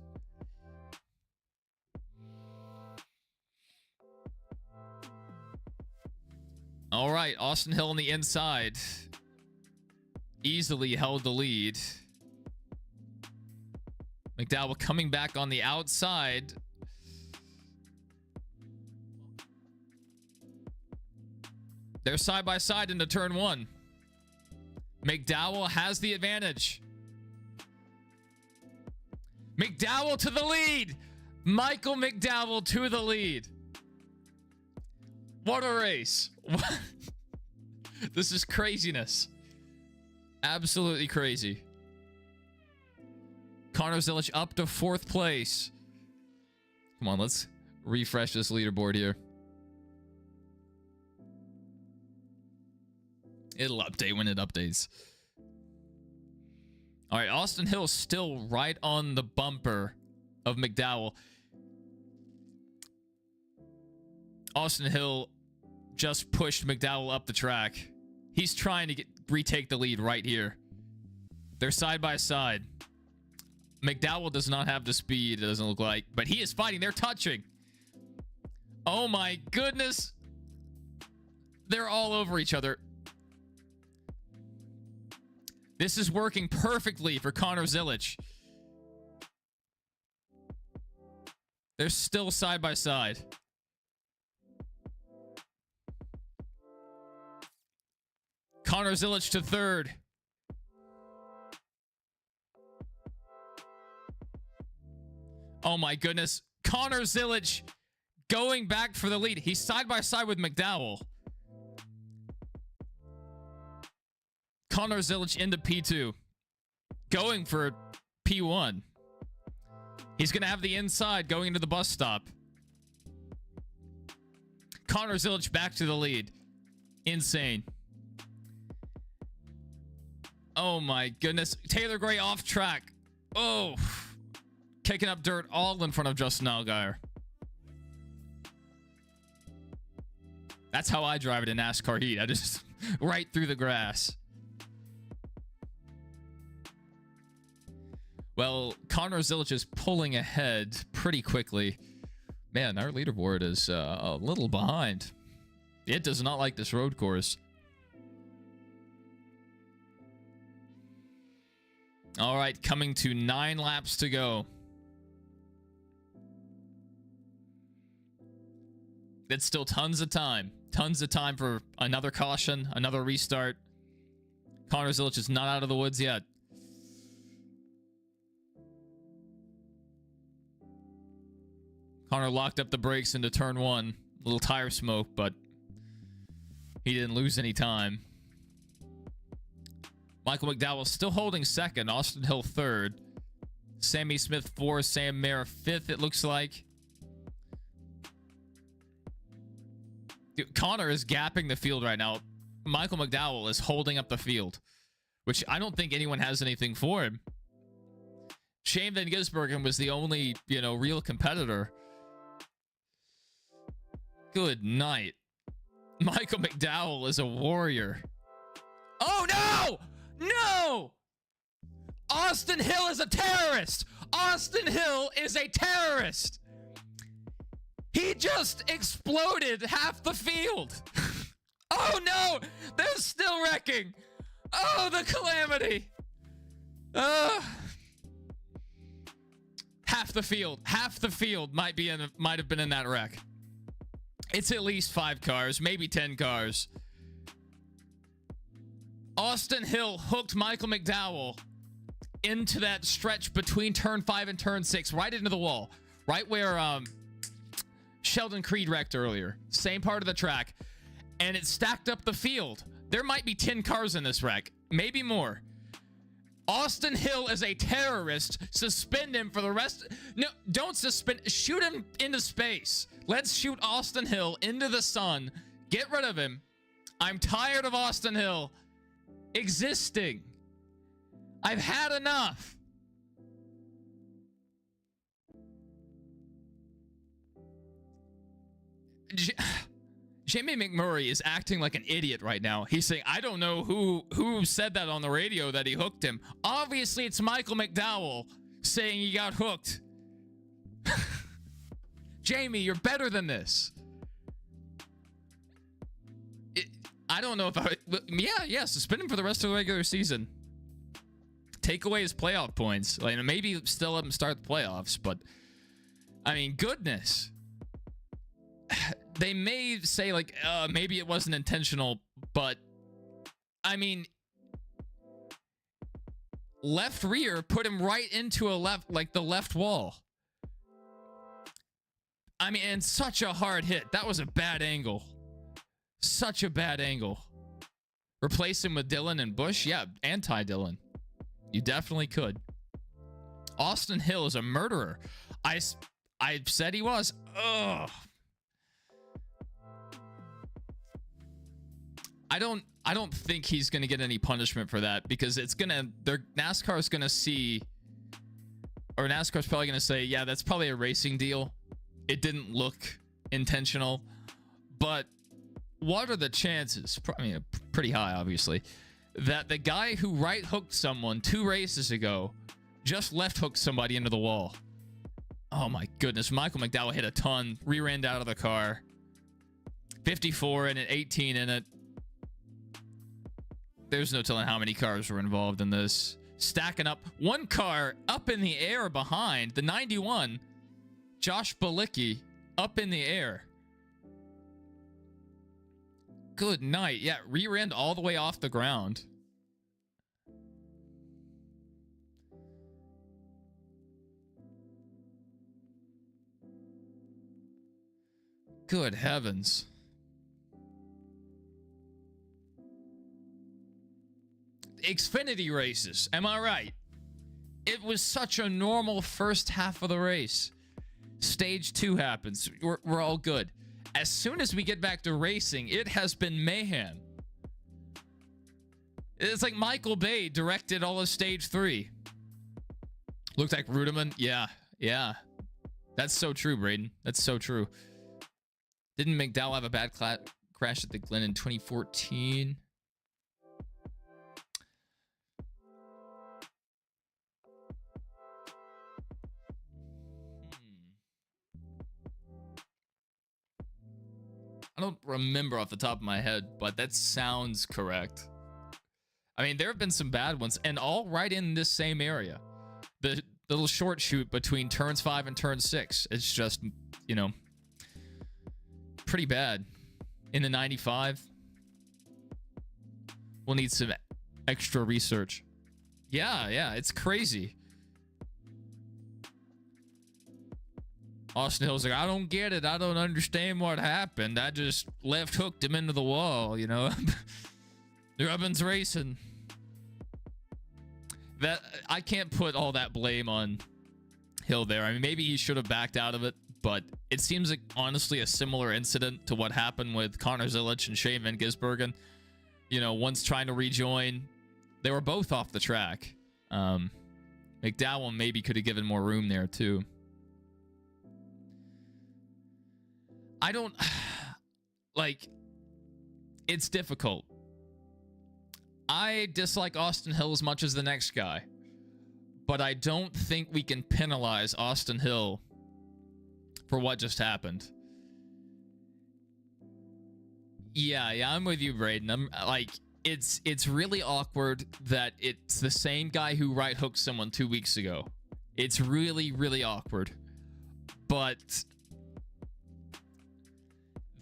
All right, Austin Hill on the inside easily held the lead. McDowell coming back on the outside. They're side by side into turn 1. McDowell has the advantage. McDowell to the lead. Michael McDowell to the lead. What a race. This is craziness. Absolutely crazy. Connor Zilich up to 4th place. Come on, let's refresh this leaderboard here. It'll update when it updates. All right, Austin Hill still right on the bumper of McDowell. Austin Hill just pushed McDowell up the track. He's trying to retake the lead right here. They're side by side. McDowell does not have the speed, it doesn't look like, but he is fighting. They're touching. Oh my goodness. They're all over each other. This is working perfectly for Connor Zilich. They're still side by side. Connor Zilich to 3rd. Oh my goodness. Connor Zilich going back for the lead. He's side by side with McDowell. Connor Zilich into P2. Going for P1. He's going to have the inside going into the bus stop. Connor Zilich back to the lead. Insane. Oh my goodness. Taylor Gray off track. Oh. Kicking up dirt all in front of Justin Allgaier. That's how I drive it in NASCAR heat. I just right through the grass. Well, Connor Zilich is pulling ahead pretty quickly. Man, our leaderboard is a little behind. It does not like this road course. All right, coming to 9 laps to go. It's still tons of time. Tons of time for another caution, another restart. Connor Zilich is not out of the woods yet. Connor locked up the brakes into turn 1. A little tire smoke, but he didn't lose any time. Michael McDowell still holding second. Austin Hill third. Sammy Smith fourth. Sam Mayer fifth, it looks like. Dude, Connor is gapping the field right now. Michael McDowell is holding up the field, which I don't think anyone has anything for him. Shane Van Gisbergen was the only, real competitor. Good night. Michael McDowell is a warrior. Oh, no! No! Austin Hill is a terrorist! Austin Hill is a terrorist! He just exploded half the field. Oh, no! They're still wrecking. Oh, the calamity. Half the field might have been in that wreck. It's at least 5 cars, maybe 10 cars. Austin Hill hooked Michael McDowell into that stretch between turn 5 and turn 6, right into the wall, right where Sheldon Creed wrecked earlier. Same part of the track, and it stacked up the field. There might be 10 cars in this wreck, maybe more. Austin Hill is a terrorist. Suspend him for the rest. No, don't suspend. Shoot him into space. Let's shoot Austin Hill into the sun. Get rid of him. I'm tired of Austin Hill existing. I've had enough. Jamie McMurray is acting like an idiot right now. He's saying, I don't know who said that on the radio that he hooked him. Obviously, it's Michael McDowell saying he got hooked. Jamie, you're better than this. I don't know if I... Yeah, suspend him for the rest of the regular season. Take away his playoff points. Like, maybe still let him start the playoffs, but... I mean, goodness. They may say, like, maybe it wasn't intentional, but... I mean... Left rear put him right into a the left wall. I mean, and such a hard hit. That was a bad angle. Such a bad angle. Replace him with Dillon and Bush? Yeah, anti-Dillon. You definitely could. Austin Hill is a murderer. I said he was. Ugh. I don't think he's gonna get any punishment for that, because NASCAR is gonna see, or NASCAR's probably gonna say, yeah, that's probably a racing deal. It didn't look intentional, but what are the chances? I mean, pretty high, obviously, that the guy who right hooked someone 2 races ago just left hooked somebody into the wall. Oh my goodness. Michael McDowell hit a ton, rear end out of the car. 54 in it, 18 in it. There's no telling how many cars were involved in this. Stacking up. One car up in the air behind. The 91. Josh Balicki up in the air. Good night. Yeah, rear end all the way off the ground. Good heavens. Xfinity races, am I right? It was such a normal first half of the race. Stage 2 happens. We're all good. As soon as we get back to racing, it has been mayhem. It's like Michael Bay directed all of Stage 3. Looked like Ruderman. Yeah. That's so true, Braden. That's so true. Didn't McDowell have a bad crash at the Glen in 2014? I don't remember off the top of my head, but that sounds correct. I I mean, there have been some bad ones, and all right in this same area. The little short shoot between turns 5 and turn 6. It's just, you know, pretty bad. In the 95, we'll need some extra research. Yeah, it's crazy. Austin Hill's like, I don't get it. I don't understand what happened. I just left hooked him into the wall, you know. Rubbin's racing. That I can't put all that blame on Hill there. I mean, maybe he should have backed out of it, but it seems like honestly a similar incident to what happened with Connor Zilich and Shane Van Gisbergen. You know, once trying to rejoin, they were both off the track. McDowell maybe could have given more room there too. I don't like, it's difficult. I dislike Austin Hill as much as the next guy, but I don't think we can penalize Austin Hill for what just happened. Yeah, I'm with you, Braden. I'm like, it's really awkward that it's the same guy who right hooked someone 2 weeks ago. It's really, really awkward. But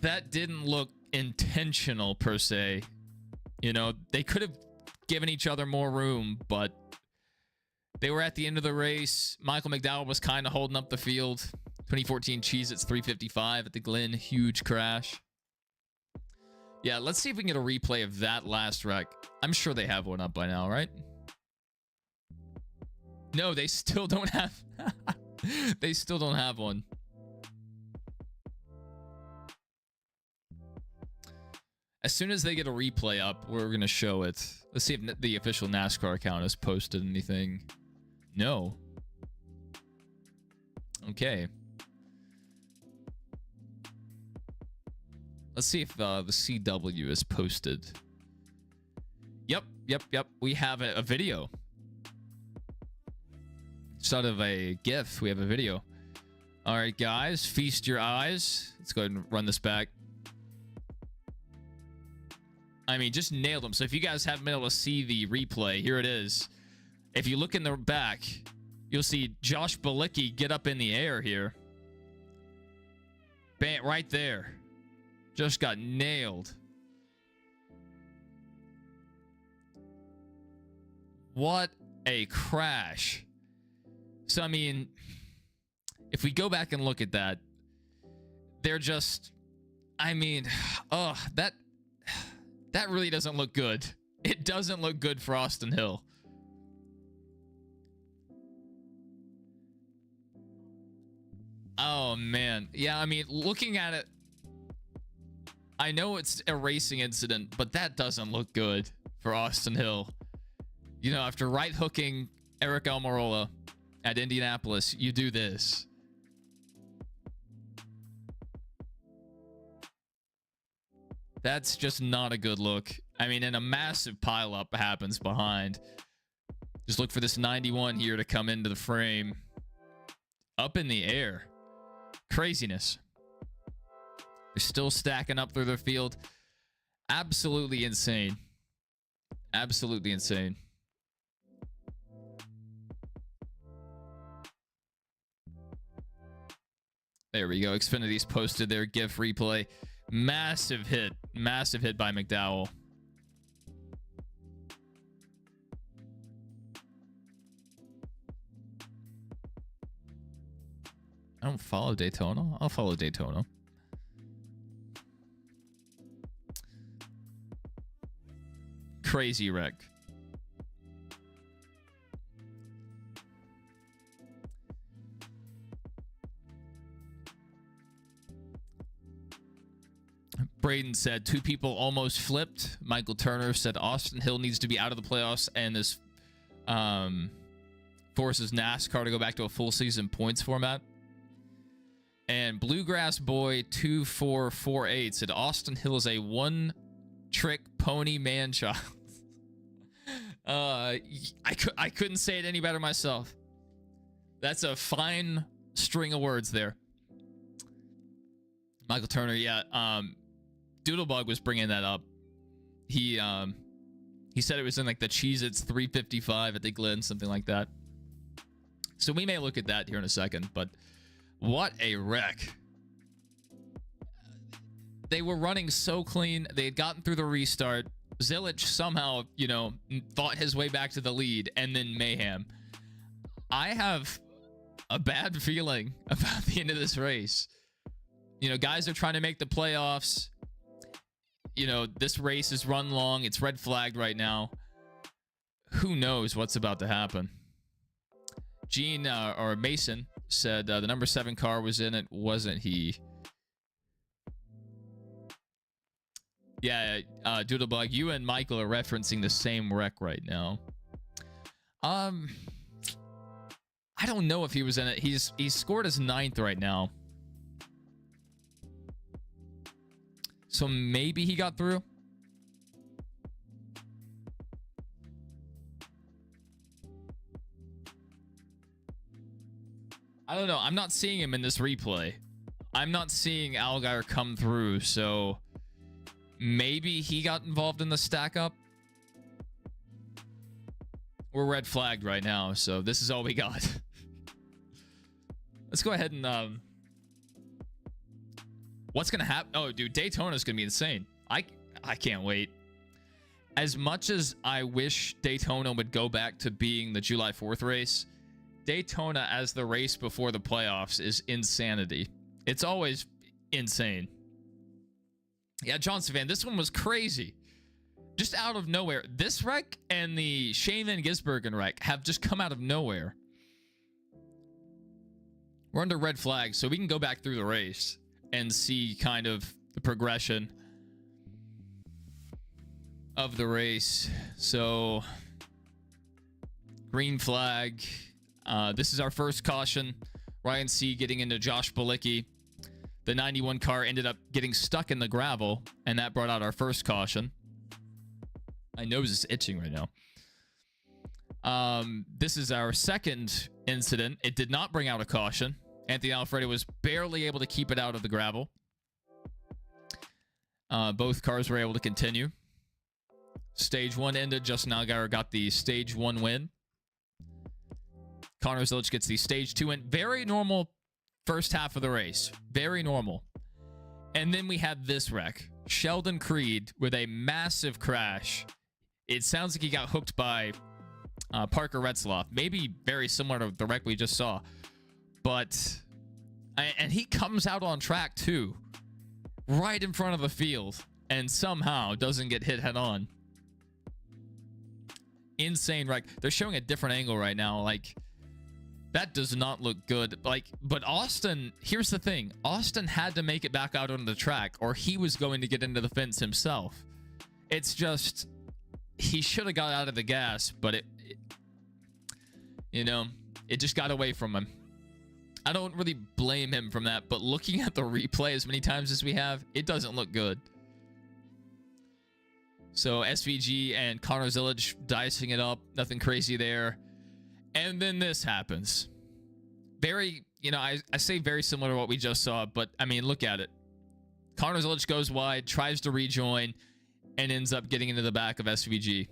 that didn't look intentional per se. You know, they could have given each other more room, but they were at the end of the race. Michael McDowell was kind of holding up the field. 2014 Cheez-Its 355 at the Glen. Huge crash. Yeah, let's see if we can get a replay of that last wreck. I'm sure they have one up by now, right? No, they still don't have... they still don't have one. As soon as they get a replay up, we're going to show it. Let's see if the official NASCAR account has posted anything. No. Okay. Let's see if the CW is posted. Yep. We have a video. Instead of a GIF, we have a video. All right, guys, feast your eyes. Let's go ahead and run this back. I mean, just nailed him. So if you guys haven't been able to see the replay, here it is. If you look in the back, you'll see Josh Bilicki get up in the air here. Bam, right there. Just got nailed. What a crash. So, I mean, if we go back and look at that, they're just, I mean, oh, that really doesn't look good. It doesn't look good for Austin Hill. Oh, man. Yeah, I mean, looking at it, I know it's a racing incident, but that doesn't look good for Austin Hill. You know, after right hooking Eric Almirola at Indianapolis, you do this. That's just not a good look. I mean, and a massive pileup happens behind. Just look for this 91 here to come into the frame. Up in the air. Craziness. They're still stacking up through their field. Absolutely insane. Absolutely insane. There we go. Xfinity's posted their GIF replay. Massive hit. Massive hit by McDowell. I don't follow Daytona. I'll follow Daytona. Crazy wreck. Braden said 2 people almost flipped. Michael Turner said Austin Hill needs to be out of the playoffs, and this forces NASCAR to go back to a full season points format. And Bluegrass Boy 2448 said Austin Hill is a one-trick pony man-child. I couldn't say it any better myself. That's a fine string of words there. Michael Turner, yeah. Doodlebug was bringing that up. He He said it was in like the Cheez-Its 355 at the Glen, something like that. So we may look at that here in a second, but what a wreck. They were running so clean. They had gotten through the restart. Zilich somehow, you know, fought his way back to the lead, and then mayhem. I have a bad feeling about the end of this race. You know, guys are trying to make the playoffs. You know, this race is run long. It's red flagged right now. Who knows what's about to happen? Gene or Mason said the number 7 car was in it. Wasn't he? Yeah, Doodlebug, you and Michael are referencing the same wreck right now. I don't know if he was in it. He's scored his 9th right now. So maybe he got through. I don't know. I'm not seeing him in this replay. I'm not seeing Allgaier come through, so maybe he got involved in the stack up. We're red flagged right now, so this is all we got. Let's go ahead and what's gonna happen? Oh, dude, Daytona's gonna be insane. I can't wait. As much as I wish Daytona would go back to being the July 4th race, Daytona as the race before the playoffs is insanity. It's always insane. Yeah, John Savan, this one was crazy. Just out of nowhere. This wreck and the Shane Van Gisbergen wreck have just come out of nowhere. We're under red flag, so we can go back through the race and see kind of the progression of the race. So, green flag. This is our first caution. Ryan C getting into Josh Bilicki. The 91 car ended up getting stuck in the gravel, and that brought out our first caution. My nose is itching right now. This is our second incident. It did not bring out a caution. Anthony Alfredo was barely able to keep it out of the gravel. Both cars were able to continue. Stage 1 ended. Justin Allgaier got the Stage 1 win. Connor Zilich gets the Stage 2 win. Very normal first half of the race. Very normal. And then we had this wreck. Sheldon Creed with a massive crash. It sounds like he got hooked by Parker Retzloff. Maybe very similar to the wreck we just saw. But, and he comes out on track too. Right in front of the field. And somehow doesn't get hit head on. Insane wreck. They're showing a different angle right now. Like, that does not look good. Like, but Austin, here's the thing. Austin had to make it back out on the track or he was going to get into the fence himself. It's just, he should have got out of the gas, but it you know, it just got away from him. I don't really blame him from that, but looking at the replay as many times as we have, it doesn't look good. So SVG and Connor Zilich dicing it up. Nothing crazy there. And then this happens. Very, you know, I say very similar to what we just saw, but I mean, look at it. Connor Zilich goes wide, tries to rejoin, and ends up getting into the back of SVG.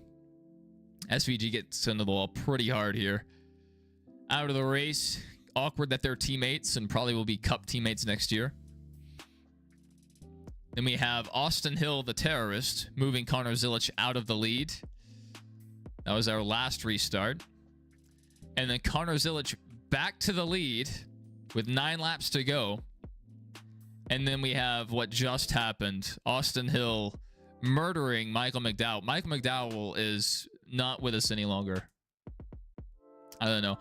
SVG gets into the wall pretty hard here. Out of the race. Awkward that they're teammates and probably will be Cup teammates next year. Then we have Austin Hill, the terrorist, moving Connor Zilich out of the lead. That was our last restart. And then Connor Zilich back to the lead with 9 laps to go. And then we have what just happened. Austin Hill murdering Michael McDowell. Michael McDowell is not with us any longer. I don't know.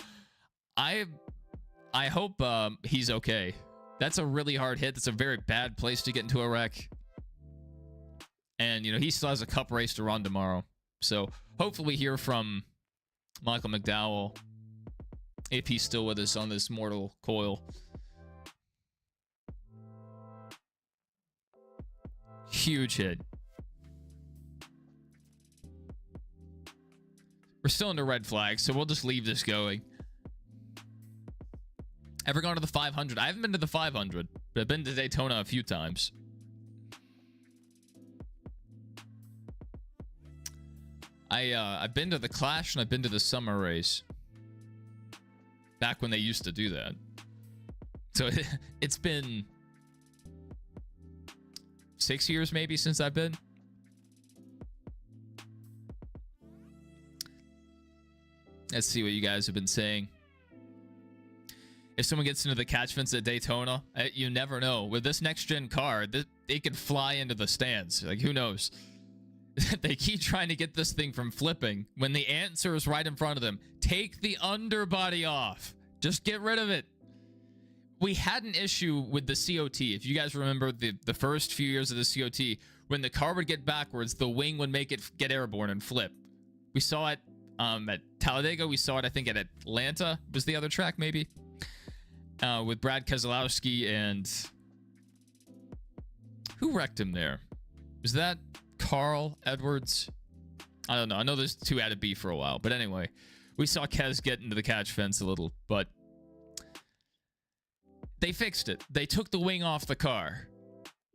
I hope he's okay. That's a really hard hit. That's a very bad place to get into a wreck. And, you know, he still has a Cup race to run tomorrow. So hopefully we hear from Michael McDowell if he's still with us on this mortal coil. Huge hit. We're still under red flag, so we'll just leave this going. Ever gone to the 500? I haven't been to the 500, but I've been to Daytona a few I I've been to the Clash and I've been to the Summer Race. Back when they used to do that. So it's been 6 years maybe since I've been. Let's see what you guys have been saying. If someone gets into the catch fence at Daytona, you never know. With this next-gen car, they could fly into the stands. Like, who knows? They keep trying to get this thing from flipping when the answer is right in front of them. Take the underbody off. Just get rid of it. We had an issue with the COT. If you guys remember the first few years of the COT, when the car would get backwards, the wing would make it get airborne and flip. We saw it at Talladega. We saw it, I think, at Atlanta was the other track, maybe. With Brad Keselowski and... Who wrecked him there? Was that Carl Edwards? I don't know. I know there's two out of B for a while. But anyway, we saw Kez get into the catch fence a little. But they fixed it. They took the wing off the car.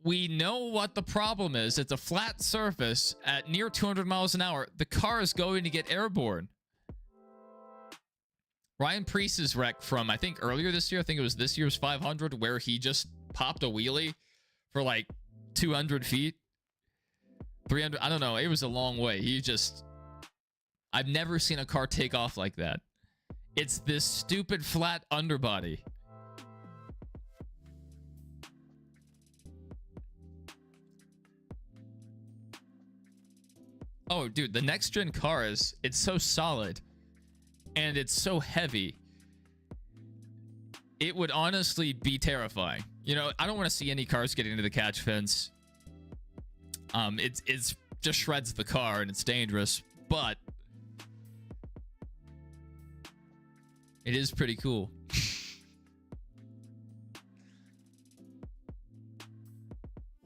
We know what the problem is. It's a flat surface at near 200 miles an hour. The car is going to get airborne. Ryan Preece's wreck from, I think, earlier this year. I think it was this year's 500 where he just popped a wheelie for like 200 feet. 300. I don't know. It was a long way. He just... I've never seen a car take off like that. It's this stupid flat underbody. Oh, dude, the next gen car is, it's so solid and it's so heavy. It would honestly be terrifying. You know, I don't want to see any cars getting into the catch fence. It's just shreds the car and it's dangerous, but it is pretty cool.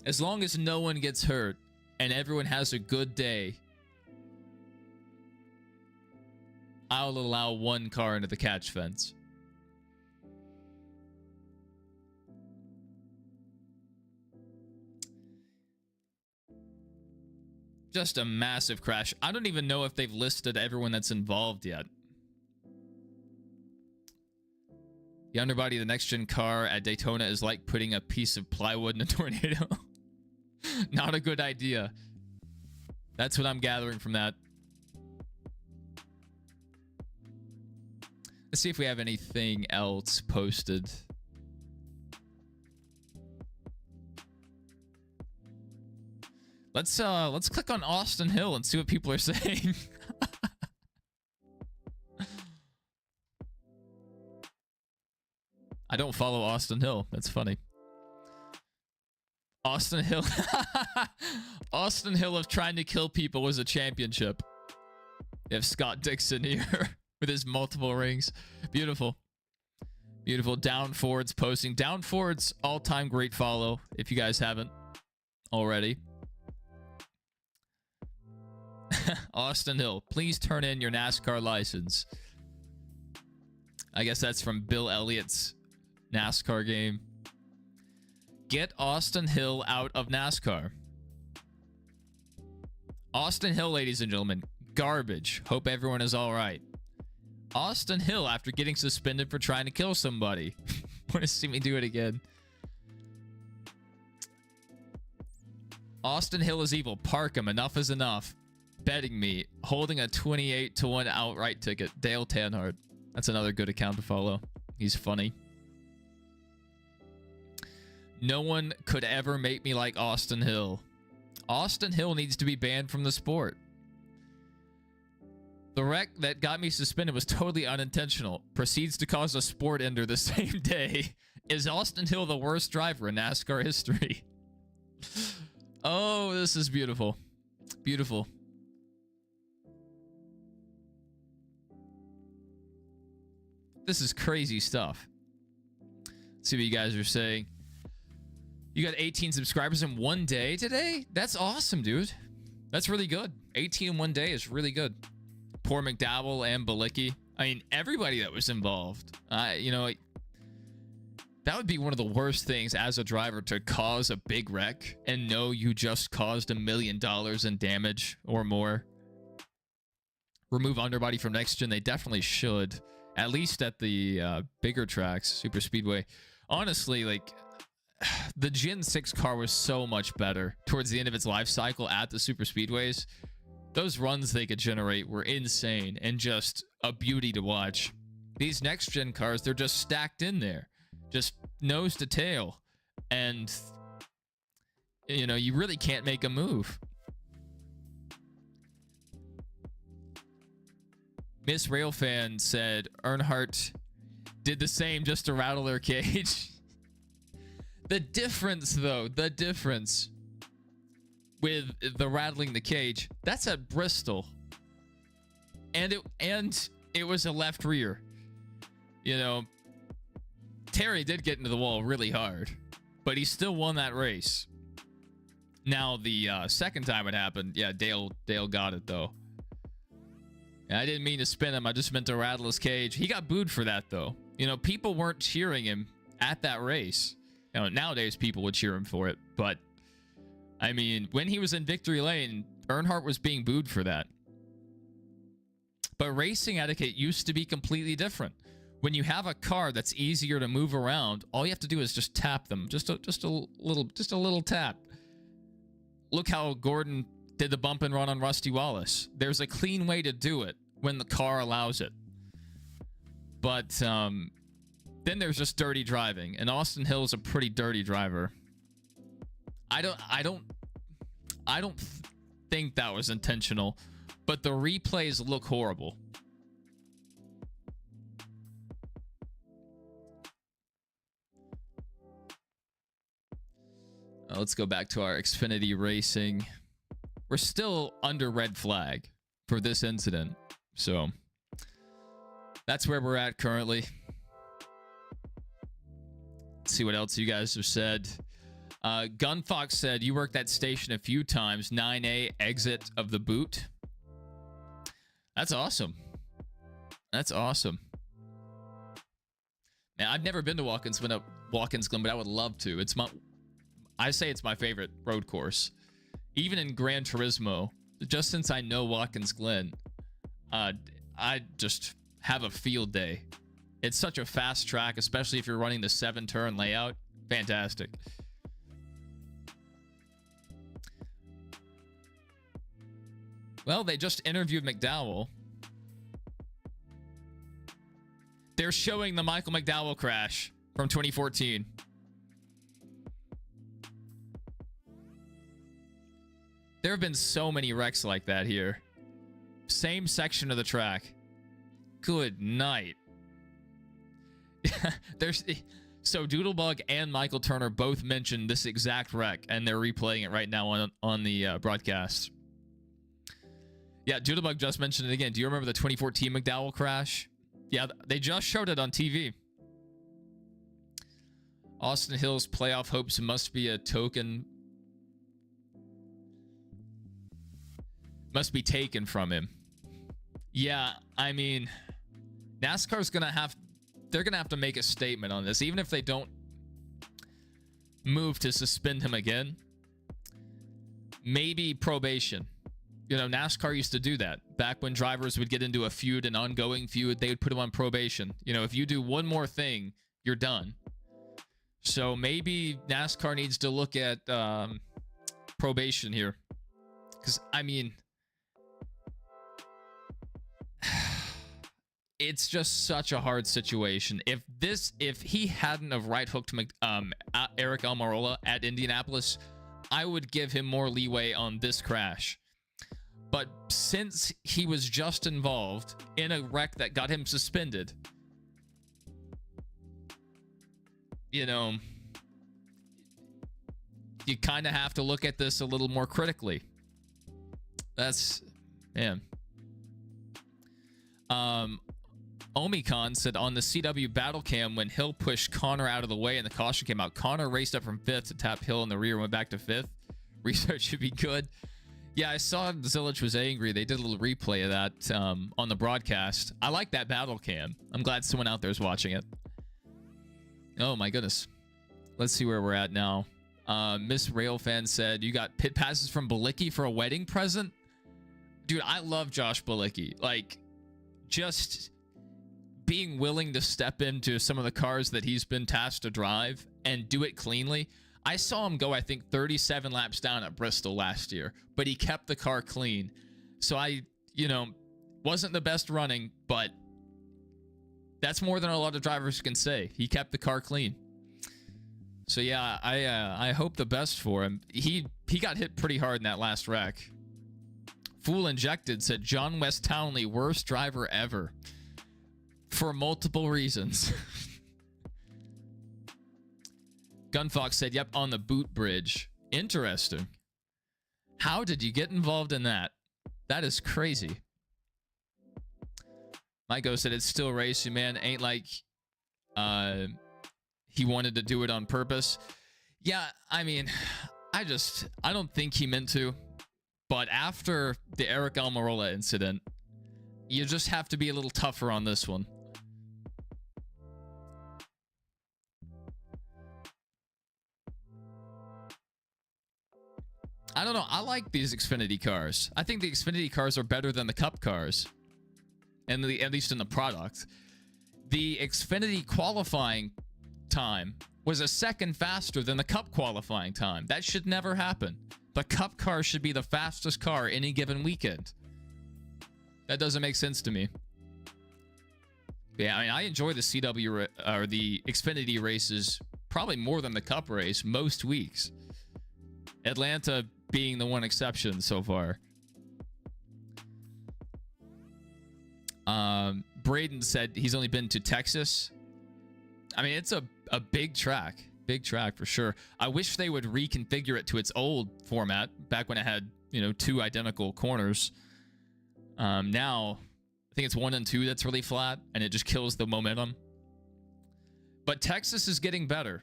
As long as no one gets hurt and everyone has a good day, I'll allow one car into the catch fence. Just a massive crash. I don't even know if they've listed everyone that's involved yet. The underbody of the next-gen car at Daytona is like putting a piece of plywood in a tornado. Not a good idea. That's what I'm gathering from that. Let's see if we have anything else posted. Let's click on Austin Hill and see what people are saying. I don't follow Austin Hill. That's funny. Austin Hill. Austin Hill of trying to kill people was a championship. You have Scott Dixon here with his multiple rings. Beautiful. Beautiful. Down Ford's posting. Down Ford's all-time great follow, if you guys haven't already. Austin Hill, please turn in your NASCAR license. I guess that's from Bill Elliott's NASCAR game. Get Austin Hill out of NASCAR. Austin Hill, ladies and gentlemen, garbage. Hope everyone is all right. Austin Hill, after getting suspended for trying to kill somebody. Want to see me do it again? Austin Hill is evil. Park him. Enough is enough. Betting me. Holding a 28-1 outright ticket. Dale Tanhart. That's another good account to follow. He's funny. No one could ever make me like Austin Hill. Austin Hill needs to be banned from the sport. The wreck that got me suspended was totally unintentional. Proceeds to cause a sport ender the same day. Is Austin Hill the worst driver in NASCAR history? Oh, this is beautiful. Beautiful. This is crazy stuff. Let's see what you guys are saying. You got 18 subscribers in one day today? That's awesome, dude. That's really good. 18 in one day is really good. Poor McDowell and Balicki. I mean, everybody that was involved. You know, that would be one of the worst things as a driver, to cause a big wreck and know you just caused $1 million in damage or more. remove underbody from next gen. They definitely should, at least at the bigger tracks, super speedway. Honestly, like, the Gen 6 car was so much better towards the end of its life cycle at the super speedways. Those runs they could generate were insane and just a beauty to watch. These next gen cars, they're just stacked in there, just nose to tail, and you know, you really can't make a move. Miss Railfan said Earnhardt did the same just to rattle their cage. The difference, though, the difference with the rattling the cage, that's at Bristol, and it was a left rear. You know, Terry did get into the wall really hard, but he still won that race. Now the second time it happened, yeah, Dale got it though. And I didn't mean to spin him. I just meant to rattle his cage. He got booed for that though. You know, people weren't cheering him at that race. You know, nowadays people would cheer him for it, but I mean, when he was in victory lane, Earnhardt was being booed for that. But racing etiquette used to be completely different. When you have a car that's easier to move around, all you have to do is just tap them, just a little tap. Look how Gordon did the bump and run on Rusty Wallace. There's a clean way to do it when the car allows it. But then there's just dirty driving, and Austin Hill's a pretty dirty driver. I don't think that was intentional, but the replays look horrible. Let's go back to our Xfinity Racing. We're still under red flag for this incident, so that's where we're at currently. Let's see what else you guys have said. Gunfox said, you worked that station a few times. 9A exit of the boot. That's awesome. That's awesome. Man, I've never been to Watkins Glen, but I would love to. I say it's my favorite road course. Even in Gran Turismo, just since I know Watkins Glen, I just have a field day. It's such a fast track, especially if you're running the 7-turn layout. Fantastic. Well, they just interviewed McDowell. They're showing the Michael McDowell crash from 2014. There have been so many wrecks like that here. Same section of the track. Good night. So Doodlebug and Michael Turner both mentioned this exact wreck, and they're replaying it right now on the broadcast. Yeah, Doodlebug just mentioned it again. Do you remember the 2014 McDowell crash? Yeah, they just showed it on TV. Austin Hill's playoff hopes must be a token. Must be taken from him. Yeah, I mean, NASCAR's they're gonna have to make a statement on this, even if they don't move to suspend him again. Maybe probation. You know, NASCAR used to do that. Back when drivers would get into a feud, an ongoing feud, they would put them on probation. You know, if you do one more thing, you're done. So maybe NASCAR needs to look at probation here. Because, I mean, it's just such a hard situation. If he hadn't have right hooked Eric Almirola at Indianapolis, I would give him more leeway on this crash. But since he was just involved in a wreck that got him suspended, you know, you kind of have to look at this a little more critically. That's, man. Omicon said on the CW battle cam, when Hill pushed Connor out of the way and the caution came out, Connor raced up from 5th to tap Hill in the rear and went back to 5th. Research should be good. Yeah, I saw Zilich was angry. They did a little replay of that on the broadcast. I like that battle cam. I'm glad someone out there is watching it. Oh, my goodness. Let's see where we're at now. Miss Railfan said, you got pit passes from Balicki for a wedding present? Dude, I love Josh Bilicki. Like, just being willing to step into some of the cars that he's been tasked to drive and do it cleanly. I saw him go, I think, 37 laps down at Bristol last year, but he kept the car clean. So wasn't the best running, but that's more than a lot of drivers can say. He kept the car clean. So yeah, I hope the best for him. He got hit pretty hard in that last wreck. Fool Injected said John West Townley, worst driver ever. For multiple reasons. Gunfox said, yep, on the boot bridge. Interesting. How did you get involved in that? That is crazy. Myko said it's still racing, man. Ain't like he wanted to do it on purpose. Yeah, I mean, I don't think he meant to. But after the Eric Almirola incident, you just have to be a little tougher on this one. I don't know. I like these Xfinity cars. I think the Xfinity cars are better than the Cup cars. And at least in the product. The Xfinity qualifying time was a second faster than the Cup qualifying time. That should never happen. The Cup car should be the fastest car any given weekend. That doesn't make sense to me. Yeah, I mean, I enjoy the CW or the Xfinity races probably more than the Cup race most weeks. Atlanta being the one exception so far. Braden said he's only been to Texas. I mean, it's a big track. Big track for sure. I wish they would reconfigure it to its old format back when it had, 2 identical corners. Now, I think it's 1 and 2 that's really flat, and it just kills the momentum. But Texas is getting better.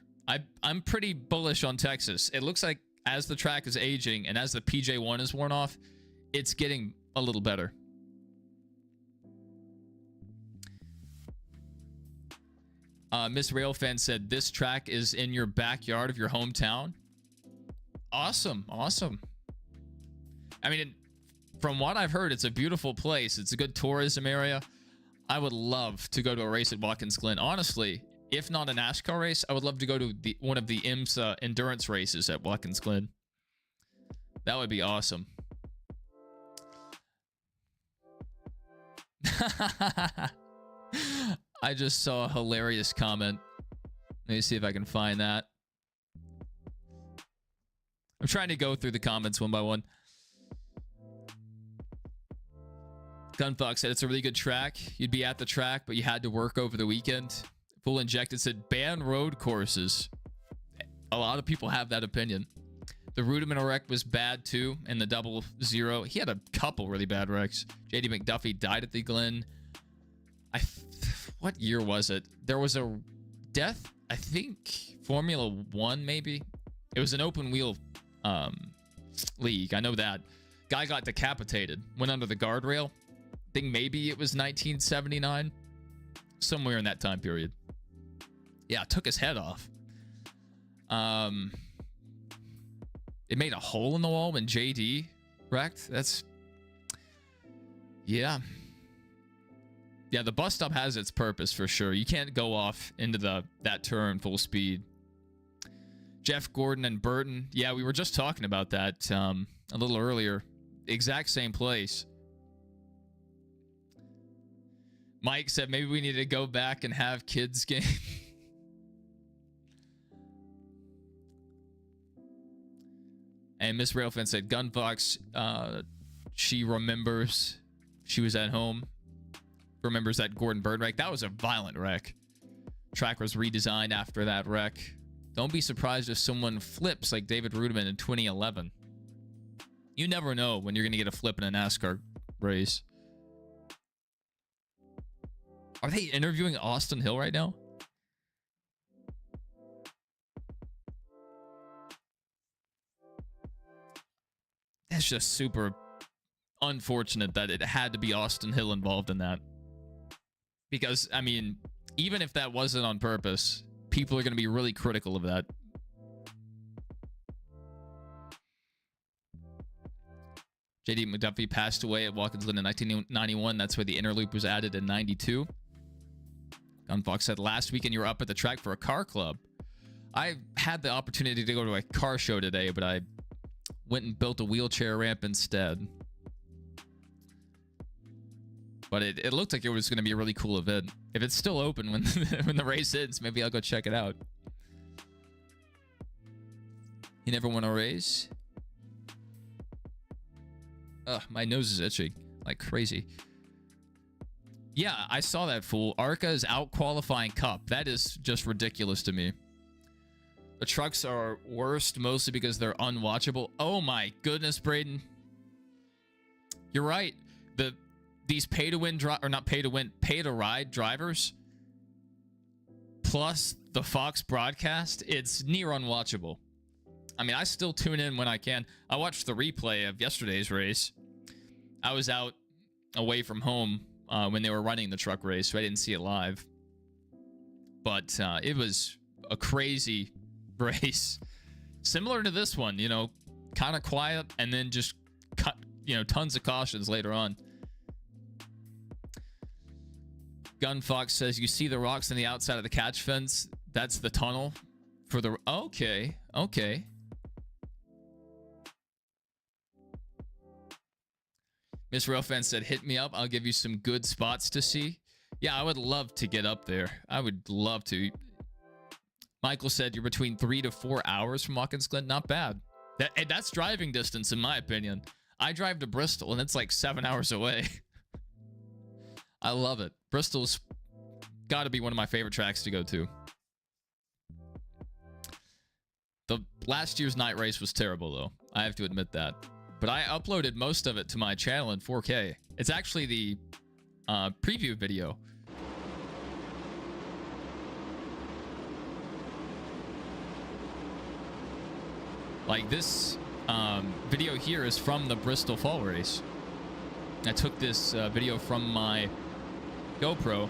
I'm pretty bullish on Texas. It looks like as the track is aging and as the PJ1 is worn off, it's getting a little better. Miss Railfan said, this track is in your backyard of your hometown. Awesome. Awesome. I mean, from what I've heard, it's a beautiful place. It's a good tourism area. I would love to go to a race at Watkins Glen. Honestly, if not a NASCAR race, I would love to go to one of the IMSA endurance races at Watkins Glen. That would be awesome. I just saw a hilarious comment. Let me see if I can find that. I'm trying to go through the comments one by one. Gunfox said it's a really good track. You'd be at the track, but you had to work over the weekend. Full Injected said ban road courses. A lot of people have that opinion. The Rudimental wreck was bad too, and the 00. He had a couple really bad wrecks. JD McDuffie died at the Glen. What year was it? There was a death, I think, Formula 1 maybe. It was an open wheel league. I know that. Guy got decapitated, went under the guardrail. I think maybe it was 1979. Somewhere in that time period. Yeah, took his head off. It made a hole in the wall when JD wrecked. That's... Yeah. Yeah, the bus stop has its purpose for sure. You can't go off into that turn full speed. Jeff Gordon and Burton. Yeah, we were just talking about that a little earlier. Exact same place. Mike said maybe we need to go back and have kids game. And Miss Railfan said Gunfox, she remembers she was at home. Remembers that Gordon Bird wreck. That was a violent wreck. Track was redesigned after that wreck. Don't be surprised if someone flips like David Rudiman in 2011. You never know when you're going to get a flip in a NASCAR race. Are they interviewing Austin Hill right now? That's just super unfortunate that it had to be Austin Hill involved in that. Because, I mean, even if that wasn't on purpose, people are going to be really critical of that. JD McDuffie passed away at Watkins Glen in 1991. That's where the inner loop was added in 92. Gunfox said, last weekend you were up at the track for a car club. I had the opportunity to go to a car show today, but I went and built a wheelchair ramp instead. But it looked like it was going to be a really cool event. If it's still open when, when the race ends, maybe I'll go check it out. You never won a race? Ugh, my nose is itching like crazy. Yeah, I saw that fool. ARCA is out qualifying Cup. That is just ridiculous to me. The trucks are worst mostly because they're unwatchable. Oh my goodness, Braden. You're right. These pay-to-win or not pay-to-win, pay-to-ride drivers plus the Fox broadcast, it's near unwatchable. I mean, I still tune in when I can. I watched the replay of yesterday's race. I was out away from home when they were running the truck race, so I didn't see it live. But it was a crazy race. Similar to this one, you know, kind of quiet and then just cut, you know, tons of cautions later on. Gunfox says, you see the rocks on the outside of the catch fence? That's the tunnel for the... Okay, okay. Miss Railfan said, hit me up. I'll give you some good spots to see. Yeah, I would love to get up there. I would love to. Michael said you're between 3 to 4 hours from Watkins Glen. Not bad. That's driving distance, in my opinion. I drive to Bristol, and it's like 7 hours away. I love it. Bristol's got to be one of my favorite tracks to go to. The last year's night race was terrible, though. I have to admit that. But I uploaded most of it to my channel in 4K. It's actually the preview video. Like this video here is from the Bristol Fall race. I took this video from my GoPro.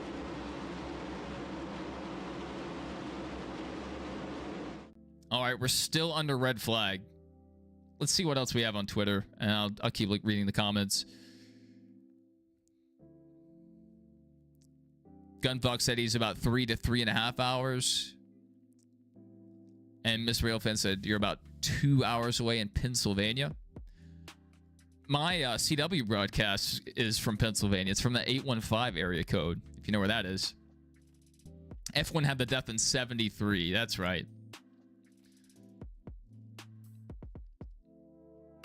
All right, we're still under red flag. Let's see what else we have on Twitter, and I'll keep reading the comments. Gunfox said he's about 3 to 3.5 hours. And Miss Railfan said you're about 2 hours away in Pennsylvania. My CW broadcast is from Pennsylvania. It's from the 815 area code, if you know where that is. F1 had the death in 73. That's right.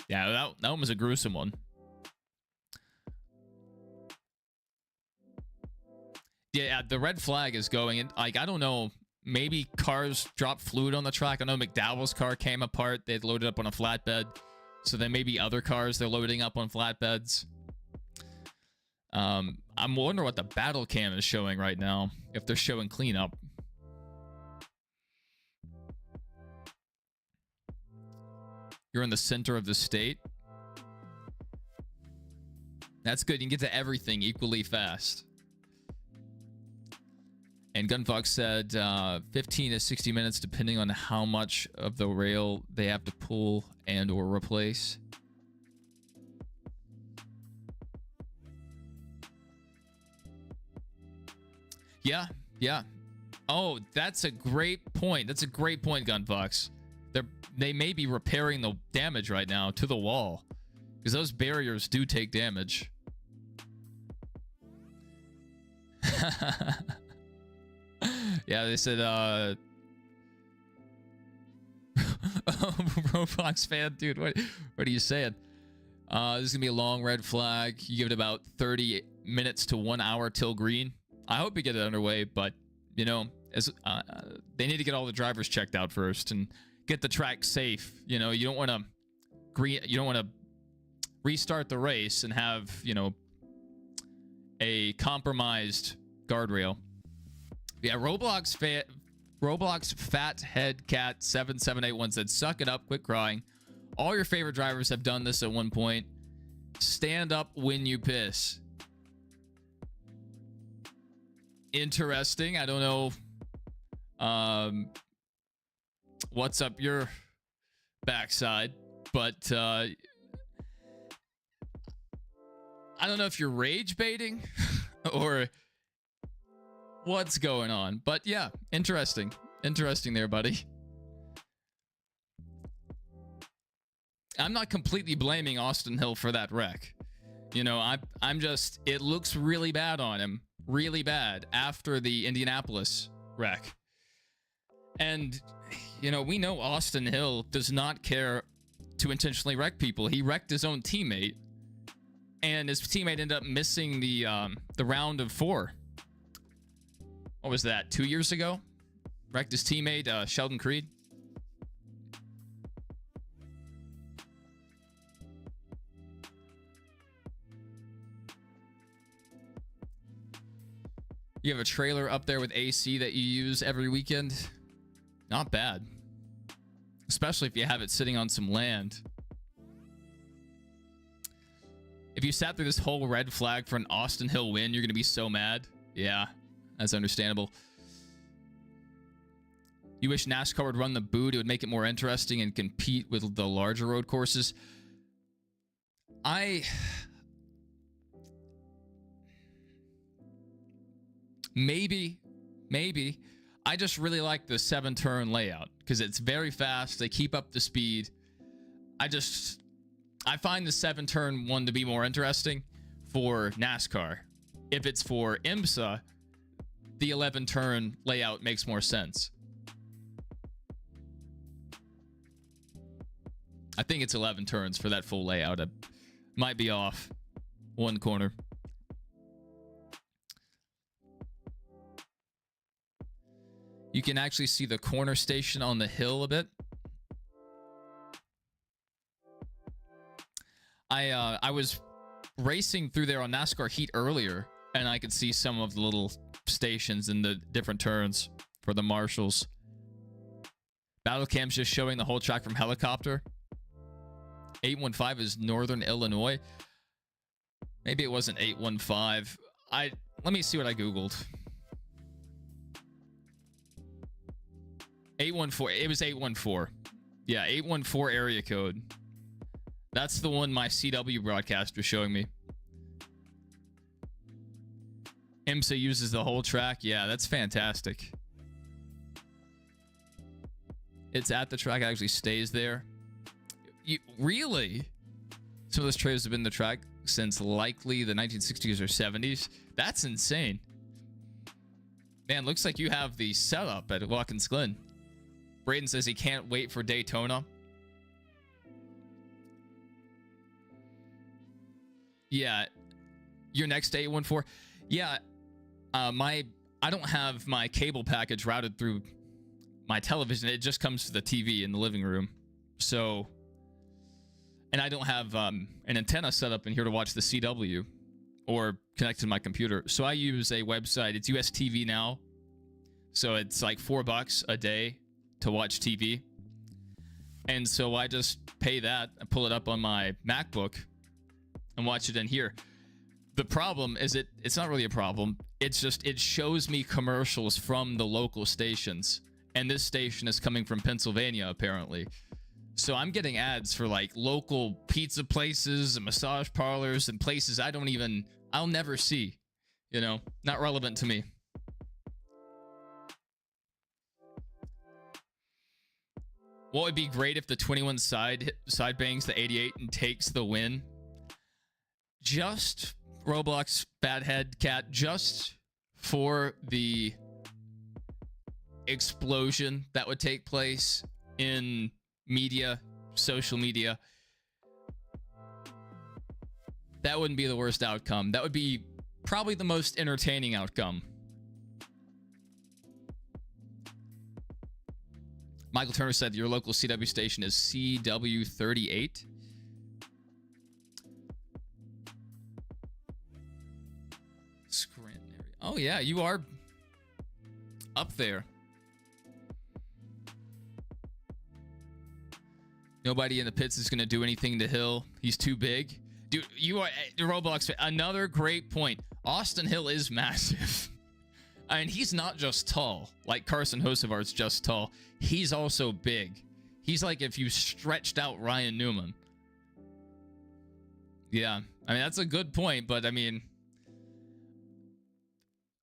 Yeah, that one was a gruesome one. Yeah, the red flag is going. And like, I don't know. Maybe cars dropped fluid on the track. I know McDowell's car came apart. They'd loaded up on a flatbed. So then maybe other cars they're loading up on flatbeds. I'm wondering what the battle cam is showing right now. If they're showing cleanup. You're in the center of the state. That's good. You can get to everything equally fast. And Gunfox said 15 to 60 minutes depending on how much of the rail they have to pull and or replace. Yeah, yeah. Oh, that's a great point. That's a great point, Gunfox. They may be repairing the damage right now to the wall. Because those barriers do take damage. Yeah, they said, Roblox fan, dude, what are you saying? This is gonna be a long red flag. You give it about 30 minutes to 1 hour till green. I hope you get it underway, but you know, as they need to get all the drivers checked out first and get the track safe. You know, you don't want to restart the race and have, you know, a compromised guardrail. Yeah, Roblox Fat Head Cat 7781 said, "Suck it up, quit crying. All your favorite drivers have done this at one point. Stand up when you piss." Interesting. I don't know what's up your backside, but I don't know if you're rage baiting or what's going on, but yeah, interesting. Interesting there, buddy. I'm not completely blaming Austin Hill for that wreck. You know, I'm just, it looks really bad on him. Really bad after the Indianapolis wreck. And, you know, we know Austin Hill does not care to intentionally wreck people. He wrecked his own teammate, and his teammate ended up missing the round of 4. What was that, 2 years ago? Wrecked his teammate, Sheldon Creed. You have a trailer up there with AC that you use every weekend. Not bad. Especially if you have it sitting on some land. If you sat through this whole red flag for an Austin Hill win, you're going to be so mad. Yeah, that's understandable. You wish NASCAR would run the boot. It would make it more interesting and compete with the larger road courses. Maybe. I just really like the 7-turn layout because it's very fast. They keep up the speed. I find the 7-turn one to be more interesting for NASCAR. If it's for IMSA, the 11-turn layout makes more sense. I think it's 11 turns for that full layout. I might be off one corner. You can actually see the corner station on the hill a bit. I was racing through there on NASCAR Heat earlier, and I could see some of the little stations in the different turns for the marshals. Battle cam's just showing the whole track from helicopter. 815 is Northern Illinois. Maybe it wasn't 815. Let me see what I Googled. 814. It was 814. Yeah, 814 area code. That's the one my CW broadcast was showing me. IMSA uses the whole track. Yeah, that's fantastic. It's at the track. It actually stays there. Really? Some of those trailers have been the track since likely the 1960s or 70s. That's insane. Man, looks like you have the setup at Watkins Glen. Braden says he can't wait for Daytona. Yeah. Your next 814. Yeah. I don't have my cable package routed through my television. It just comes to the TV in the living room. So, and I don't have an antenna set up in here to watch the CW or connect to my computer. So I use a website. It's US TV Now. So it's like $4 a day to watch TV. And so I just pay that and pull it up on my MacBook and watch it in here. The problem is it's not really a problem. It's just it shows me commercials from the local stations. And this station is coming from Pennsylvania, apparently. So I'm getting ads for like local pizza places and massage parlors and places I'll never see. You know, not relevant to me. What would be great if the 21 side bangs the 88 and takes the win? Just Roblox Badhead Cat, just for the explosion that would take place in media, social media. That wouldn't be the worst outcome. That would be probably the most entertaining outcome. Michael Turner said your local CW station is CW38. Scranton area. Oh yeah, you are up there. Nobody in the pits is going to do anything to Hill. He's too big. Dude, you are Roblox. Another great point. Austin Hill is massive. I mean, he's not just tall, like Carson Hocevar's just tall. He's also big. He's like if you stretched out Ryan Newman. Yeah, I mean, that's a good point, but I mean,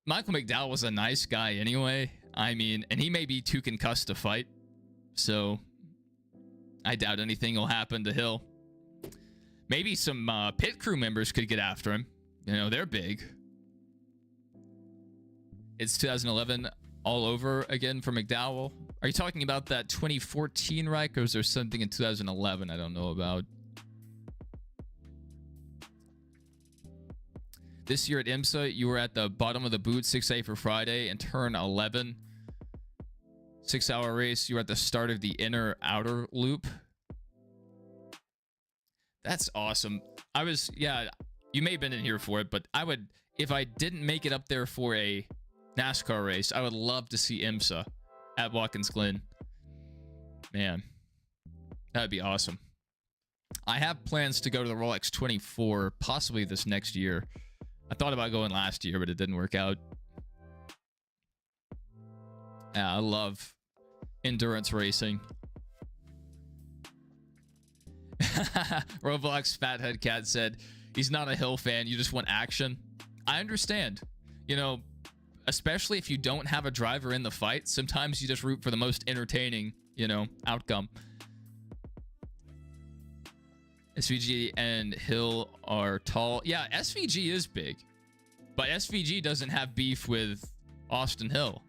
Michael McDowell was a nice guy anyway. I mean, and he may be too concussed to fight, so I doubt anything will happen to Hill. Maybe some pit crew members could get after him. You know, they're big. It's 2011 all over again for McDowell. Are you talking about that 2014 Reich, or is there something in 2011 I don't know about? This year at IMSA, you were at the bottom of the boot, 6A for Friday, and turn 11. 6-hour race. You were at the start of the inner-outer loop. That's awesome. Yeah, you may have been in here for it, but I would, if I didn't make it up there for a NASCAR race, I would love to see IMSA at Watkins Glen. Man, that would be awesome. I have plans to go to the Rolex 24, possibly this next year. I thought about going last year, but it didn't work out. Yeah, I love endurance racing. Roblox Fathead Cat said, he's not a Hill fan, you just want action. I understand. You know, especially if you don't have a driver in the fight, sometimes you just root for the most entertaining, you know, outcome. SVG and Hill are tall. Yeah, SVG is big, but SVG doesn't have beef with Austin Hill.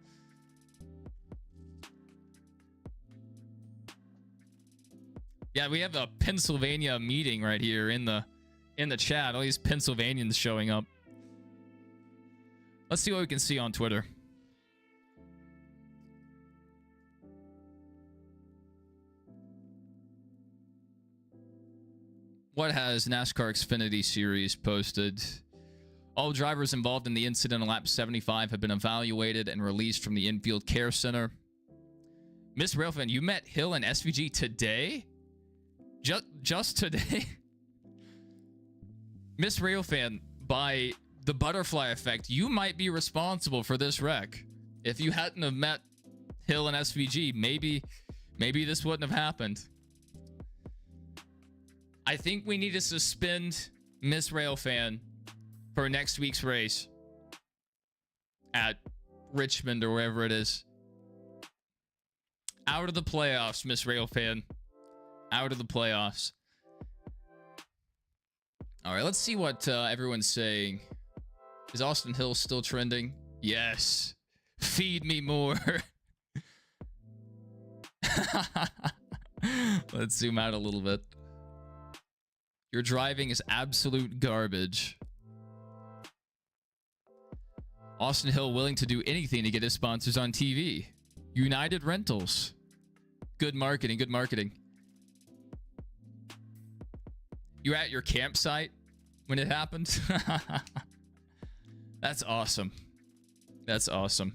Yeah, we have a Pennsylvania meeting right here in the chat. All these Pennsylvanians showing up. Let's see what we can see on Twitter. What has NASCAR Xfinity Series posted? All drivers involved in the incident on lap 75 have been evaluated and released from the infield care center. Miss Railfan, you met Hill and SVG today? Just today? Miss Railfan, by the butterfly effect, you might be responsible for this wreck. If you hadn't have met Hill and SVG, maybe this wouldn't have happened. I think we need to suspend Miss Railfan for next week's race at Richmond or wherever it is. Out of the playoffs, Miss Railfan. Out of the playoffs. All right, let's see what everyone's saying. Is Austin Hill still trending? Yes. Feed me more. Let's zoom out a little bit. Your driving is absolute garbage. Austin Hill willing to do anything to get his sponsors on TV. United Rentals. Good marketing, good marketing. You were at your campsite when it happened? That's awesome. That's awesome.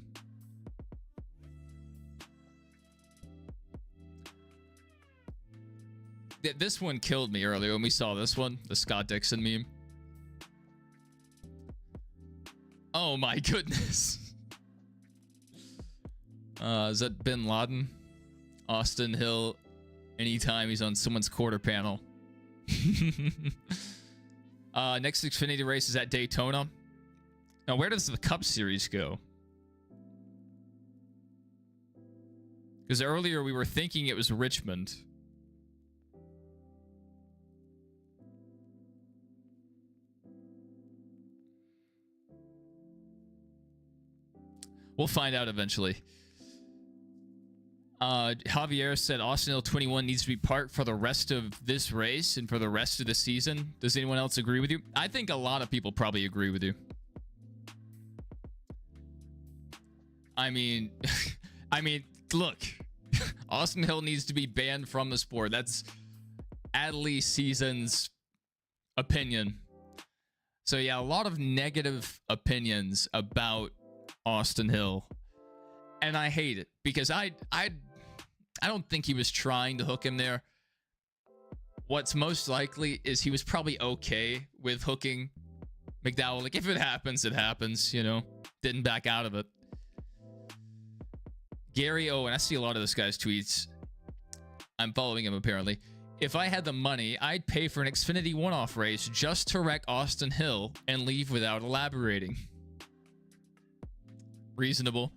This one killed me earlier when we saw this one, the Scott Dixon meme. Oh my goodness. Is that Bin Laden? Austin Hill, anytime he's on someone's quarter panel. Next Xfinity race is at Daytona. Now, where does the Cup Series go? Because earlier we were thinking it was Richmond. We'll find out eventually. Javier said Austin Hill 21 needs to be parked for the rest of this race and for the rest of the season. Does anyone else agree with you? I think a lot of people probably agree with you. I mean, look, Austin Hill needs to be banned from the sport. That's Adley Season's opinion. So yeah, a lot of negative opinions about Austin Hill. And I hate it because I don't think he was trying to hook him there. What's most likely is he was probably okay with hooking McDowell. Like, if it happens, it happens, you know. Didn't back out of it. Gary Owen, I see a lot of this guy's tweets. I'm following him apparently. If I had the money, I'd pay for an Xfinity one-off race just to wreck Austin Hill and leave without elaborating. Reasonable.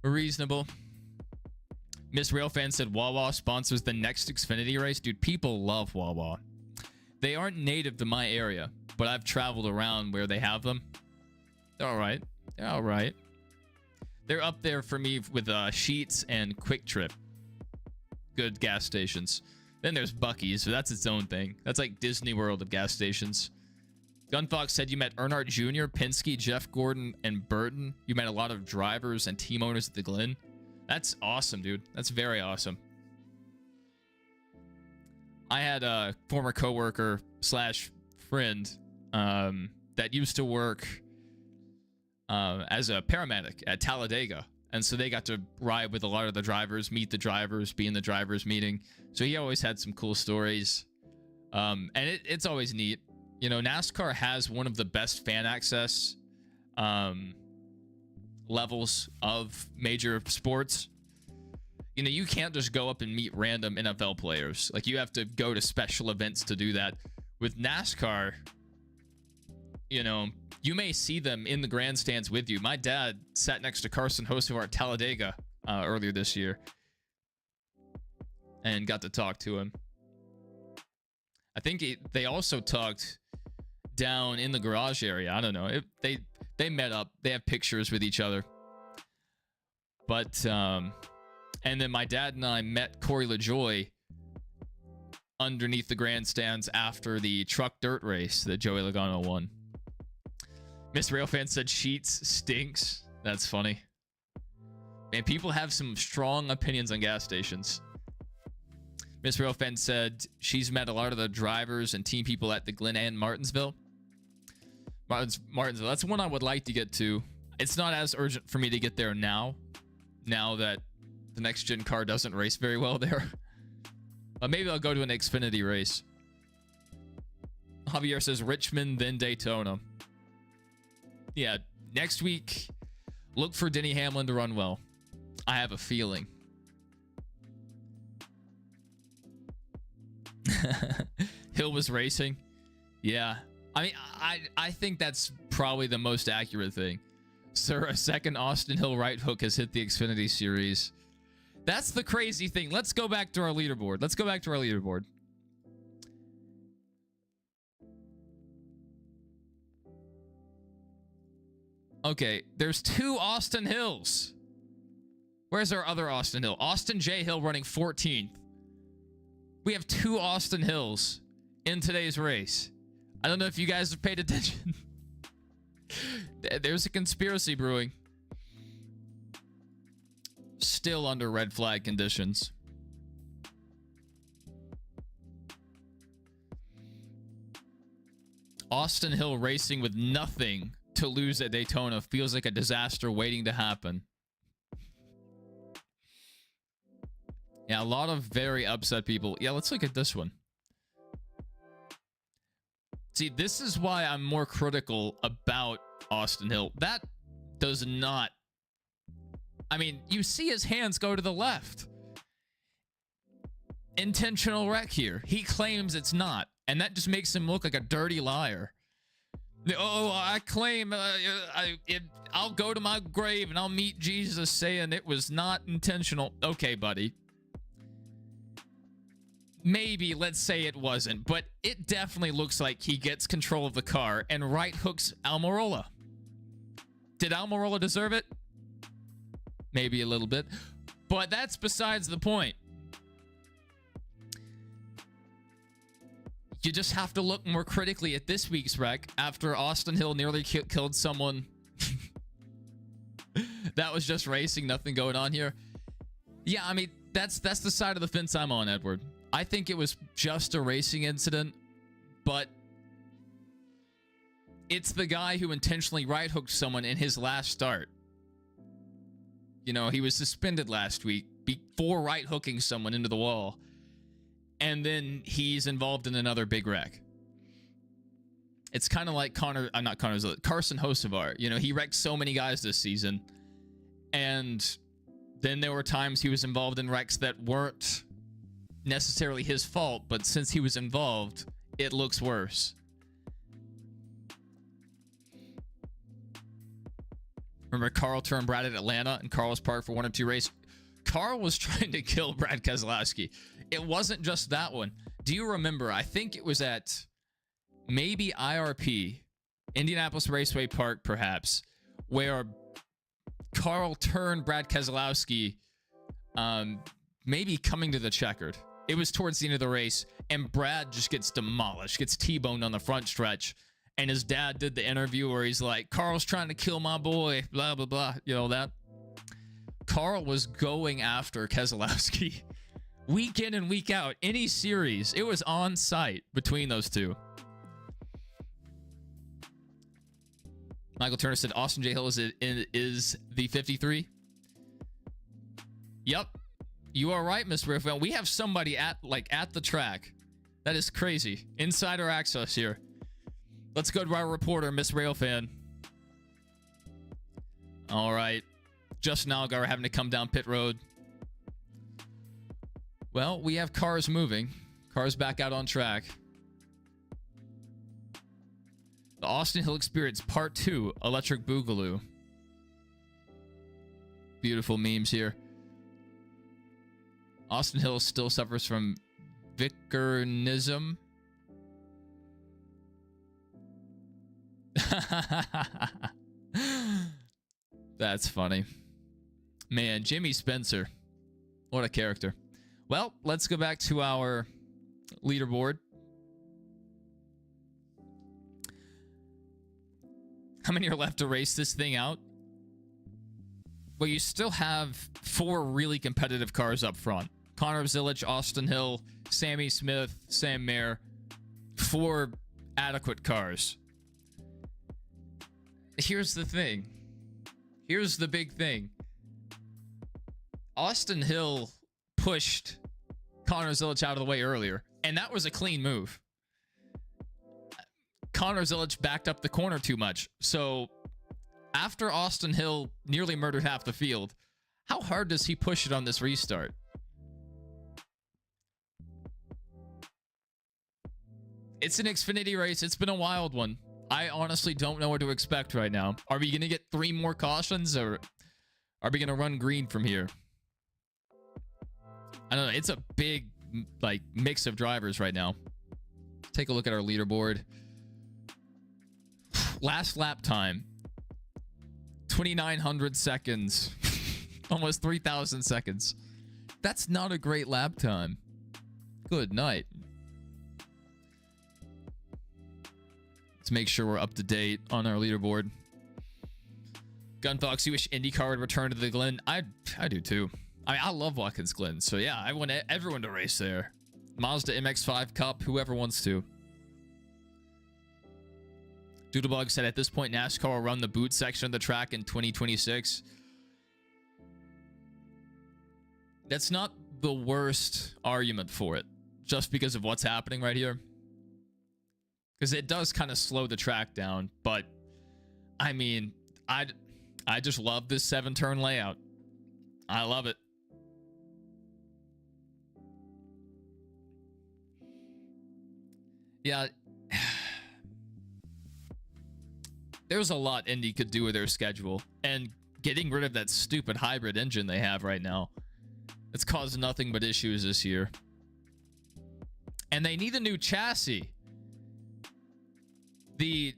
Reasonable. Miss Railfan said Wawa sponsors the next Xfinity race. Dude, people love Wawa. They aren't native to my area, but I've traveled around where they have them. They're all right. They're all right. They're up there for me with Sheetz and Quick Trip. Good gas stations. Then there's Buc-ee's, so that's its own thing. That's like Disney World of gas stations. Gunfox said you met Earnhardt Jr., Penske, Jeff Gordon, and Burton. You met a lot of drivers and team owners at the Glen. That's awesome, dude. That's very awesome. I had a former coworker slash friend that used to work as a paramedic at Talladega. And so they got to ride with a lot of the drivers, meet the drivers, be in the drivers meeting. So he always had some cool stories. And it's always neat. You know, NASCAR has one of the best fan access levels of major sports. You know, you can't just go up and meet random NFL players. Like, you have to go to special events to do that. With NASCAR, you know, you may see them in the grandstands with you. My dad sat next to Carson Hocevar at Talladega earlier this year and got to talk to him. I think they also talked down in the garage area. I don't know. They met up. They have pictures with each other. But, and then my dad and I met Corey LaJoy underneath the grandstands after the truck dirt race that Joey Logano won. Miss Railfan said Sheetz stinks. That's funny. Man, people have some strong opinions on gas stations. Miss Railfan said she's met a lot of the drivers and team people at the Glen and Martinsville. Martinsville, that's one I would like to get to. It's not as urgent for me to get there now that the next gen car doesn't race very well there. But maybe I'll go to an Xfinity race. Javier says Richmond, then Daytona. Yeah, next week, look for Denny Hamlin to run well. I have a feeling. Hill was racing. Yeah. I mean, I think that's probably the most accurate thing. Sir, a second Austin Hill right hook has hit the Xfinity Series. That's the crazy thing. Let's go back to our leaderboard. Okay, there's 2 Austin Hills. Where's our other Austin Hill? Austin J. Hill running 14th. We have 2 Austin Hills in today's race. I don't know if you guys have paid attention. There's a conspiracy brewing. Still under red flag conditions. Austin Hill racing with nothing to lose at Daytona feels like a disaster waiting to happen. Yeah, a lot of very upset people. Yeah, let's look at this one. See, this is why I'm more critical about Austin Hill. That does not... I mean, you see his hands go to the left. Intentional wreck here. He claims it's not. And that just makes him look like a dirty liar. Oh, I claim... I'll go to my grave and I'll meet Jesus saying it was not intentional. Okay, buddy. Maybe, let's say it wasn't, but it definitely looks like he gets control of the car and right hooks Almirola. Did Almirola deserve it? Maybe a little bit, but that's besides the point. You just have to look more critically at this week's wreck after Austin Hill nearly killed someone. That was just racing, nothing going on here. Yeah, I mean, that's the side of the fence I'm on, Edward. I think it was just a racing incident, but it's the guy who intentionally right hooked someone in his last start. You know, he was suspended last week for right hooking someone into the wall. And then he's involved in another big wreck. It's kind of like Carson Hocevar. You know, he wrecked so many guys this season. And then there were times he was involved in wrecks that weren't necessarily his fault, but since he was involved, it looks worse. Remember Carl turned Brad at Atlanta and Carl was parked for 1 or 2 races? Carl was trying to kill Brad Keselowski. It wasn't just that one. Do you remember? I think it was at maybe IRP, Indianapolis Raceway Park, perhaps, where Carl turned Brad Keselowski, maybe coming to the checkered. It was towards the end of the race, and Brad just gets demolished, gets T-boned on the front stretch. And his dad did the interview where he's like, Carl's trying to kill my boy, blah, blah, blah. You know that? Carl was going after Keselowski week in and week out. Any series, it was on site between those two. Michael Turner said Austin J. Hill is the 53. Yep. You are right, Mr. Riffwell. We have somebody at the track. That is crazy. Insider access here. Let's go to our reporter, Miss Railfan. All right. Justin Allgaier having to come down pit road. Well, we have cars moving. Cars back out on track. The Austin Hill Experience Part 2, Electric Boogaloo. Beautiful memes here. Austin Hill still suffers from Vickernism. That's funny. Man, Jimmy Spencer. What a character. Well, let's go back to our leaderboard. How many are left to race this thing out? Well, you still have 4 really competitive cars up front. Connor Zilich, Austin Hill, Sammy Smith, Sam Mayer. 4 adequate cars. Here's the thing. Here's the big thing. Austin Hill pushed Connor Zilich out of the way earlier, and that was a clean move. Connor Zilich backed up the corner too much. So after Austin Hill nearly murdered half the field, how hard does he push it on this restart? It's an Xfinity race. It's been a wild one. I honestly don't know what to expect right now. Are we going to get 3 more cautions, or are we going to run green from here? I don't know. It's a big mix of drivers right now. Take a look at our leaderboard. Last lap time, 2,900 seconds. Almost 3,000 seconds. That's not a great lap time. Good night. Let's make sure we're up to date on our leaderboard. Gunfox, you wish IndyCar would return to the Glen? I do too. I mean, I love Watkins Glen, so yeah, I want everyone to race there. Mazda MX-5 Cup, whoever wants to. Doodlebug said at this point, NASCAR will run the boot section of the track in 2026. That's not the worst argument for it, just because of what's happening right here. Because it does kind of slow the track down, but I mean, I just love this 7-turn layout. I love it. Yeah. There's a lot Indy could do with their schedule, and getting rid of that stupid hybrid engine they have right now, it's caused nothing but issues this year. And they need a new chassis. The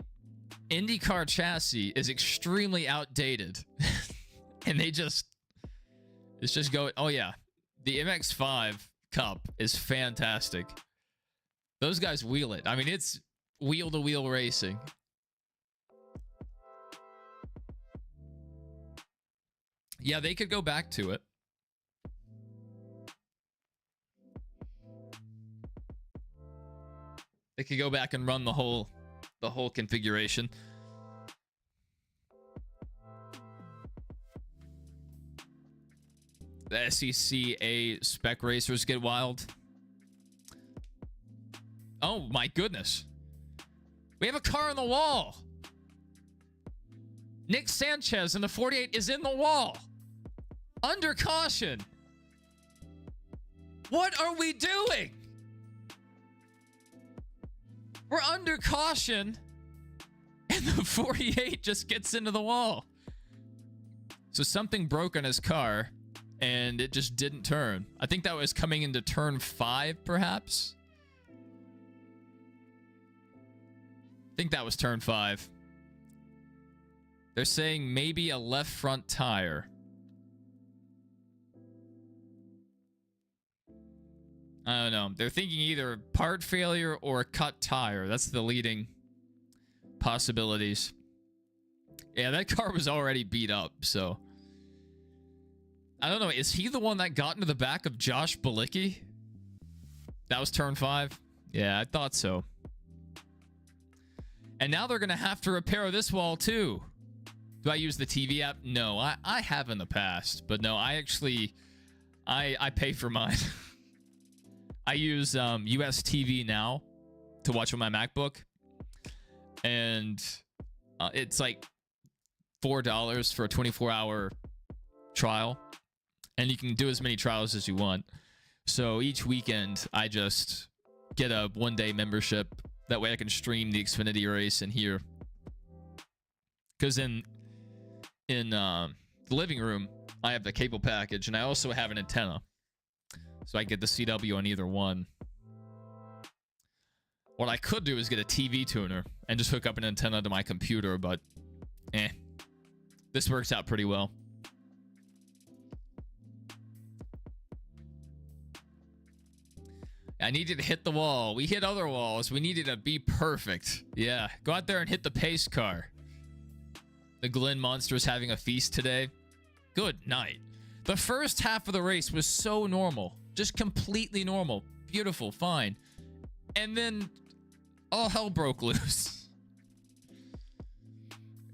IndyCar chassis is extremely outdated. And it's just going, oh yeah, the MX-5 Cup is fantastic. Those guys wheel it. I mean, it's wheel-to-wheel racing. Yeah, they could go back to it. They could go back and run the whole configuration. The SECA spec racers get wild. Oh my goodness. We have a car on the wall. Nick Sanchez in the 48 is in the wall. Under caution. What are we doing? We're under caution, and the 48 just gets into the wall. So something broke on his car, and it just didn't turn. I think that was coming into turn 5, perhaps. I think that was turn 5. They're saying maybe a left front tire. I don't know. They're thinking either part failure or a cut tire. That's the leading possibilities. Yeah, that car was already beat up, so... I don't know. Is he the one that got into the back of Josh Bilicki? That was turn 5? Yeah, I thought so. And now they're going to have to repair this wall, too. Do I use the TV app? No, I have in the past. But no, I actually... I pay for mine. I use US TV Now to watch on my MacBook. And it's like $4 for a 24-hour trial. And you can do as many trials as you want. So each weekend, I just get a one-day membership. That way I can stream the Xfinity race in here. Because in the living room, I have the cable package. And I also have an antenna. So I get the CW on either one. What I could do is get a TV tuner and just hook up an antenna to my computer. But, this works out pretty well. I needed to hit the wall. We hit other walls. We needed to be perfect. Yeah. Go out there and hit the pace car. The Glen Monster is having a feast today. Good night. The first half of the race was so normal. Just completely normal. Beautiful. Fine. And then all hell broke loose.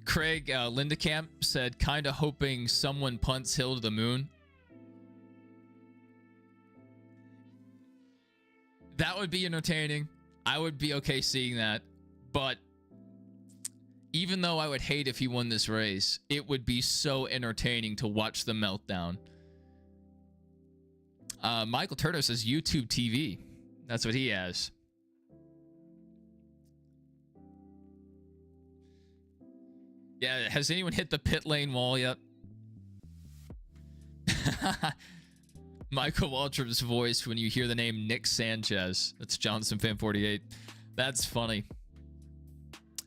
Craig Lindekamp said, kind of hoping someone punts Hill to the moon. That would be entertaining. I would be okay seeing that. But even though I would hate if he won this race, it would be so entertaining to watch the meltdown. Michael Turner says YouTube TV. That's what he has. Yeah, has anyone hit the pit lane wall yet? Michael Waltrip's voice when you hear the name Nick Sanchez. That's Johnson Fan 48. That's funny.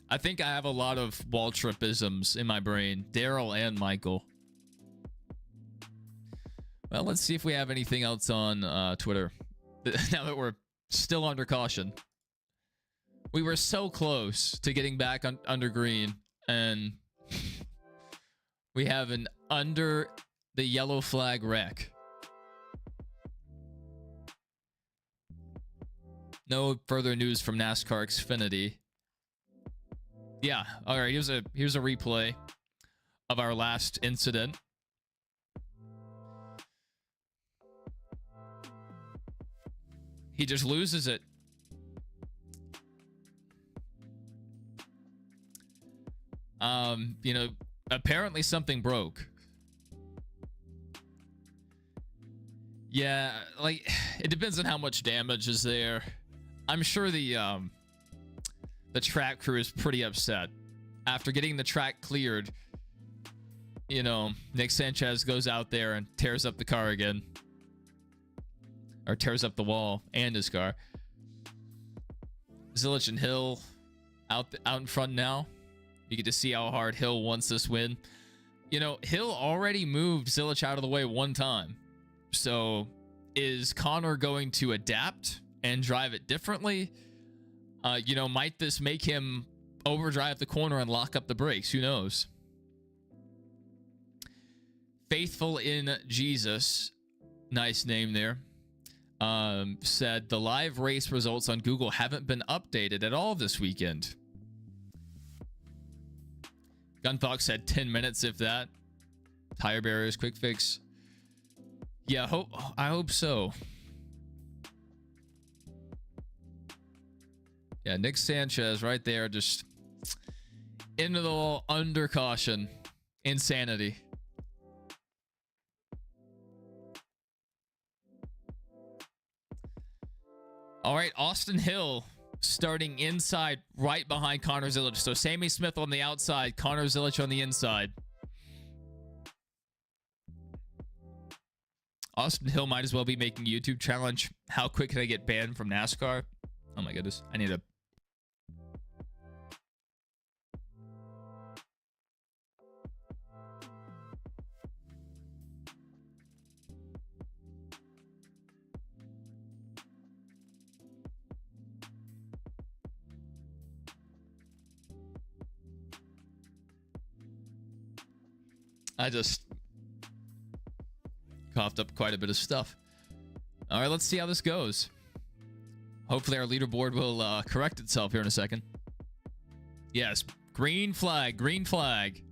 I think I have a lot of Waltrip-isms in my brain. Daryl and Michael. Well, let's see if we have anything else on Twitter. Now that we're still under caution. We were so close to getting back under green. And we have an under the yellow flag wreck. No further news from NASCAR Xfinity. Yeah, all right. Here's a replay of our last incident. He just loses it. You know, apparently something broke. Yeah, like it depends on how much damage is there. I'm sure the track crew is pretty upset. After getting the track cleared, you know, Nick Sanchez goes out there and tears up the car again. Or tears up the wall and his car. Zilich and Hill out in front now. You get to see how hard Hill wants this win. You know, Hill already moved Zilich out of the way one time. So is Connor going to adapt and drive it differently? You know, might this make him overdrive the corner and lock up the brakes? Who knows? Faithful in Jesus, nice name there, said the live race results on Google haven't been updated at all this weekend. Gunfox said 10 minutes, if that. Tire barriers, quick fix. Yeah, I hope so. Yeah, Nick Sanchez right there, just into the wall, under caution. Insanity. All right, Austin Hill starting inside right behind Connor Zilich. So Sammy Smith on the outside, Connor Zilich on the inside. Austin Hill might as well be making a YouTube challenge. How quick can I get banned from NASCAR? Oh my goodness. I need a... I just coughed up quite a bit of stuff. All right, let's see how this goes. Hopefully our leaderboard will correct itself here in a second. Yes, green flag, green flag.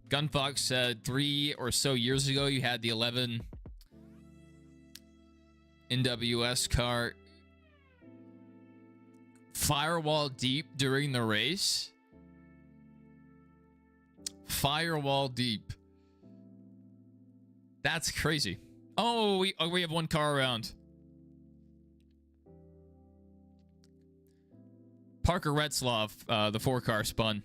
Gunfox said 3 or so years ago you had the 11 NWS car firewall deep during the race. Firewall deep. That's crazy. Oh, we have one car around. Parker Retzloff, the 4-car spun.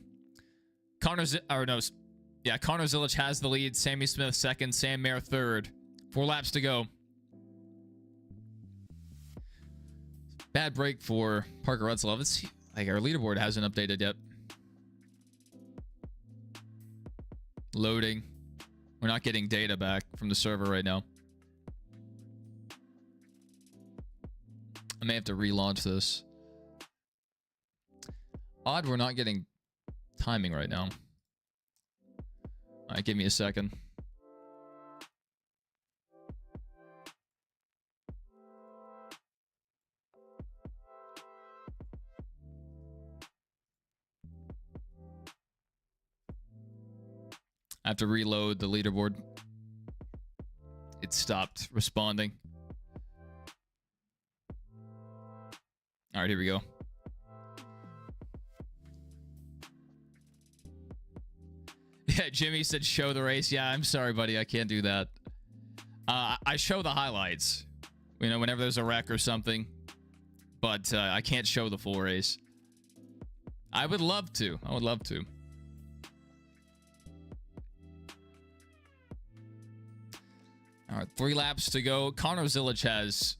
Connor Zilich has the lead. Sammy Smith second. Sam Mayer third. 4 laps to go. Bad break for Parker Retzloff. It's like our leaderboard hasn't updated yet. Loading. We're not getting data back from the server right now. I may have to relaunch this. Odd we're not getting timing right now. Alright, give me a second. I have to reload the leaderboard. It stopped responding. All right, here we go. Yeah, Jimmy said show the race. Yeah, I'm sorry, buddy. I can't do that. I show the highlights, you know, whenever there's a wreck or something. But I can't show the full race. I would love to. I would love to. All right, 3 laps to go. Connor Zilich has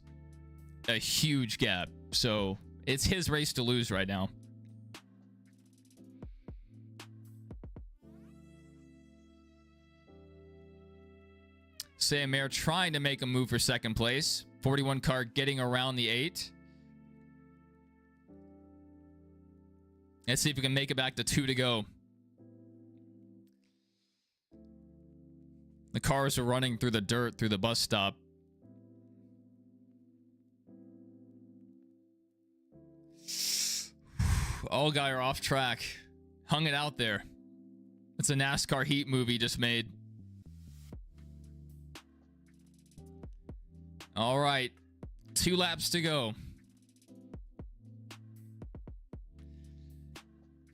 a huge gap, so it's his race to lose right now. Sam Mayer trying to make a move for second place. 41 car getting around the 8. Let's see if we can make it back to 2 to go. The cars are running through the dirt through the bus stop. Allgaier off track. Hung it out there. It's a NASCAR Heat movie just made. All right. 2 laps to go.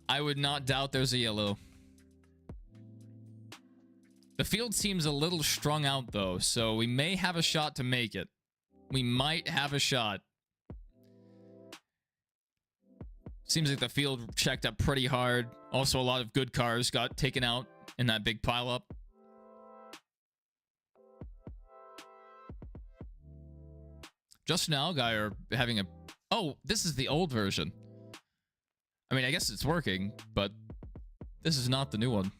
I would not doubt there's a yellow. The field seems a little strung out, though, so we may have a shot to make it. We might have a shot. Seems like the field checked up pretty hard. Also, a lot of good cars got taken out in that big pileup. Justin Allgaier having a... Oh, this is the old version. I mean, I guess it's working, but this is not the new one.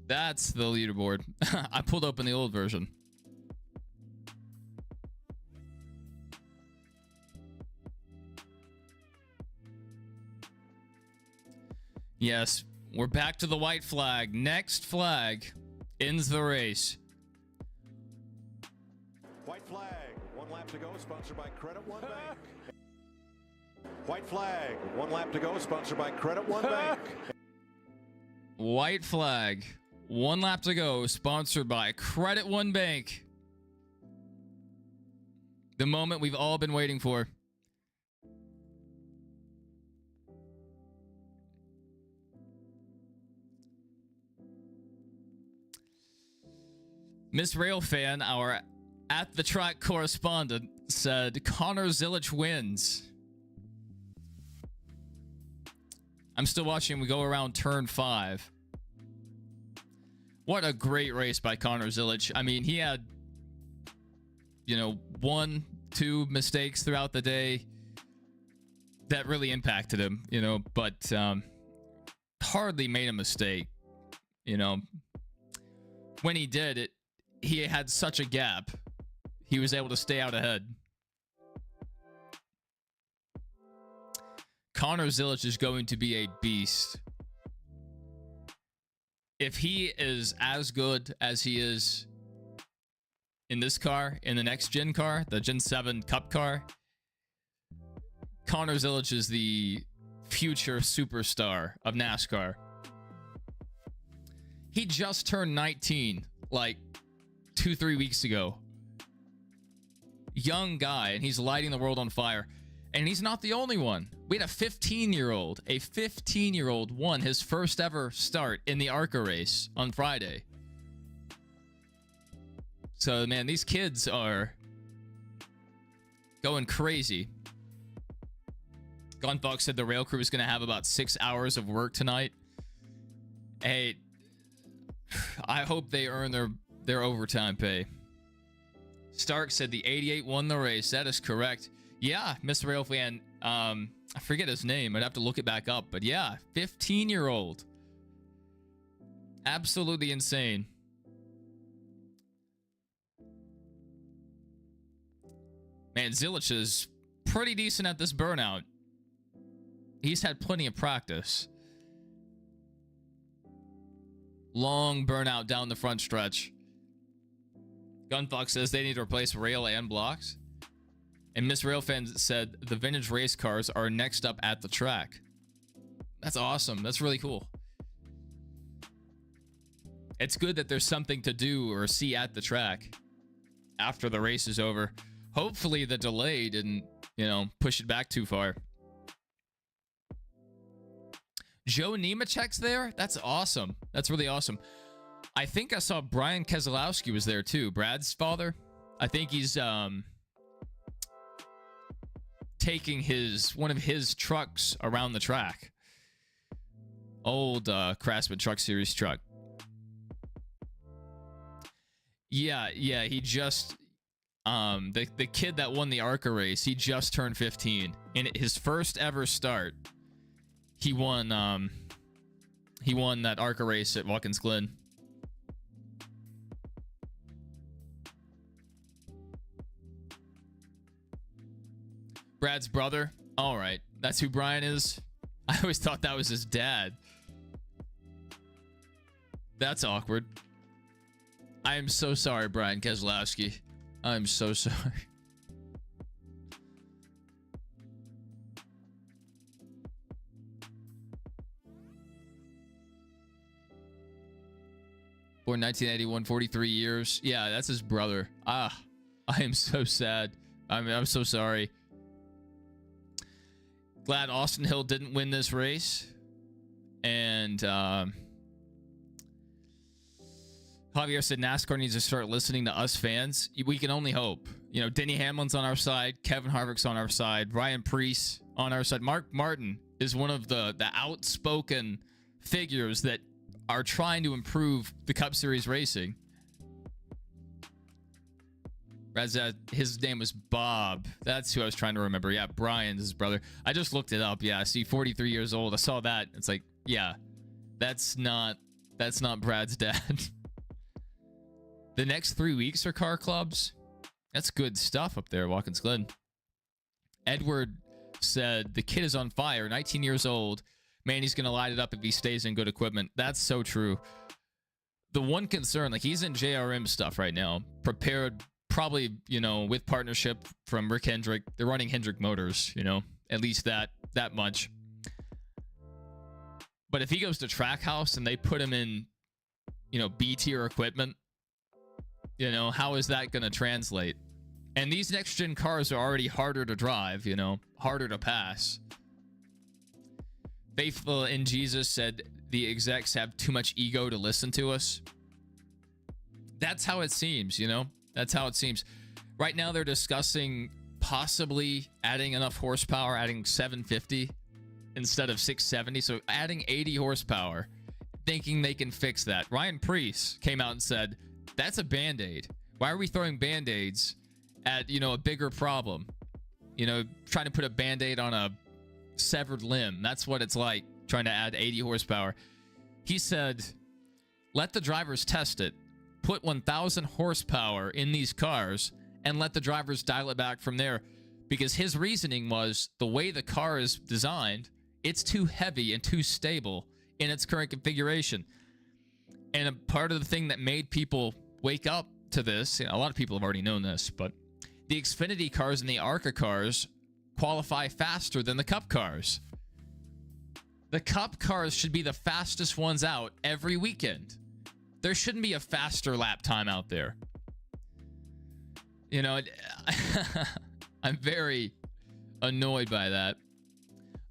That's the leaderboard. I pulled open the old version. Yes, we're back to the white flag. Next flag ends the race. White flag, 1 lap to go, sponsored by Credit One Bank. White flag, 1 lap to go, sponsored by Credit One Bank. White flag, 1 lap to go, sponsored by Credit One Bank. The moment we've all been waiting for. Miss Railfan, our at the track correspondent, said Connor Zilich wins. I'm still watching. We go around turn 5. What a great race by Connor Zilich. I mean, he had, 1, 2 mistakes throughout the day that really impacted him, but hardly made a mistake. When he did it, he had such a gap. He was able to stay out ahead. Connor Zilich is going to be a beast. If he is as good as he is in this car, in the next gen car, the Gen 7 Cup car, Connor Zilich is the future superstar of NASCAR. He just turned 19, like 2-3 weeks ago. Young guy, and he's lighting the world on fire. And he's not the only one. We had a 15-year-old. A 15-year-old won his first ever start in the ARCA race on Friday. So, man, these kids are going crazy. Gunfox said the rail crew is going to have about 6 hours of work tonight. Hey, I hope they earn their overtime pay. Stark said the 88 won the race. That is correct. Yeah, Mr. Railfan, I forget his name. I'd have to look it back up. But yeah, 15-year-old. Absolutely insane. Man, Zilich is pretty decent at this burnout. He's had plenty of practice. Long burnout down the front stretch. Gunfox says they need to replace rail and blocks. And Miss Railfan said the vintage race cars are next up at the track. That's awesome. That's really cool. It's good that there's something to do or see at the track after the race is over. Hopefully the delay didn't, push it back too far. Joe Nemechek's there? That's awesome. That's really awesome. I think I saw Brian Keselowski was there too. Brad's father. I think he's taking one of his trucks around the track. Old Craftsman Truck Series truck. Yeah, he just the kid that won the ARCA race, he just turned 15. In his first ever start, he won that ARCA race at Watkins Glen. Brad's brother. All right. That's who Brian is. I always thought that was his dad. That's awkward. I am so sorry, Brian Keselowski. I'm so sorry. Born 1981, 43 years. Yeah, that's his brother. I am so sad. I'm so sorry. Glad Austin Hill didn't win this race. And Javier said NASCAR needs to start listening to us fans. We can only hope. Denny Hamlin's on our side. Kevin Harvick's on our side. Ryan Preece on our side. Mark Martin is one of the outspoken figures that are trying to improve the Cup Series racing. His name was Bob. That's who I was trying to remember. Yeah, Brian's his brother. I just looked it up. Yeah, I see 43 years old. I saw that. It's like, yeah, that's not Brad's dad. The next 3 weeks are car clubs. That's good stuff up there, Watkins Glen. Edward said the kid is on fire. 19 years old. Man, he's gonna light it up if he stays in good equipment. That's so true. The one concern, like, he's in JRM stuff right now, prepared. Probably, with partnership from Rick Hendrick. They're running Hendrick Motors, at least that much. But if he goes to Trackhouse and they put him in, B tier equipment, how is that going to translate? And these next-gen cars are already harder to drive, you know, harder to pass. Faithful in Jesus said the execs have too much ego to listen to us. That's how it seems, you know? That's how it seems. Right now, they're discussing possibly adding enough horsepower, adding 750 instead of 670. So adding 80 horsepower, thinking they can fix that. Ryan Preece came out and said, that's a Band-Aid. Why are we throwing Band-Aids at, you know, a bigger problem? You know, trying to put a Band-Aid on a severed limb. That's what it's like, trying to add 80 horsepower. He said, let the drivers test it. Put 1,000 horsepower in these cars and let the drivers dial it back from there. Because his reasoning was the way the car is designed, it's too heavy and too stable in its current configuration. And a part of the thing that made people wake up to this, you know, a lot of people have already known this, but the Xfinity cars and the ARCA cars qualify faster than the Cup cars. The Cup cars should be the fastest ones out every weekend. There shouldn't be a faster lap time out there. You know, I'm very annoyed by that.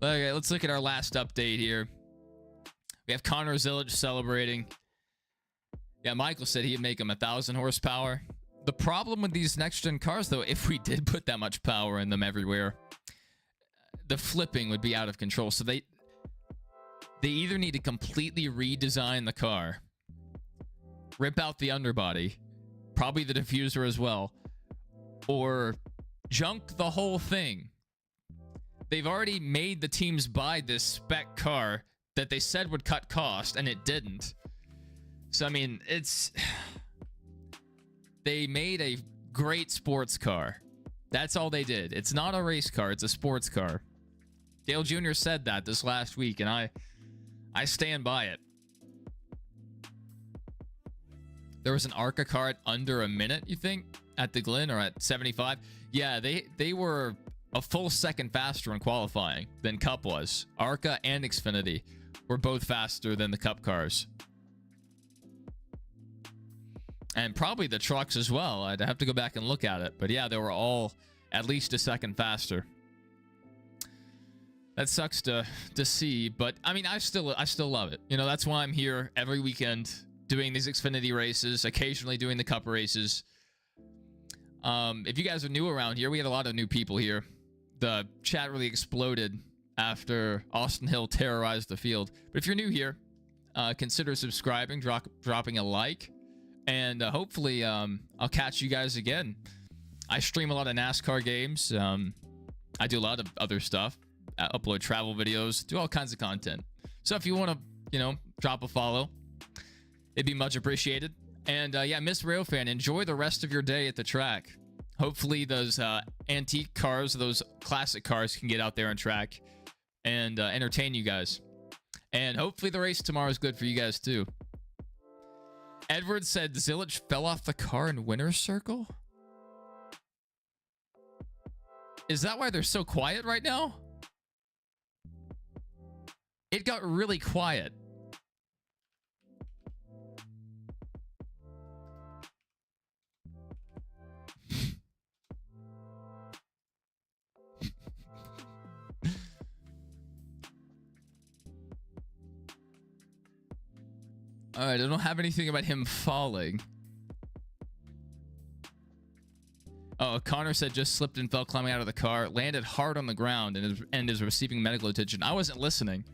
Okay, let's look at our last update here. We have Connor Zilich celebrating. Yeah, Michael said he'd make them 1,000 horsepower. The problem with these next-gen cars, though, if we did put that much power in them everywhere, the flipping would be out of control. So they either need to completely redesign the car, rip out the underbody, probably the diffuser as well, or junk the whole thing. They've already made the teams buy this spec car that they said would cut cost, and it didn't. So, I mean, they made a great sports car. That's all they did. It's not a race car. It's a sports car. Dale Jr. said that this last week, and I stand by it. There was an ARCA car at under a minute, you think, at the Glen, or at 75? Yeah, they were a full second faster in qualifying than Cup was. ARCA and Xfinity were both faster than the Cup cars. And probably the trucks as well. I'd have to go back and look at it. But yeah, they were all at least a second faster. That sucks to see, but I mean, I still love it. You know, that's why I'm here every weekend doing these Xfinity races, occasionally doing the Cup races. If you guys are new around here, we had a lot of new people here. The chat really exploded after Austin Hill terrorized the field. But if you're new here, consider subscribing, dropping a like, and hopefully I'll catch you guys again. I stream a lot of NASCAR games. I do a lot of other stuff. I upload travel videos, do all kinds of content. So if you want to, you know, drop a follow, it'd be much appreciated. And yeah, Miss Railfan, enjoy the rest of your day at the track. Hopefully those antique cars, those classic cars can get out there and track and entertain you guys. And hopefully the race tomorrow is good for you guys too. Edward said Zilich fell off the car in winner's circle. Is that why they're so quiet right now? It got really quiet. All right, I don't have anything about him falling. Oh, Connor said just slipped and fell climbing out of the car, landed hard on the ground, and is receiving medical attention. I wasn't listening.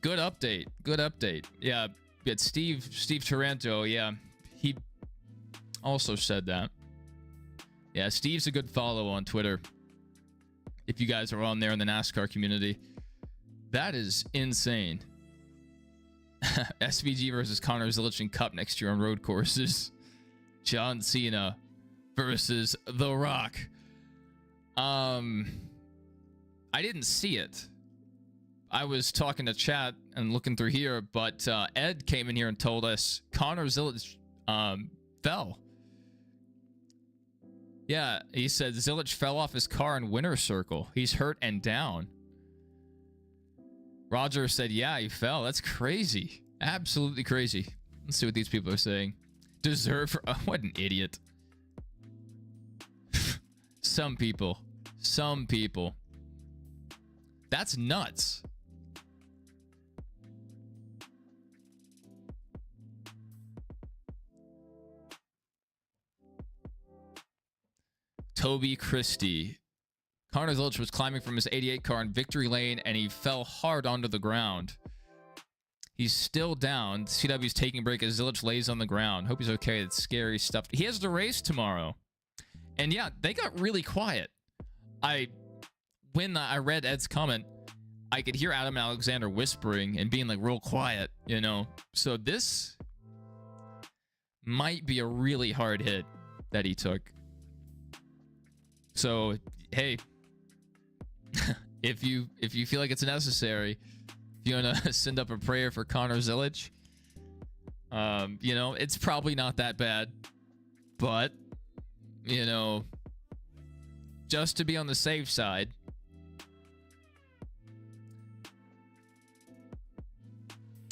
Good update. Good update. Yeah, but Steve Taranto, yeah, he also said that. Yeah, Steve's a good follow on Twitter. If you guys are on there in the NASCAR community. That is insane. SVG versus Connor Zilich in Cup next year on road courses. John Cena versus The Rock. I didn't see it. I was talking to chat and looking through here, but Ed came in here and told us Connor Zilich fell. Yeah, he said Zilich fell off his car in winner's circle. He's hurt and down. Roger said, yeah, he fell. That's crazy. Absolutely crazy. Let's see what these people are saying. Deserve for... Oh, what an idiot. Some people. Some people. That's nuts. Toby Christie. Connor Zilich was climbing from his 88 car in victory lane and he fell hard onto the ground. He's still down. CW's taking a break as Zilich lays on the ground. Hope he's okay. It's scary stuff. He has the race tomorrow. And yeah, they got really quiet. When I read Ed's comment, I could hear Adam Alexander whispering and being like real quiet, you know. So this might be a really hard hit that he took. So, hey, if you feel like it's necessary, if you want to send up a prayer for Connor Zilich, you know, it's probably not that bad, but, you know, just to be on the safe side,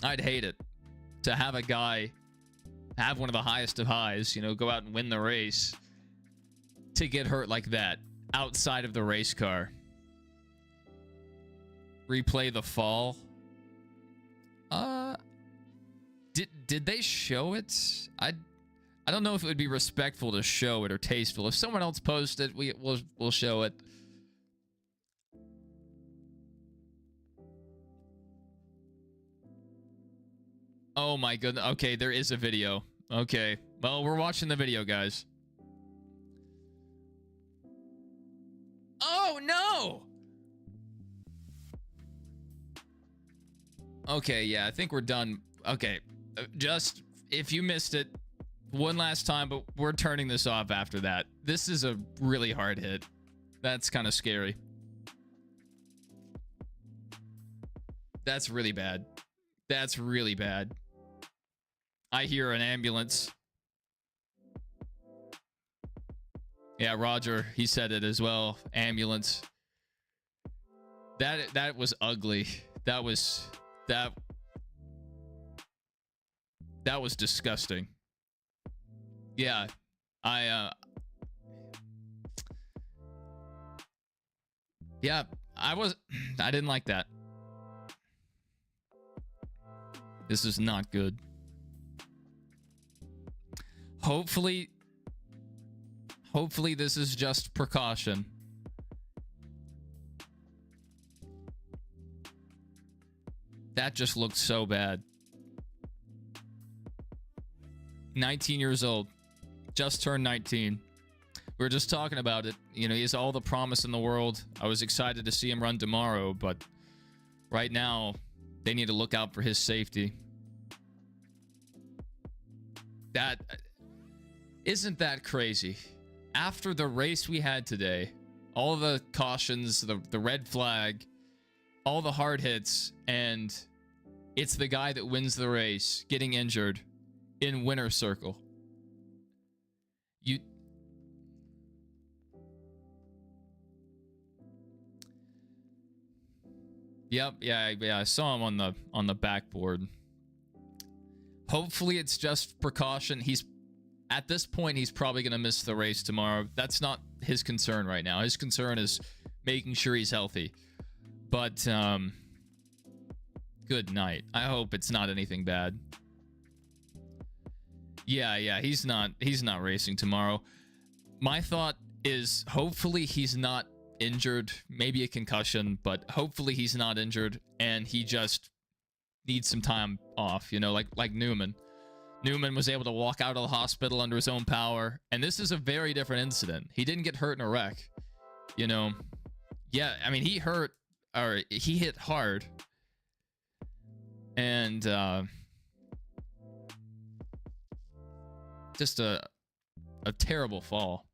I'd hate it to have a guy have one of the highest of highs, you know, go out and win the race, to get hurt like that outside of the race car. Replay the fall. Did they show it? I don't know if it would be respectful to show it or tasteful. If someone else posts it, we'll show it. Oh my goodness. Okay, there is a video. Okay. Well, we're watching the video, guys. Oh no! Okay, yeah, I think we're done. Okay, just if you missed it one last time, but we're turning this off after that. This is a really hard hit. That's kind of scary. That's really bad. That's really bad. I hear an ambulance. Yeah, Roger, he said it as well. Ambulance. That was ugly. That was disgusting. Yeah, I didn't like that. This is not good. Hopefully this is just precaution. That just looked so bad. 19 years old. Just turned 19. We were just talking about it. You know, he has all the promise in the world. I was excited to see him run tomorrow, but right now, they need to look out for his safety. That isn't that crazy. After the race we had today, all the cautions, the red flag, all the hard hits, and it's the guy that wins the race getting injured in winner's circle. Yep, yeah, I saw him on the backboard. Hopefully it's just precaution. At this point, he's probably going to miss the race tomorrow. That's not his concern right now. His concern is making sure he's healthy. But, good night. I hope it's not anything bad. Yeah, he's not racing tomorrow. My thought is hopefully he's not injured. Maybe a concussion, but hopefully he's not injured and he just needs some time off, you know, like Newman. Newman was able to walk out of the hospital under his own power, and this is a very different incident. He didn't get hurt in a wreck, you know. Yeah, I mean, he hit hard, and just a terrible fall.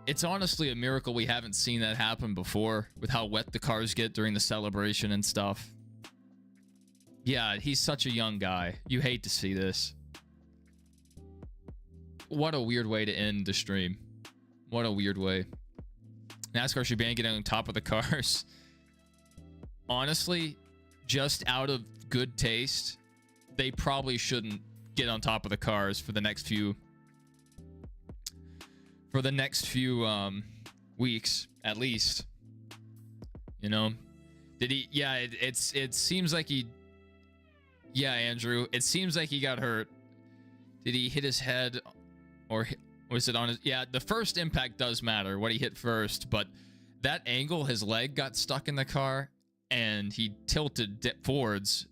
It's honestly a miracle we haven't seen that happen before with how wet the cars get during the celebration and stuff. Yeah, he's such a young guy. You hate to see this. What a weird way to end the stream. What a weird way. NASCAR should ban getting on top of the cars. Honestly, just out of good taste, they probably shouldn't get on top of the cars for the next few for the next few weeks at least. You know, did he? Yeah, it seems like he. Yeah, Andrew, it seems like he got hurt. Did he hit his head, or was it on his? Yeah, the first impact does matter, what he hit first, but that angle, his leg got stuck in the car, and he tilted forwards,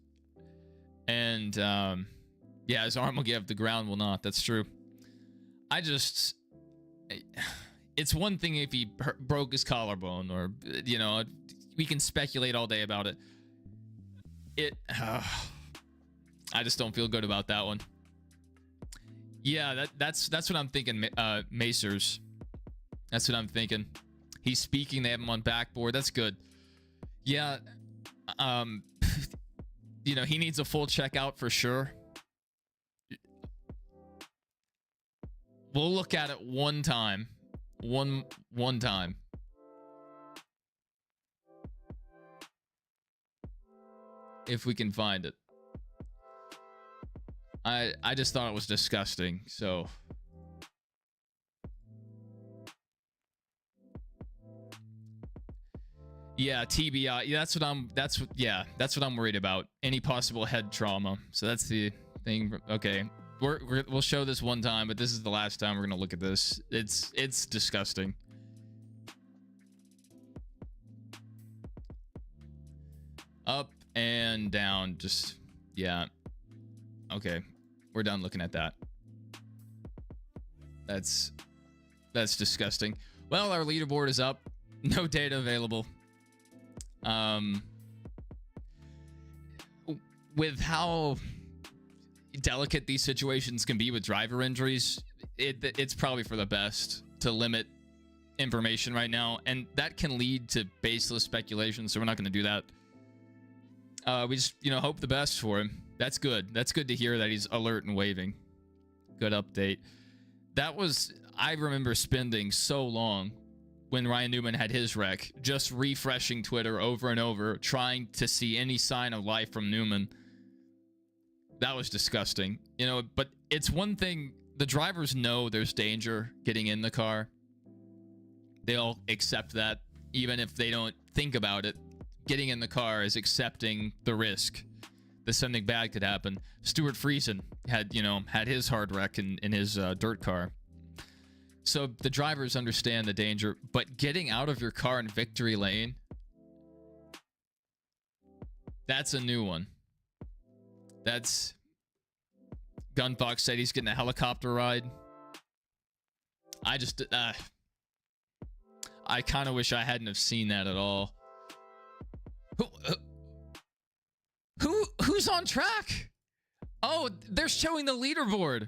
and yeah, his arm will give, the ground will not. That's true. It's one thing if he broke his collarbone, or, you know, we can speculate all day about it. I just don't feel good about that one. Yeah, that's what I'm thinking, Macers. That's what I'm thinking. He's speaking, they have him on backboard. That's good. Yeah, you know, he needs a full checkout for sure. We'll look at it one time. One time. If we can find it. I just thought it was disgusting, so. Yeah, TBI. Yeah, that's what I'm worried about. Any possible head trauma. So that's the thing. Okay. We'll show this one time, but this is the last time we're going to look at this. It's disgusting. Up and down, just, yeah. Okay. We're done looking at that. That's disgusting. Well, our leaderboard is up. No data available. With how delicate these situations can be with driver injuries, it's probably for the best to limit information right now, and that can lead to baseless speculation, so we're not going to do that. We just, you know, hope the best for him. That's good. That's good to hear that he's alert and waving. Good update. I remember spending so long when Ryan Newman had his wreck, just refreshing Twitter over and over, trying to see any sign of life from Newman. That was disgusting. You know, but it's one thing, the drivers know there's danger getting in the car. They'll accept that, even if they don't think about it. Getting in the car is accepting the risk that something bad could happen. Stuart Friesen had his hard wreck in his dirt car. So the drivers understand the danger, but getting out of your car in victory lane, that's a new one. That's Gunfox said he's getting a helicopter ride. I kind of wish I hadn't have seen that at all. Who's on track? Oh, they're showing the leaderboard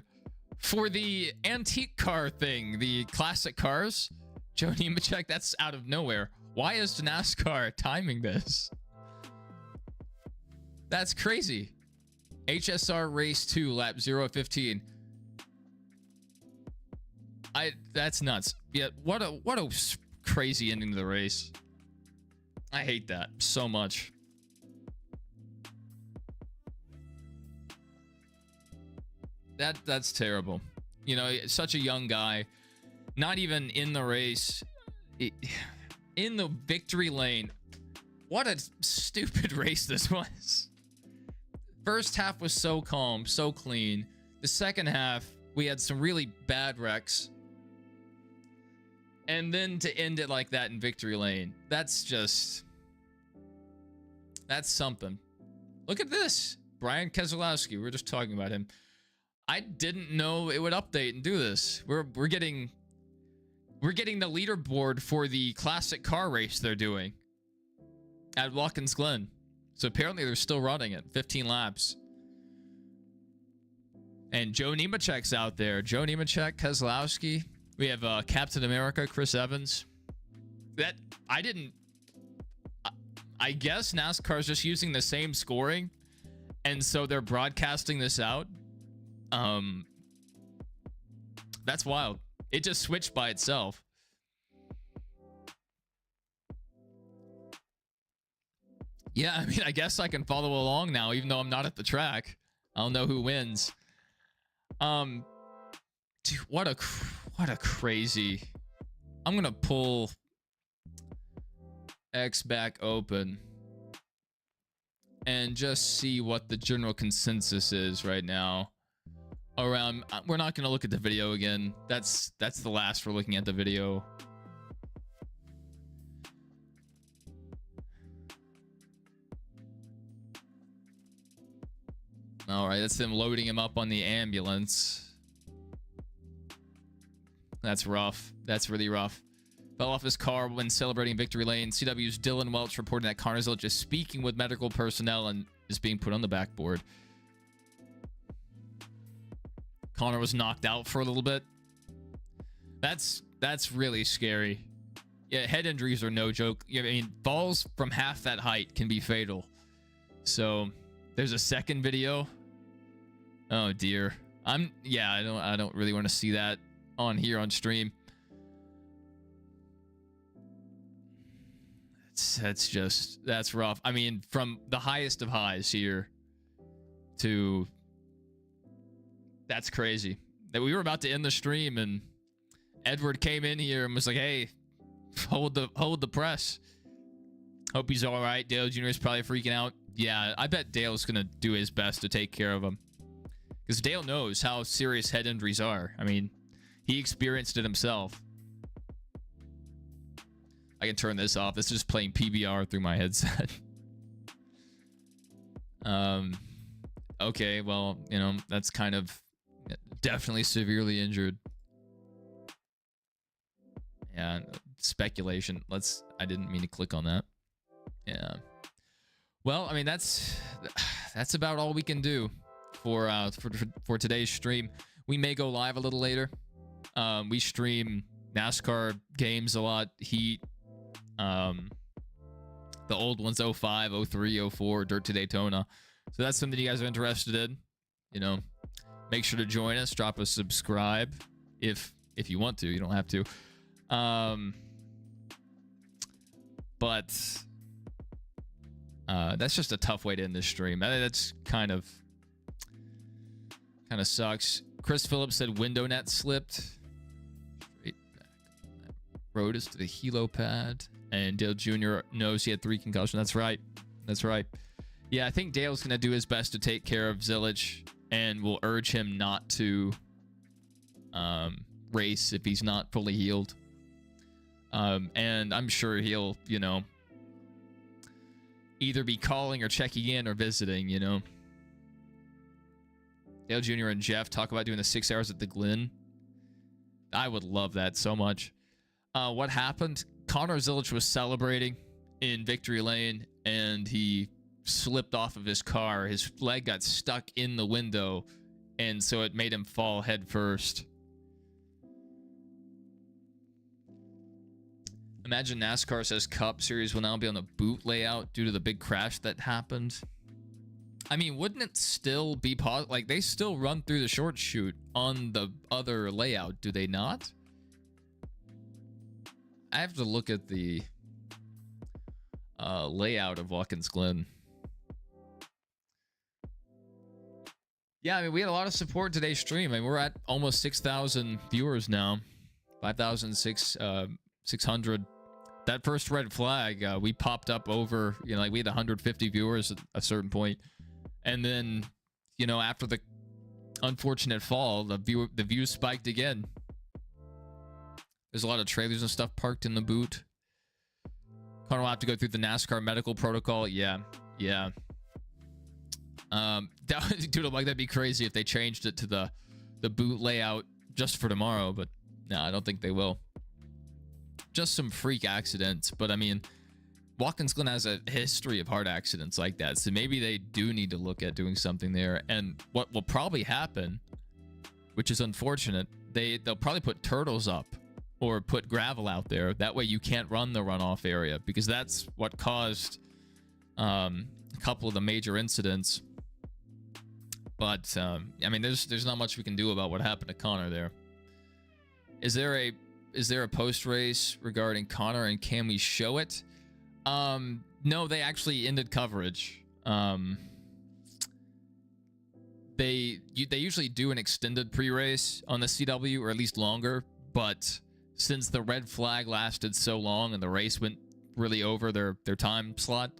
for the antique car thing, the classic cars. Joe Nemechek, that's out of nowhere. Why is NASCAR timing this? That's crazy. HSR race 2, lap 0:15. That's nuts. Yeah, what a crazy ending to the race. I hate that so much. That's terrible. You know, such a young guy, not even in the race, in the victory lane. What a stupid race this was. First half was so calm, so clean. The second half, we had some really bad wrecks. And then to end it like that in victory lane, that's something. Look at this. Brian Keselowski, we were just talking about him. I didn't know it would update and do this. We're getting the leaderboard for the classic car race they're doing at Watkins Glen. So apparently they're still running it. 15 laps. And Joe Nemechek's out there. Joe Nemechek, Keselowski. We have Captain America, Chris Evans. I guess NASCAR's just using the same scoring, and so they're broadcasting this out. That's wild. It just switched by itself. Yeah, I mean, I guess I can follow along now, even though I'm not at the track. I'll know who wins. Dude, what What a crazy. I'm going to pull X back open and just see what the general consensus is right now around. We're not going to look at the video again. That's the last we're looking at the video. All right, that's them loading him up on the ambulance. That's rough. That's really rough. Fell off his car when celebrating victory lane. CW's Dylan Welch reporting that Connor Zilich is speaking with medical personnel and is being put on the backboard. Connor was knocked out for a little bit. That's really scary. Yeah, head injuries are no joke. I mean, falls from half that height can be fatal. So there's a second video. Oh dear. I don't really want to see that on here on stream. That's rough. I mean, from the highest of highs here to that's crazy. That we were about to end the stream and Edward came in here and was like, "Hey, hold the press. Hope he's all right." Dale Jr. is probably freaking out. Yeah, I bet Dale's gonna do his best to take care of him because Dale knows how serious head injuries are. I mean, he experienced it himself. I can turn this off. This is just playing PBR through my headset. Okay, well, you know, that's kind of definitely severely injured. Yeah, speculation. I didn't mean to click on that. Yeah. Well, I mean, that's about all we can do for today's stream. We may go live a little later. We stream NASCAR games a lot. Heat. The old ones, 05, 03, 04, Dirt to Daytona. So that's something you guys are interested in. You know, make sure to join us. Drop a subscribe if you want to. You don't have to. But that's just a tough way to end this stream. That's kind of sucks. Chris Phillips said window net slipped. Straight back. Rode us to the helo pad. And Dale Jr. knows he had 3 concussions. That's right. That's right. Yeah, I think Dale's going to do his best to take care of Zilich and will urge him not to race if he's not fully healed. And I'm sure he'll, you know, either be calling or checking in or visiting, you know. Dale Jr. and Jeff talk about doing the 6 hours at the Glen. I would love that so much. What happened? Connor Zilich was celebrating in victory lane and he slipped off of his car. His leg got stuck in the window and so it made him fall head first. Imagine NASCAR says Cup Series will now be on the boot layout due to the big crash that happened. I mean, wouldn't it still be like they still run through the short chute on the other layout, do they not? I have to look at the layout of Watkins Glen. Yeah, I mean, we had a lot of support today's stream. I mean, we're at almost 6,000 viewers now. 5,600. That first red flag, we popped up over, you know, like we had 150 viewers at a certain point. And then, you know, after the unfortunate fall, the views spiked again. There's a lot of trailers and stuff parked in the boot. Connor will have to go through the NASCAR medical protocol. Yeah. Dude, like that'd be crazy if they changed it to the boot layout just for tomorrow, but no, I don't think they will. Just some freak accidents, but I mean, Watkins Glen has a history of hard accidents like that, so maybe they do need to look at doing something there. And what will probably happen, which is unfortunate, they'll probably put turtles up or put gravel out there. That way you can't run the runoff area, because that's what caused a couple of the major incidents. But I mean, there's not much we can do about what happened to Connor there. Is there a post race regarding Connor, and can we show it? No, they actually ended coverage. They usually do an extended pre-race on the CW, or at least longer, but since the red flag lasted so long and the race went really over their time slot,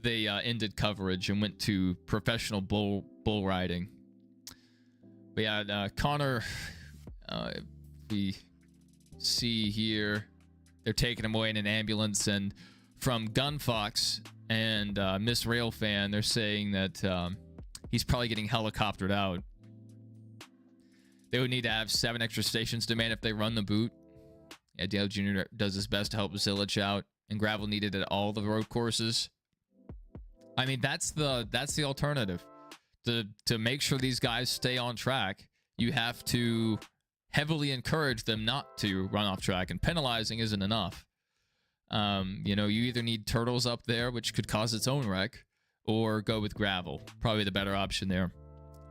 they ended coverage and went to professional bull riding. But yeah, Connor, we see here, they're taking him away in an ambulance, and from Gunfox and Miss Railfan, they're saying that he's probably getting helicoptered out. They would need to have 7 extra stations to man if they run the boot. Yeah, Dale Jr. does his best to help Zilich out, and gravel needed at all the road courses. I mean, that's the alternative. To make sure these guys stay on track, you have to heavily encourage them not to run off track, and penalizing isn't enough. You know, you either need turtles up there, which could cause its own wreck, or go with gravel. Probably the better option there.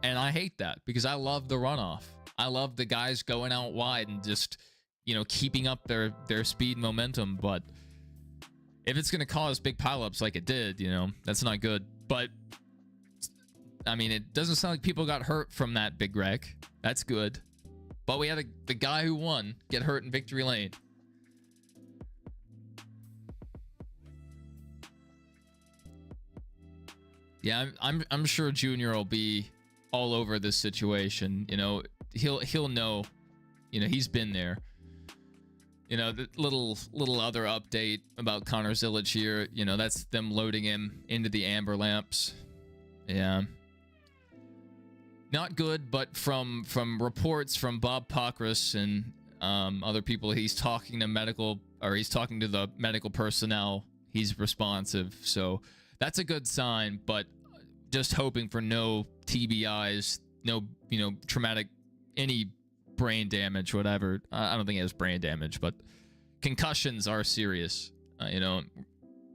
And I hate that because I love the runoff. I love the guys going out wide and just, you know, keeping up their speed and momentum. But if it's going to cause big pileups like it did, you know, that's not good. But I mean, it doesn't sound like people got hurt from that big wreck. That's good. But we had the guy who won get hurt in victory lane. Yeah, I'm sure Junior will be all over this situation. You know, he'll know. You know, he's been there. You know, the little other update about Connor Zilich here. You know, that's them loading him into the amber lamps. Yeah. Not good, but from reports from Bob Pockris and other people, he's talking to the medical personnel. He's responsive, so that's a good sign. But just hoping for no TBIs, no, you know, traumatic, any brain damage, whatever. I don't think he has brain damage, but concussions are serious. You know,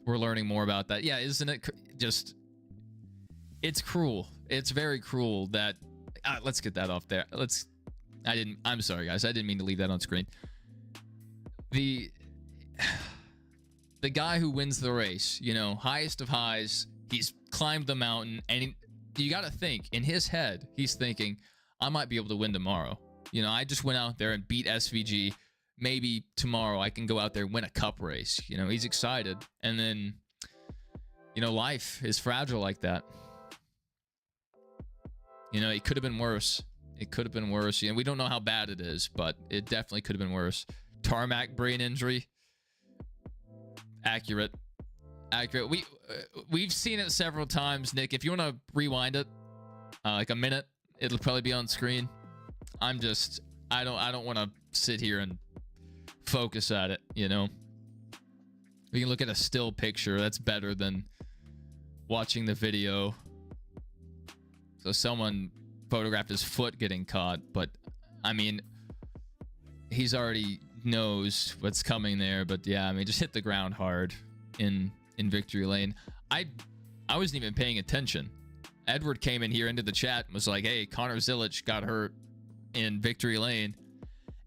we're learning more about that. Yeah, isn't it just? It's cruel. It's very cruel that. Let's get that off there. I'm sorry, guys. I didn't mean to leave that on screen. The guy who wins the race, you know, highest of highs, he's climbed the mountain, and you got to think, in his head, he's thinking, I might be able to win tomorrow. You know, I just went out there and beat SVG. Maybe tomorrow I can go out there and win a cup race. You know, he's excited. And then, you know, life is fragile like that. You know, it could have been worse. It could have been worse. You know, we don't know how bad it is, but it definitely could have been worse. Tarmac brain injury. Accurate. We've seen it several times, Nick. If you want to rewind it, like a minute, it'll probably be on screen. I don't want to sit here and focus at it, you know. We can look at a still picture. That's better than watching the video. So someone photographed his foot getting caught, but I mean, he's already knows what's coming there. But yeah, I mean, just hit the ground hard in victory lane. I wasn't even paying attention. Edward came in here into the chat and was like, hey, Connor Zilich got hurt in victory lane.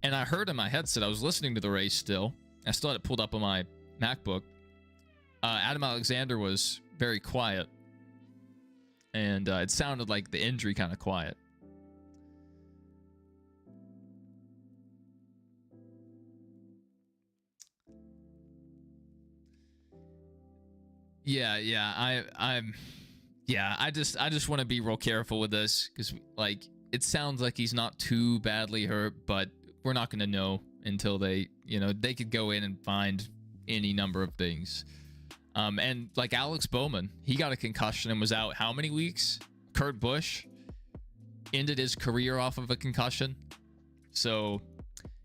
And I heard in my headset, I was listening to the race still. I still had it pulled up on my MacBook. Adam Alexander was very quiet. And it sounded like the injury kind of quiet. I just want to be real careful with this, because like it sounds like he's not too badly hurt, but we're not going to know until they could go in and find any number of things. And like Alex Bowman, he got a concussion and was out how many weeks? Kurt Busch ended his career off of a concussion. So,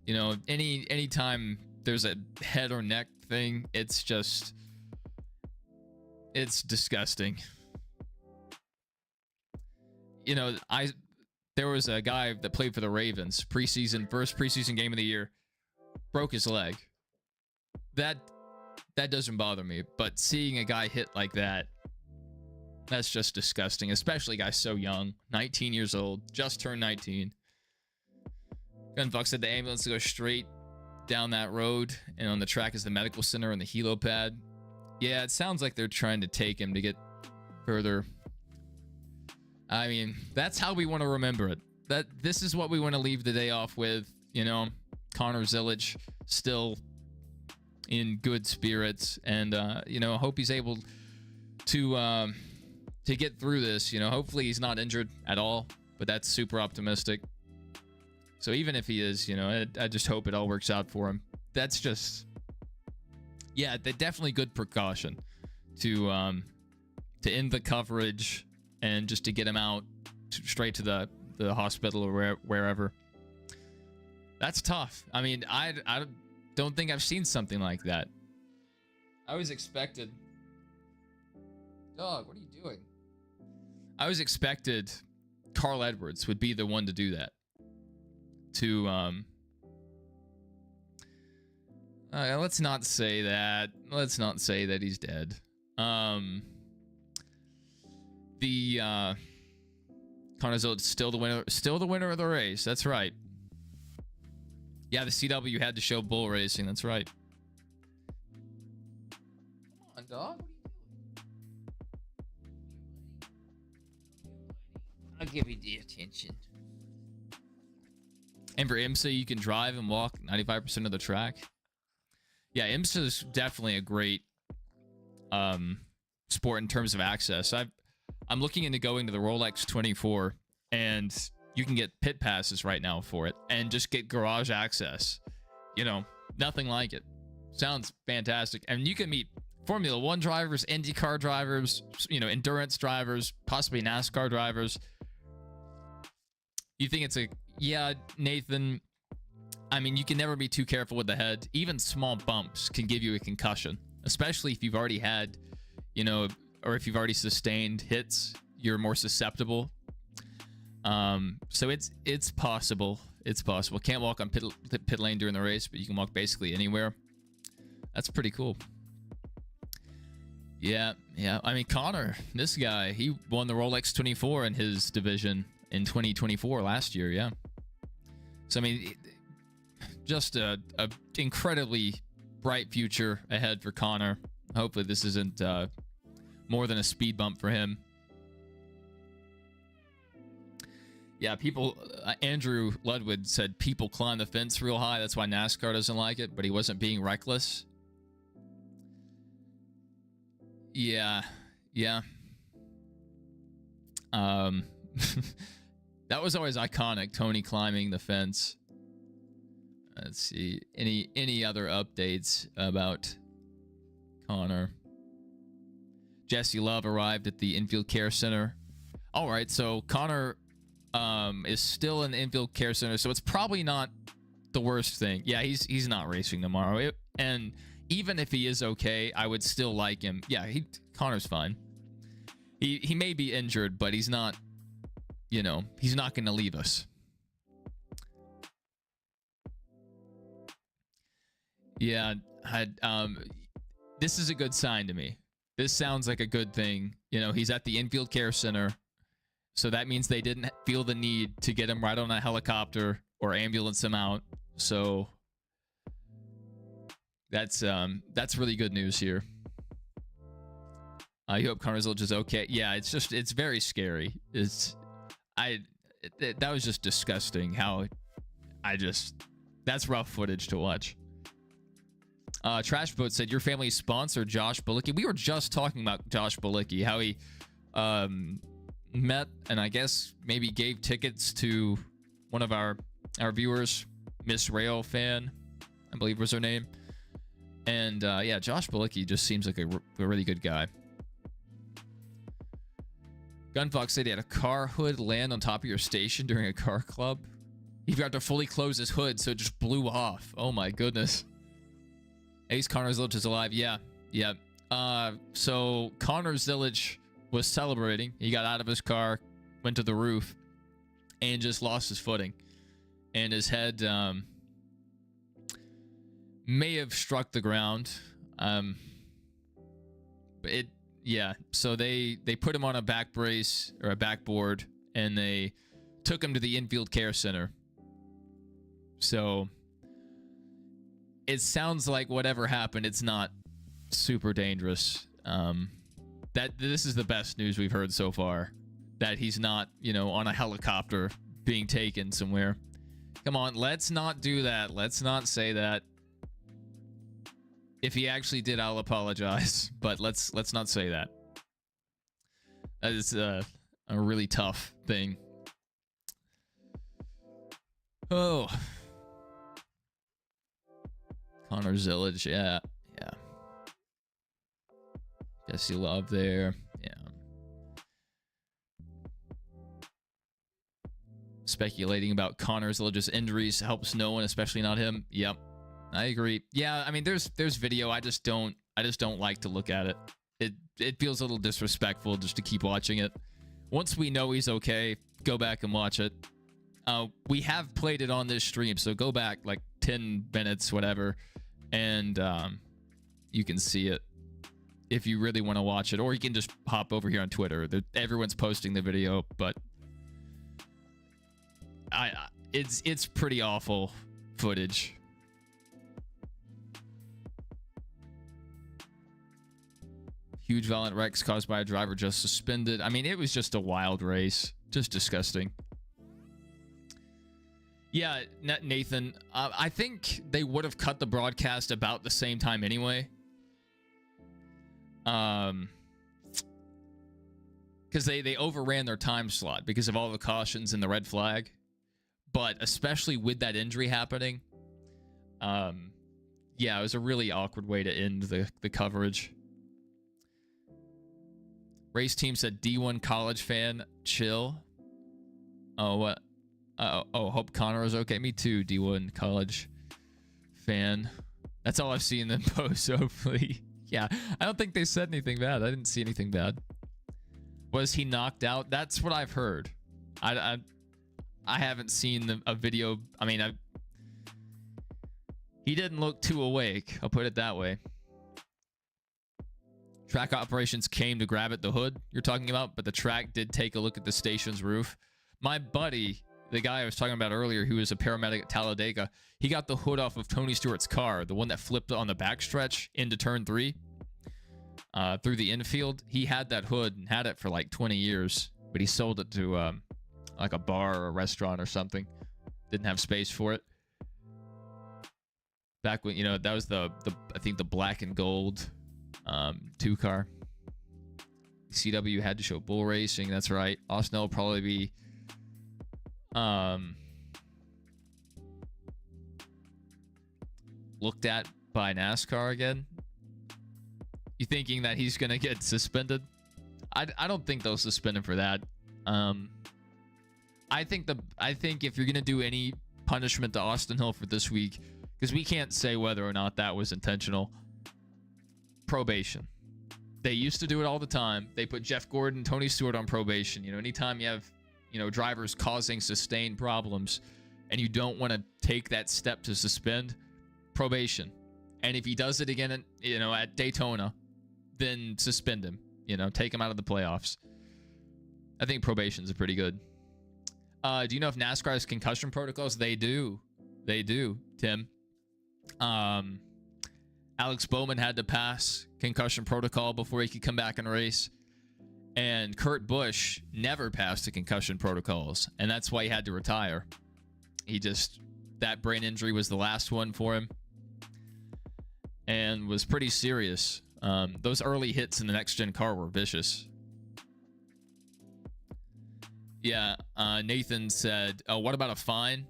you know, anytime there's a head or neck thing, it's disgusting. You know, there was a guy that played for the Ravens, first preseason game of the year, broke his leg. That doesn't bother me, but seeing a guy hit like that, that's just disgusting, especially a guy so young, 19 years old, just turned 19. Gunfuck said the ambulance goes straight down that road, and on the track is the medical center and the helo pad. Yeah, it sounds like they're trying to take him to get further. I mean, that's how we want to remember it. This is what we want to leave the day off with, you know. Connor Zilich still in good spirits, and you know, I hope he's able to get through this. You know, hopefully he's not injured at all, but that's super optimistic. So even if he is, you know, I just hope it all works out for him. That's just, yeah, definitely good precaution to end the coverage and just to get him out straight to the hospital or wherever. That's tough. I mean, I don't think I've seen something like that. I was expected. Dog, what are you doing? I was expected Carl Edwards would be the one to do that. Let's not say that. Let's not say that he's dead. Connor Zilich still the winner of the race. That's right. Yeah, the CW had to show bull racing. That's right. Come on, dog. I'll give you the attention. And for IMSA, you can drive and walk 95% of the track. Yeah, IMSA is definitely a great sport in terms of access. I'm looking into going to the Rolex 24, and you can get pit passes right now for it and just get garage access. You know, nothing like it. Sounds fantastic. And you can meet Formula 1 drivers, IndyCar drivers, you know, endurance drivers, possibly NASCAR drivers. You think it's yeah, Nathan, I mean, you can never be too careful with the head. Even small bumps can give you a concussion, especially if you've already had, you know, or if you've already sustained hits, you're more susceptible. So it's possible. It's possible. Can't walk on pit lane during the race, but you can walk basically anywhere. That's pretty cool. Yeah. I mean, Connor, this guy, he won the Rolex 24 in his division in 2024 last year. Yeah. So, I mean, just a incredibly bright future ahead for Connor. Hopefully this isn't more than a speed bump for him. Yeah, people, Andrew Ludwig said people climb the fence real high. That's why NASCAR doesn't like it, but he wasn't being reckless. Yeah. That was always iconic, Tony climbing the fence. Let's see. Any other updates about Connor? Jesse Love arrived at the Infield Care Center. All right, so Connor is still in the Infield Care Center, so it's probably not the worst thing. Yeah, he's not racing tomorrow. And even if he is okay, I would still like him. Yeah, Connor's fine. He may be injured, but he's not, you know, he's not going to leave us. Yeah, this is a good sign to me. This sounds like a good thing. You know, he's at the Infield Care Center, so that means they didn't feel the need to get him right on a helicopter or ambulance him out. So that's really good news here. I hope Connor Zilich is okay. Yeah, it's very scary. That was just disgusting. That's rough footage to watch. Trash Boat said your family sponsored Josh Bilicki. We were just talking about Josh Bilicki, how he met and I guess maybe gave tickets to one of our viewers, Miss Rail fan, I believe was her name. And yeah, Josh Bilicki just seems like a really good guy. Gunfox said he had a car hood land on top of your station during a car club. He forgot to fully close his hood, so it just blew off. Oh my goodness. Ace Connor Zilich is alive. Yeah. So Connor Zilich was celebrating. He got out of his car, went to the roof, and just lost his footing. And his head may have struck the ground. Yeah, so they put him on a back brace or a backboard, and they took him to the Infield Care Center. So it sounds like whatever happened, it's not super dangerous. This is the best news we've heard so far. That he's not, you know, on a helicopter being taken somewhere. Come on, let's not do that. Let's not say that. If he actually did, I'll apologize. But let's not say that. That is a really tough thing. Oh. Connor Zilich, yeah. Jesse Love there, yeah. Speculating about Connor Zilich's injuries helps no one, especially not him. Yep, I agree. Yeah, I mean, there's video. I just don't like to look at it. It feels a little disrespectful just to keep watching it. Once we know he's okay, go back and watch it. We have played it on this stream, so go back like 10 minutes, whatever, and you can see it if you really want to watch it, or you can just hop over here on Twitter. Everyone's posting the video, but it's pretty awful footage. Huge violent wrecks caused by a driver just suspended. I mean, it was just a wild race. Just disgusting. Yeah, Nathan, I think they would have cut the broadcast about the same time anyway. Because they overran their time slot because of all the cautions and the red flag. But especially with that injury happening, yeah, it was a really awkward way to end the coverage. Race team said D1 college fan, chill. Oh, what? Hope Connor is okay. Me too, D1 college fan. That's all I've seen them post, hopefully. Yeah, I don't think they said anything bad. I didn't see anything bad. Was he knocked out? That's what I've heard. I haven't seen a video. I mean, he didn't look too awake. I'll put it that way. Track operations came to grab at the hood you're talking about, but the track did take a look at the station's roof. My buddy, the guy I was talking about earlier, who was a paramedic at Talladega, he got the hood off of Tony Stewart's car, the one that flipped on the backstretch into turn 3 through the infield. He had that hood and had it for like 20 years, but he sold it to like a bar or a restaurant or something. Didn't have space for it. Back when, you know, that was the I think the black and gold 2 car. CW had to show bull racing. That's right. Austin will probably be looked at by NASCAR again. You thinking that he's gonna get suspended? I don't think they'll suspend him for that. I think if you're gonna do any punishment to Austin Hill for this week, because we can't say whether or not that was intentional. Probation. They used to do it all the time. They put Jeff Gordon, Tony Stewart on probation. You know, anytime you have, you know, drivers causing sustained problems and you don't want to take that step to suspend, probation. And if he does it again, you know, at Daytona, then suspend him. You know, take him out of the playoffs. I think probations are pretty good. Do you know if NASCAR has concussion protocols? They do. They do, Tim. Alex Bowman had to pass concussion protocol before he could come back and race. And Kurt Busch never passed the concussion protocols. And that's why he had to retire. That brain injury was the last one for him. And was pretty serious. Those early hits in the next-gen car were vicious. Yeah, Nathan said, what about a fine?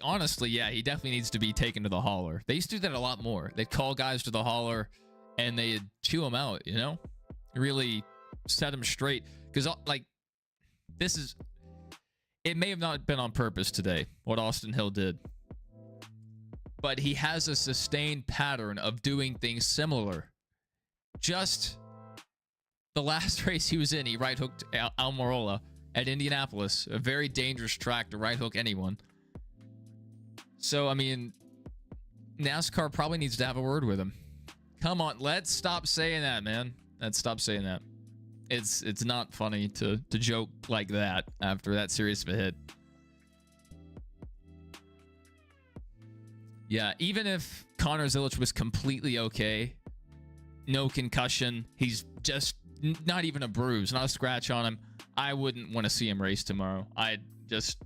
Honestly, yeah, he definitely needs to be taken to the hauler. They used to do that a lot more. They'd call guys to the hauler and they'd chew them out, you know? Really set them straight. Because, it may have not been on purpose today, what Austin Hill did. But he has a sustained pattern of doing things similar. Just the last race he was in, he right-hooked Almirola at Indianapolis, a very dangerous track to right-hook anyone. So, I mean, NASCAR probably needs to have a word with him. Come on, let's stop saying that, man. Let's stop saying that. It's not funny to joke like that after that serious of a hit. Yeah, even if Connor Zilich was completely okay, no concussion, he's just not even a bruise, not a scratch on him, I wouldn't want to see him race tomorrow. I'd just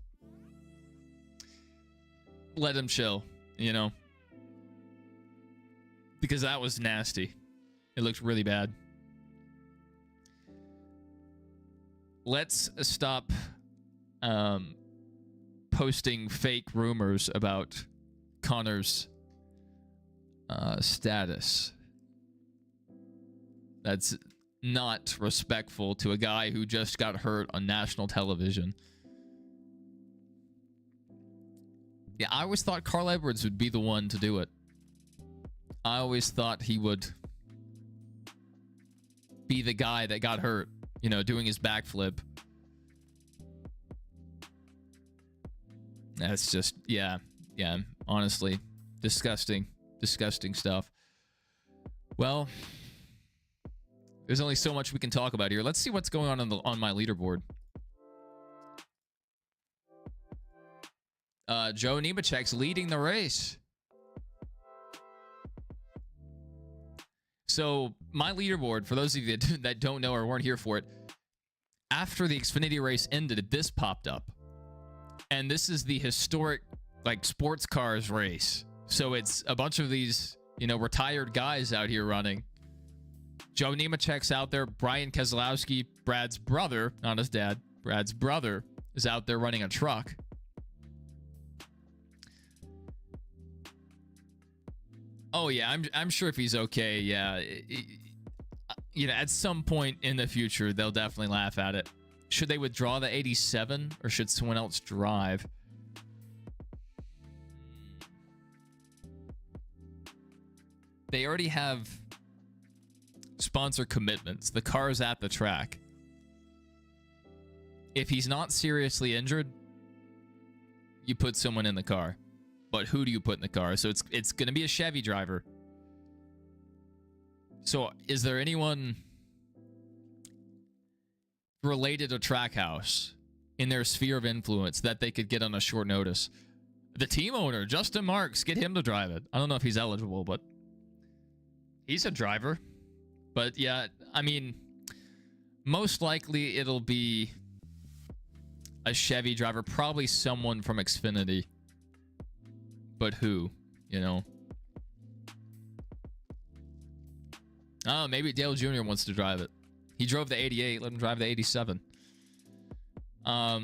let him chill, you know, because that was nasty. It looked really bad. Let's stop posting fake rumors about Connor's status. That's not respectful to a guy who just got hurt on national television. Yeah, I always thought Carl Edwards would be the one to do it. I always thought he would be the guy that got hurt, you know, doing his backflip. That's just, yeah, honestly, disgusting stuff. Well, there's only so much we can talk about here. Let's see what's going on my leaderboard. Joe Nemechek's leading the race. So my leaderboard, for those of you that don't know or weren't here for it, after the Xfinity race ended, this popped up. And this is the historic, like, sports cars race. So it's a bunch of these, you know, retired guys out here running. Joe Nemechek's out there. Brian Keselowski, Brad's brother, not his dad, Brad's brother, is out there running a truck. Oh, yeah, I'm sure if he's okay, yeah. You know, at some point in the future, they'll definitely laugh at it. Should they withdraw the 87, or should someone else drive? They already have sponsor commitments. The car's at the track. If he's not seriously injured, you put someone in the car. But who do you put in the car? So it's going to be a Chevy driver. So is there anyone related to Trackhouse in their sphere of influence that they could get on a short notice? The team owner, Justin Marks, get him to drive it. I don't know if he's eligible, but he's a driver. But yeah, I mean, most likely it'll be a Chevy driver, probably someone from Xfinity. But who, you know? Oh, maybe Dale Jr. wants to drive it. He drove the 88. Let him drive the 87. Yeah,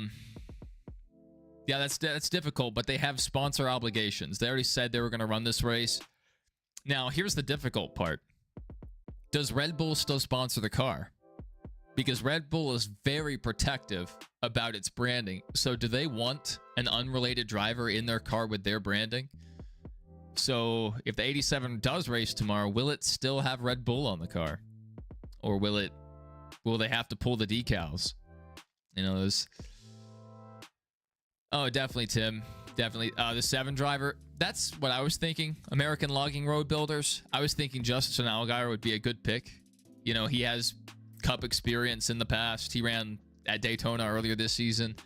that's difficult, but they have sponsor obligations. They already said they were going to run this race. Now, here's the difficult part. Does Red Bull still sponsor the car? Because Red Bull is very protective about its branding. So do they want an unrelated driver in their car with their branding? So if the 87 does race tomorrow, will it still have Red Bull on the car? Or will they have to pull the decals? You know, those... Oh, definitely, Tim. Definitely. The 7 driver, that's what I was thinking. American Logging Road Builders. I was thinking Justin Allgaier would be a good pick. You know, he has Cup experience in the past. He ran at Daytona earlier this season.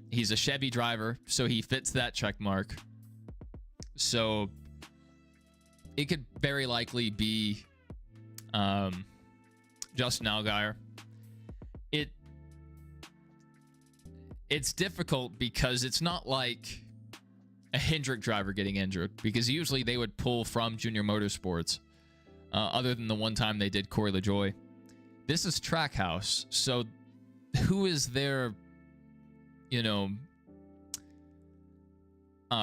He's a Chevy driver, so he fits that check mark. So it could very likely be Justin Allgaier. It's difficult because it's not like a Hendrick driver getting injured, because usually they would pull from Junior Motorsports, other than the one time they did Corey LaJoie. This is Trackhouse, so who is their, you know,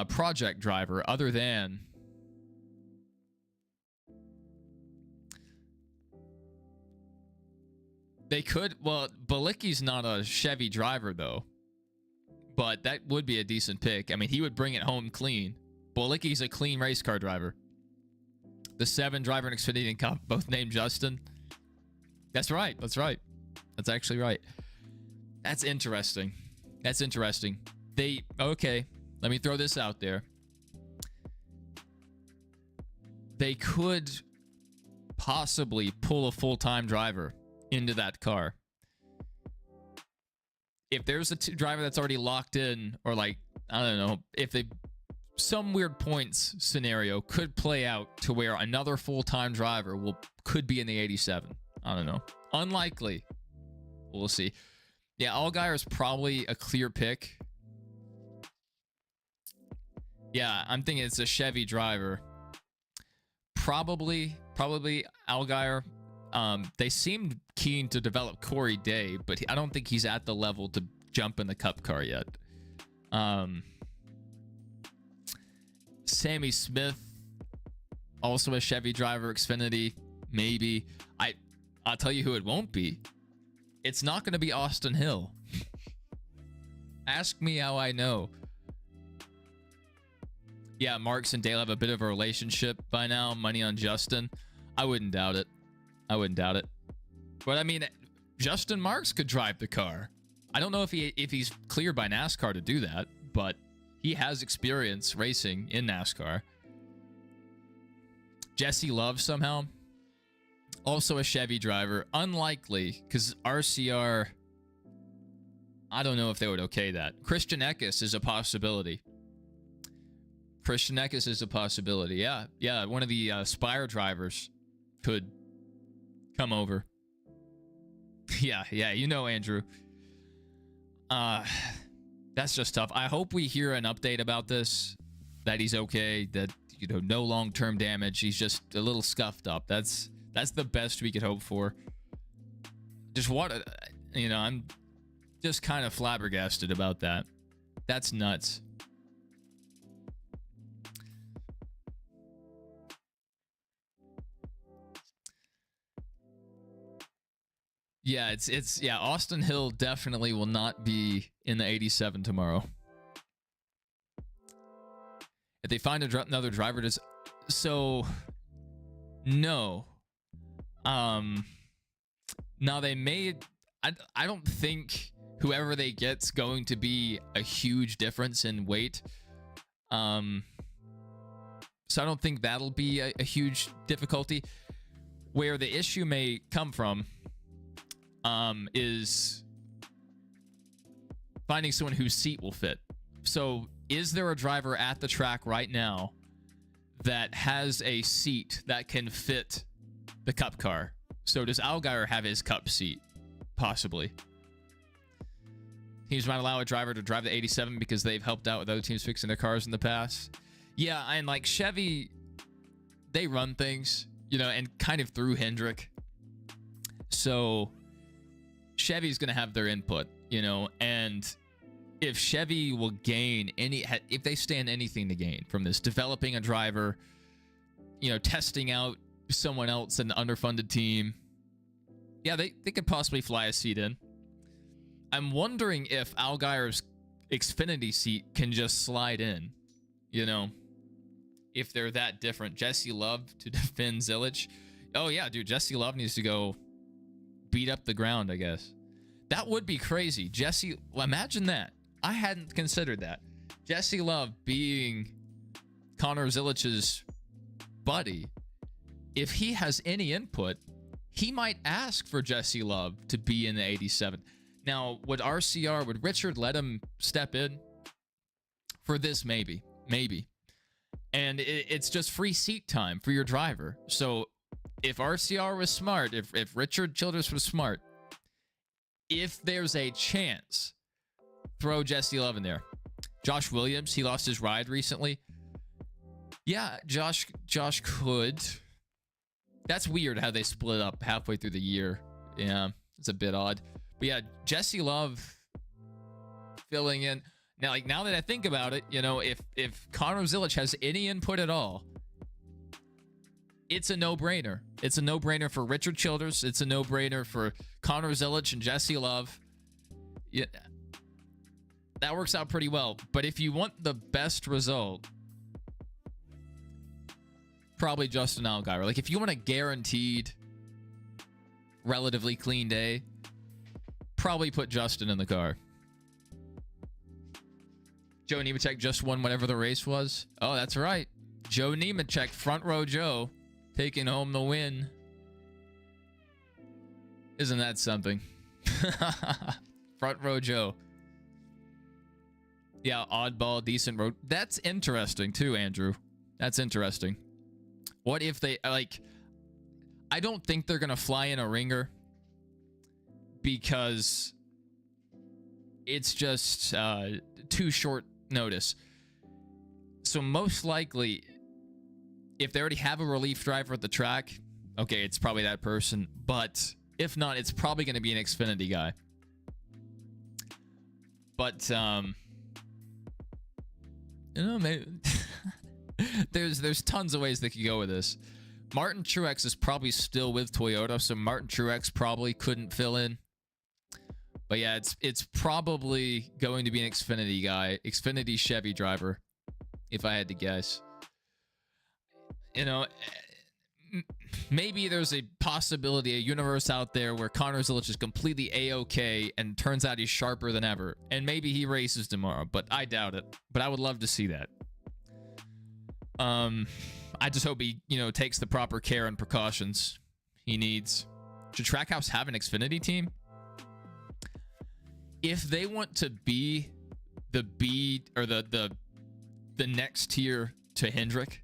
project driver other than they could, well, Balicki's not a Chevy driver though, but that would be a decent pick. I mean, he would bring it home clean. Balicki's a clean race car driver. The 7 driver in Xfinity Cup, both named Justin. That's right. That's right. That's actually right. That's interesting. That's interesting. Okay, let me throw this out there. They could possibly pull a full-time driver into that car. If there's a driver that's already locked in, or like, I don't know, if some weird points scenario could play out to where another full-time driver could be in the 87. I don't know. Unlikely. We'll see. Yeah, Allgaier is probably a clear pick. Yeah, I'm thinking it's a Chevy driver. Probably Allgaier. They seemed keen to develop Corey Day, but I don't think he's at the level to jump in the Cup car yet. Sammy Smith, also a Chevy driver, Xfinity, maybe. I'll tell you who it won't be. It's not going to be Austin Hill. Ask me how I know. Yeah, Marks and Dale have a bit of a relationship by now. Money on Justin. I wouldn't doubt it. But I mean, Justin Marks could drive the car. I don't know if he's cleared by NASCAR to do that, but he has experience racing in NASCAR. Jesse Love somehow. Also a Chevy driver. Unlikely, because RCR, I don't know if they would okay that. Christian Eckes is a possibility. Yeah, one of the Spire drivers could come over. Yeah, you know, Andrew. That's just tough. I hope we hear an update about this, that he's okay, that, you know, no long-term damage. He's just a little scuffed up. That's the best we could hope for. Just you know, I'm just kind of flabbergasted about that. That's nuts. Yeah, yeah, Austin Hill definitely will not be in the 87 tomorrow. If they find another driver, no. Now they may, I don't think whoever they get's going to be a huge difference in weight. So I don't think that'll be a huge difficulty. Where the issue may come from is finding someone whose seat will fit. So is there a driver at the track right now that has a seat that can fit the Cup car? So does Allgaier have his Cup seat? Possibly. Teams might allow a driver to drive the 87 because they've helped out with other teams fixing their cars in the past. Yeah, and like Chevy, they run things, you know, and kind of through Hendrick. So Chevy's going to have their input, you know, and if Chevy will gain if they stand anything to gain from this, developing a driver, you know, testing out someone else in the underfunded team, yeah, they could possibly fly a seat in. I'm wondering if Allgaier's Xfinity seat can just slide in, you know, if they're that different. Jesse Love to defend Zilich. Oh, yeah, dude, Jesse Love needs to go beat up the ground, I guess. That would be crazy. Well, imagine that. I hadn't considered that. Jesse Love being Connor Zilich's buddy. If he has any input, he might ask for Jesse Love to be in the 87. Now, would Richard let him step in? For this, maybe. And it's just free seat time for your driver. So if RCR was smart, if Richard Childress was smart, if there's a chance, throw Jesse Love in there. Josh Williams, he lost his ride recently. Yeah, Josh could. That's weird how they split up halfway through the year. Yeah, it's a bit odd. But yeah, Jesse Love filling in. Now that I think about it, you know, if Connor Zilich has any input at all, it's a no-brainer. It's a no-brainer for Richard Childress. It's a no-brainer for Connor Zilich and Jesse Love. Yeah, that works out pretty well. But if you want the best result, probably Justin Allgaier. Like, if you want a guaranteed, relatively clean day, probably put Justin in the car. Joe Nemechek just won whatever the race was. Oh, that's right. Joe Nemechek, front row Joe, taking home the win. Isn't that something? Front row Joe. Yeah, oddball, decent road. That's interesting too, Andrew. That's interesting. What if they, like, I don't think they're going to fly in a ringer because it's just too short notice. So most likely, if they already have a relief driver at the track, okay, it's probably that person. But if not, it's probably going to be an Xfinity guy. But you know, maybe there's tons of ways they could go with this. Martin Truex is probably still with Toyota, so Martin Truex probably couldn't fill in. But yeah, it's probably going to be an Xfinity guy, Xfinity Chevy driver, if I had to guess. You know, maybe there's a possibility, a universe out there where Connor Zilich is completely A-OK and turns out he's sharper than ever. And maybe he races tomorrow, but I doubt it. But I would love to see that. I just hope he, you know, takes the proper care and precautions he needs. Should Trackhouse have an Xfinity team? If they want to be the B or the next tier to Hendrick,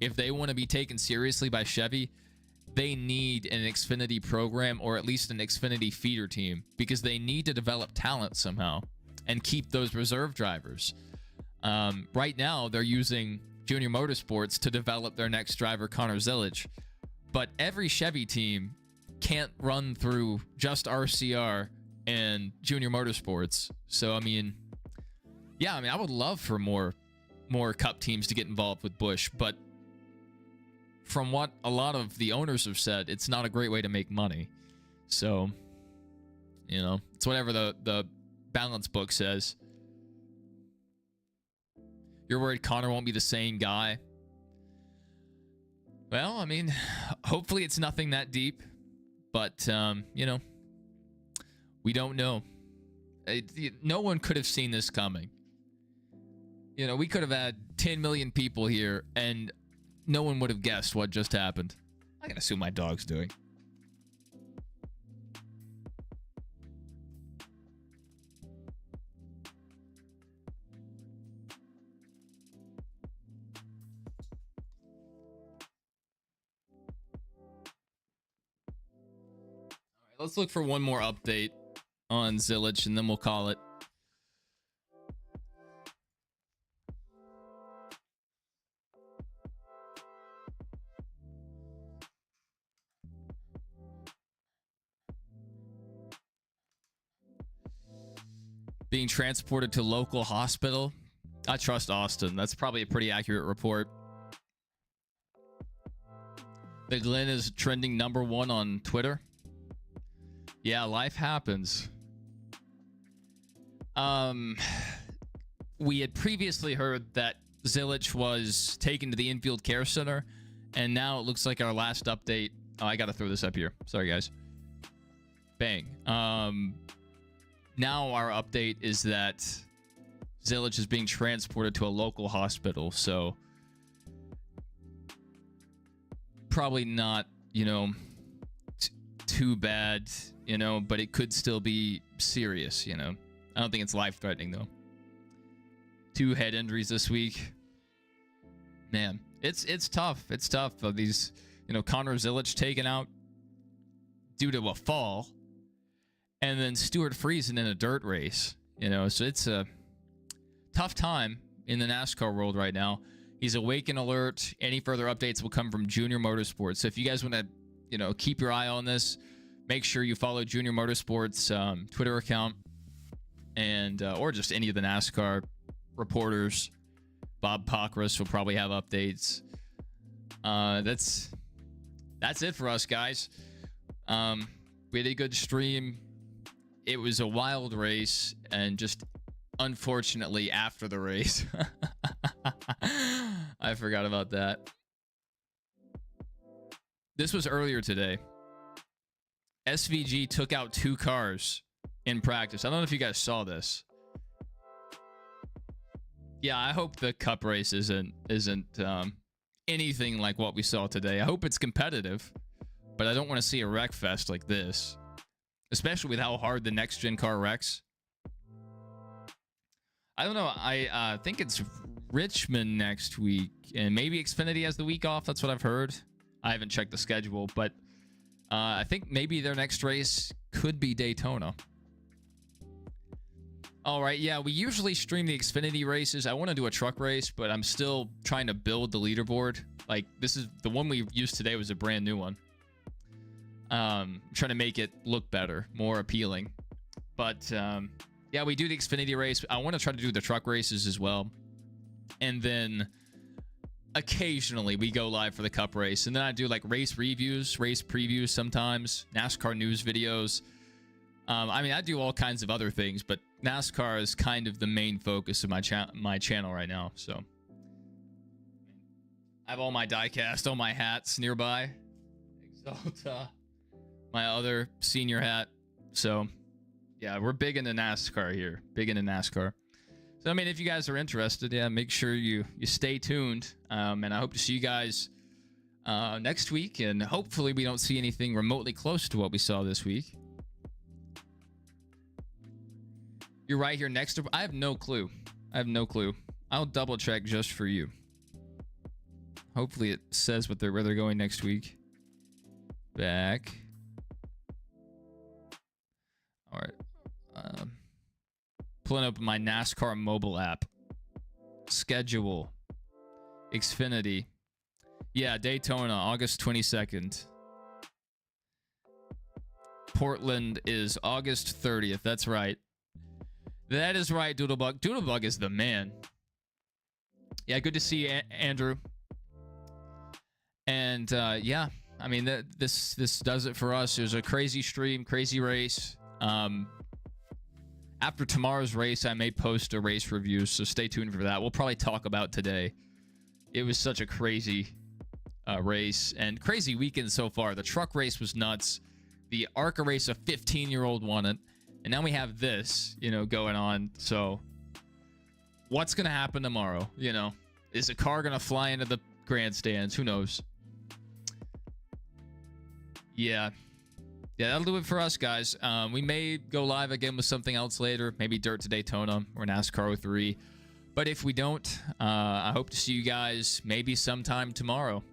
if they want to be taken seriously by Chevy, they need an Xfinity program or at least an Xfinity feeder team, because they need to develop talent somehow and keep those reserve drivers. Right now, they're using Junior Motorsports to develop their next driver, Connor Zilich. But every Chevy team can't run through just RCR and Junior Motorsports. So, I mean, yeah, I mean, I would love for more Cup teams to get involved with Busch, but from what a lot of the owners have said, it's not a great way to make money. So, you know, it's whatever the balance book says. You're worried Connor won't be the same guy? Well, I mean, hopefully it's nothing that deep, but, you know, we don't know. No one could have seen this coming. You know, we could have had 10 million people here and no one would have guessed what just happened. I'm gonna assume my dog's doing. All right, let's look for one more update on Zilich and then we'll call it. Being transported to local hospital. I trust Austin. That's probably a pretty accurate report. The Glen is trending #1 on Twitter. Yeah, life happens. We had previously heard that Zilich was taken to the infield care center, and now it looks like our last update. Oh, I gotta throw this up here. Sorry, guys. Bang. Now our update is that Zilich is being transported to a local hospital, so probably not, you know, too bad, you know, but it could still be serious, you know. I don't think it's life-threatening, though. 2 head injuries this week. Man, it's tough. It's tough. These, you know, Connor Zilich taken out due to a fall. And then Stuart Friesen in a dirt race, you know, so it's a tough time in the NASCAR world right now. He's awake and alert. Any further updates will come from Junior Motorsports. So if you guys want to, you know, keep your eye on this, make sure you follow Junior Motorsports Twitter account and or just any of the NASCAR reporters. Bob Pockris will probably have updates. That's it for us, guys. We had a good stream. It was a wild race, and just unfortunately after the race, I forgot about that. This was earlier today. SVG took out 2 cars in practice. I don't know if you guys saw this. Yeah, I hope the Cup race isn't anything like what we saw today. I hope it's competitive, but I don't want to see a wreck fest like this. Especially with how hard the next gen car wrecks. I don't know. I think it's Richmond next week, and maybe Xfinity has the week off. That's what I've heard. I haven't checked the schedule, but I think maybe their next race Could be Daytona. All right, yeah, we usually stream the Xfinity races. I want to do a truck race, but I'm still trying to build the leaderboard. Like, this is the one we used today was a brand new one. Trying to make it look better, more appealing. But yeah, we do the Xfinity race. I want to try to do the truck races as well. And then occasionally we go live for the Cup race. And then I do like race reviews, race previews sometimes, NASCAR news videos. I mean, I do all kinds of other things, but NASCAR is kind of the main focus of my channel right now. So I have all my diecast, all my hats nearby. Exalta, my other senior hat. So yeah, we're big into NASCAR here. Big into NASCAR. So I mean, if you guys are interested, yeah, make sure you stay tuned. And I hope to see you guys next week. And hopefully we don't see anything remotely close to what we saw this week. You're right here next to... I have no clue. I have no clue. I'll double check just for you. Hopefully it says where they're going next week. Back. All right. Pulling up my NASCAR mobile app. Schedule. Xfinity. Yeah, Daytona, August 22nd. Portland is August 30th. That's right. That is right, Doodlebug. Doodlebug is the man. Yeah, good to see you, Andrew. And yeah, I mean, this does it for us. There's a crazy stream, crazy race. After tomorrow's race, I may post a race review, so stay tuned for that. We'll probably talk about today. It was such a crazy race and crazy weekend so far. The truck race was nuts. The ARCA race, a 15-year-old won it. And now we have this, you know, going on. So what's going to happen tomorrow? You know, is a car going to fly into the grandstands? Who knows? Yeah. Yeah, that'll do it for us, guys. We may go live again with something else later. Maybe Dirt to Daytona or NASCAR 03. But if we don't, I hope to see you guys maybe sometime tomorrow.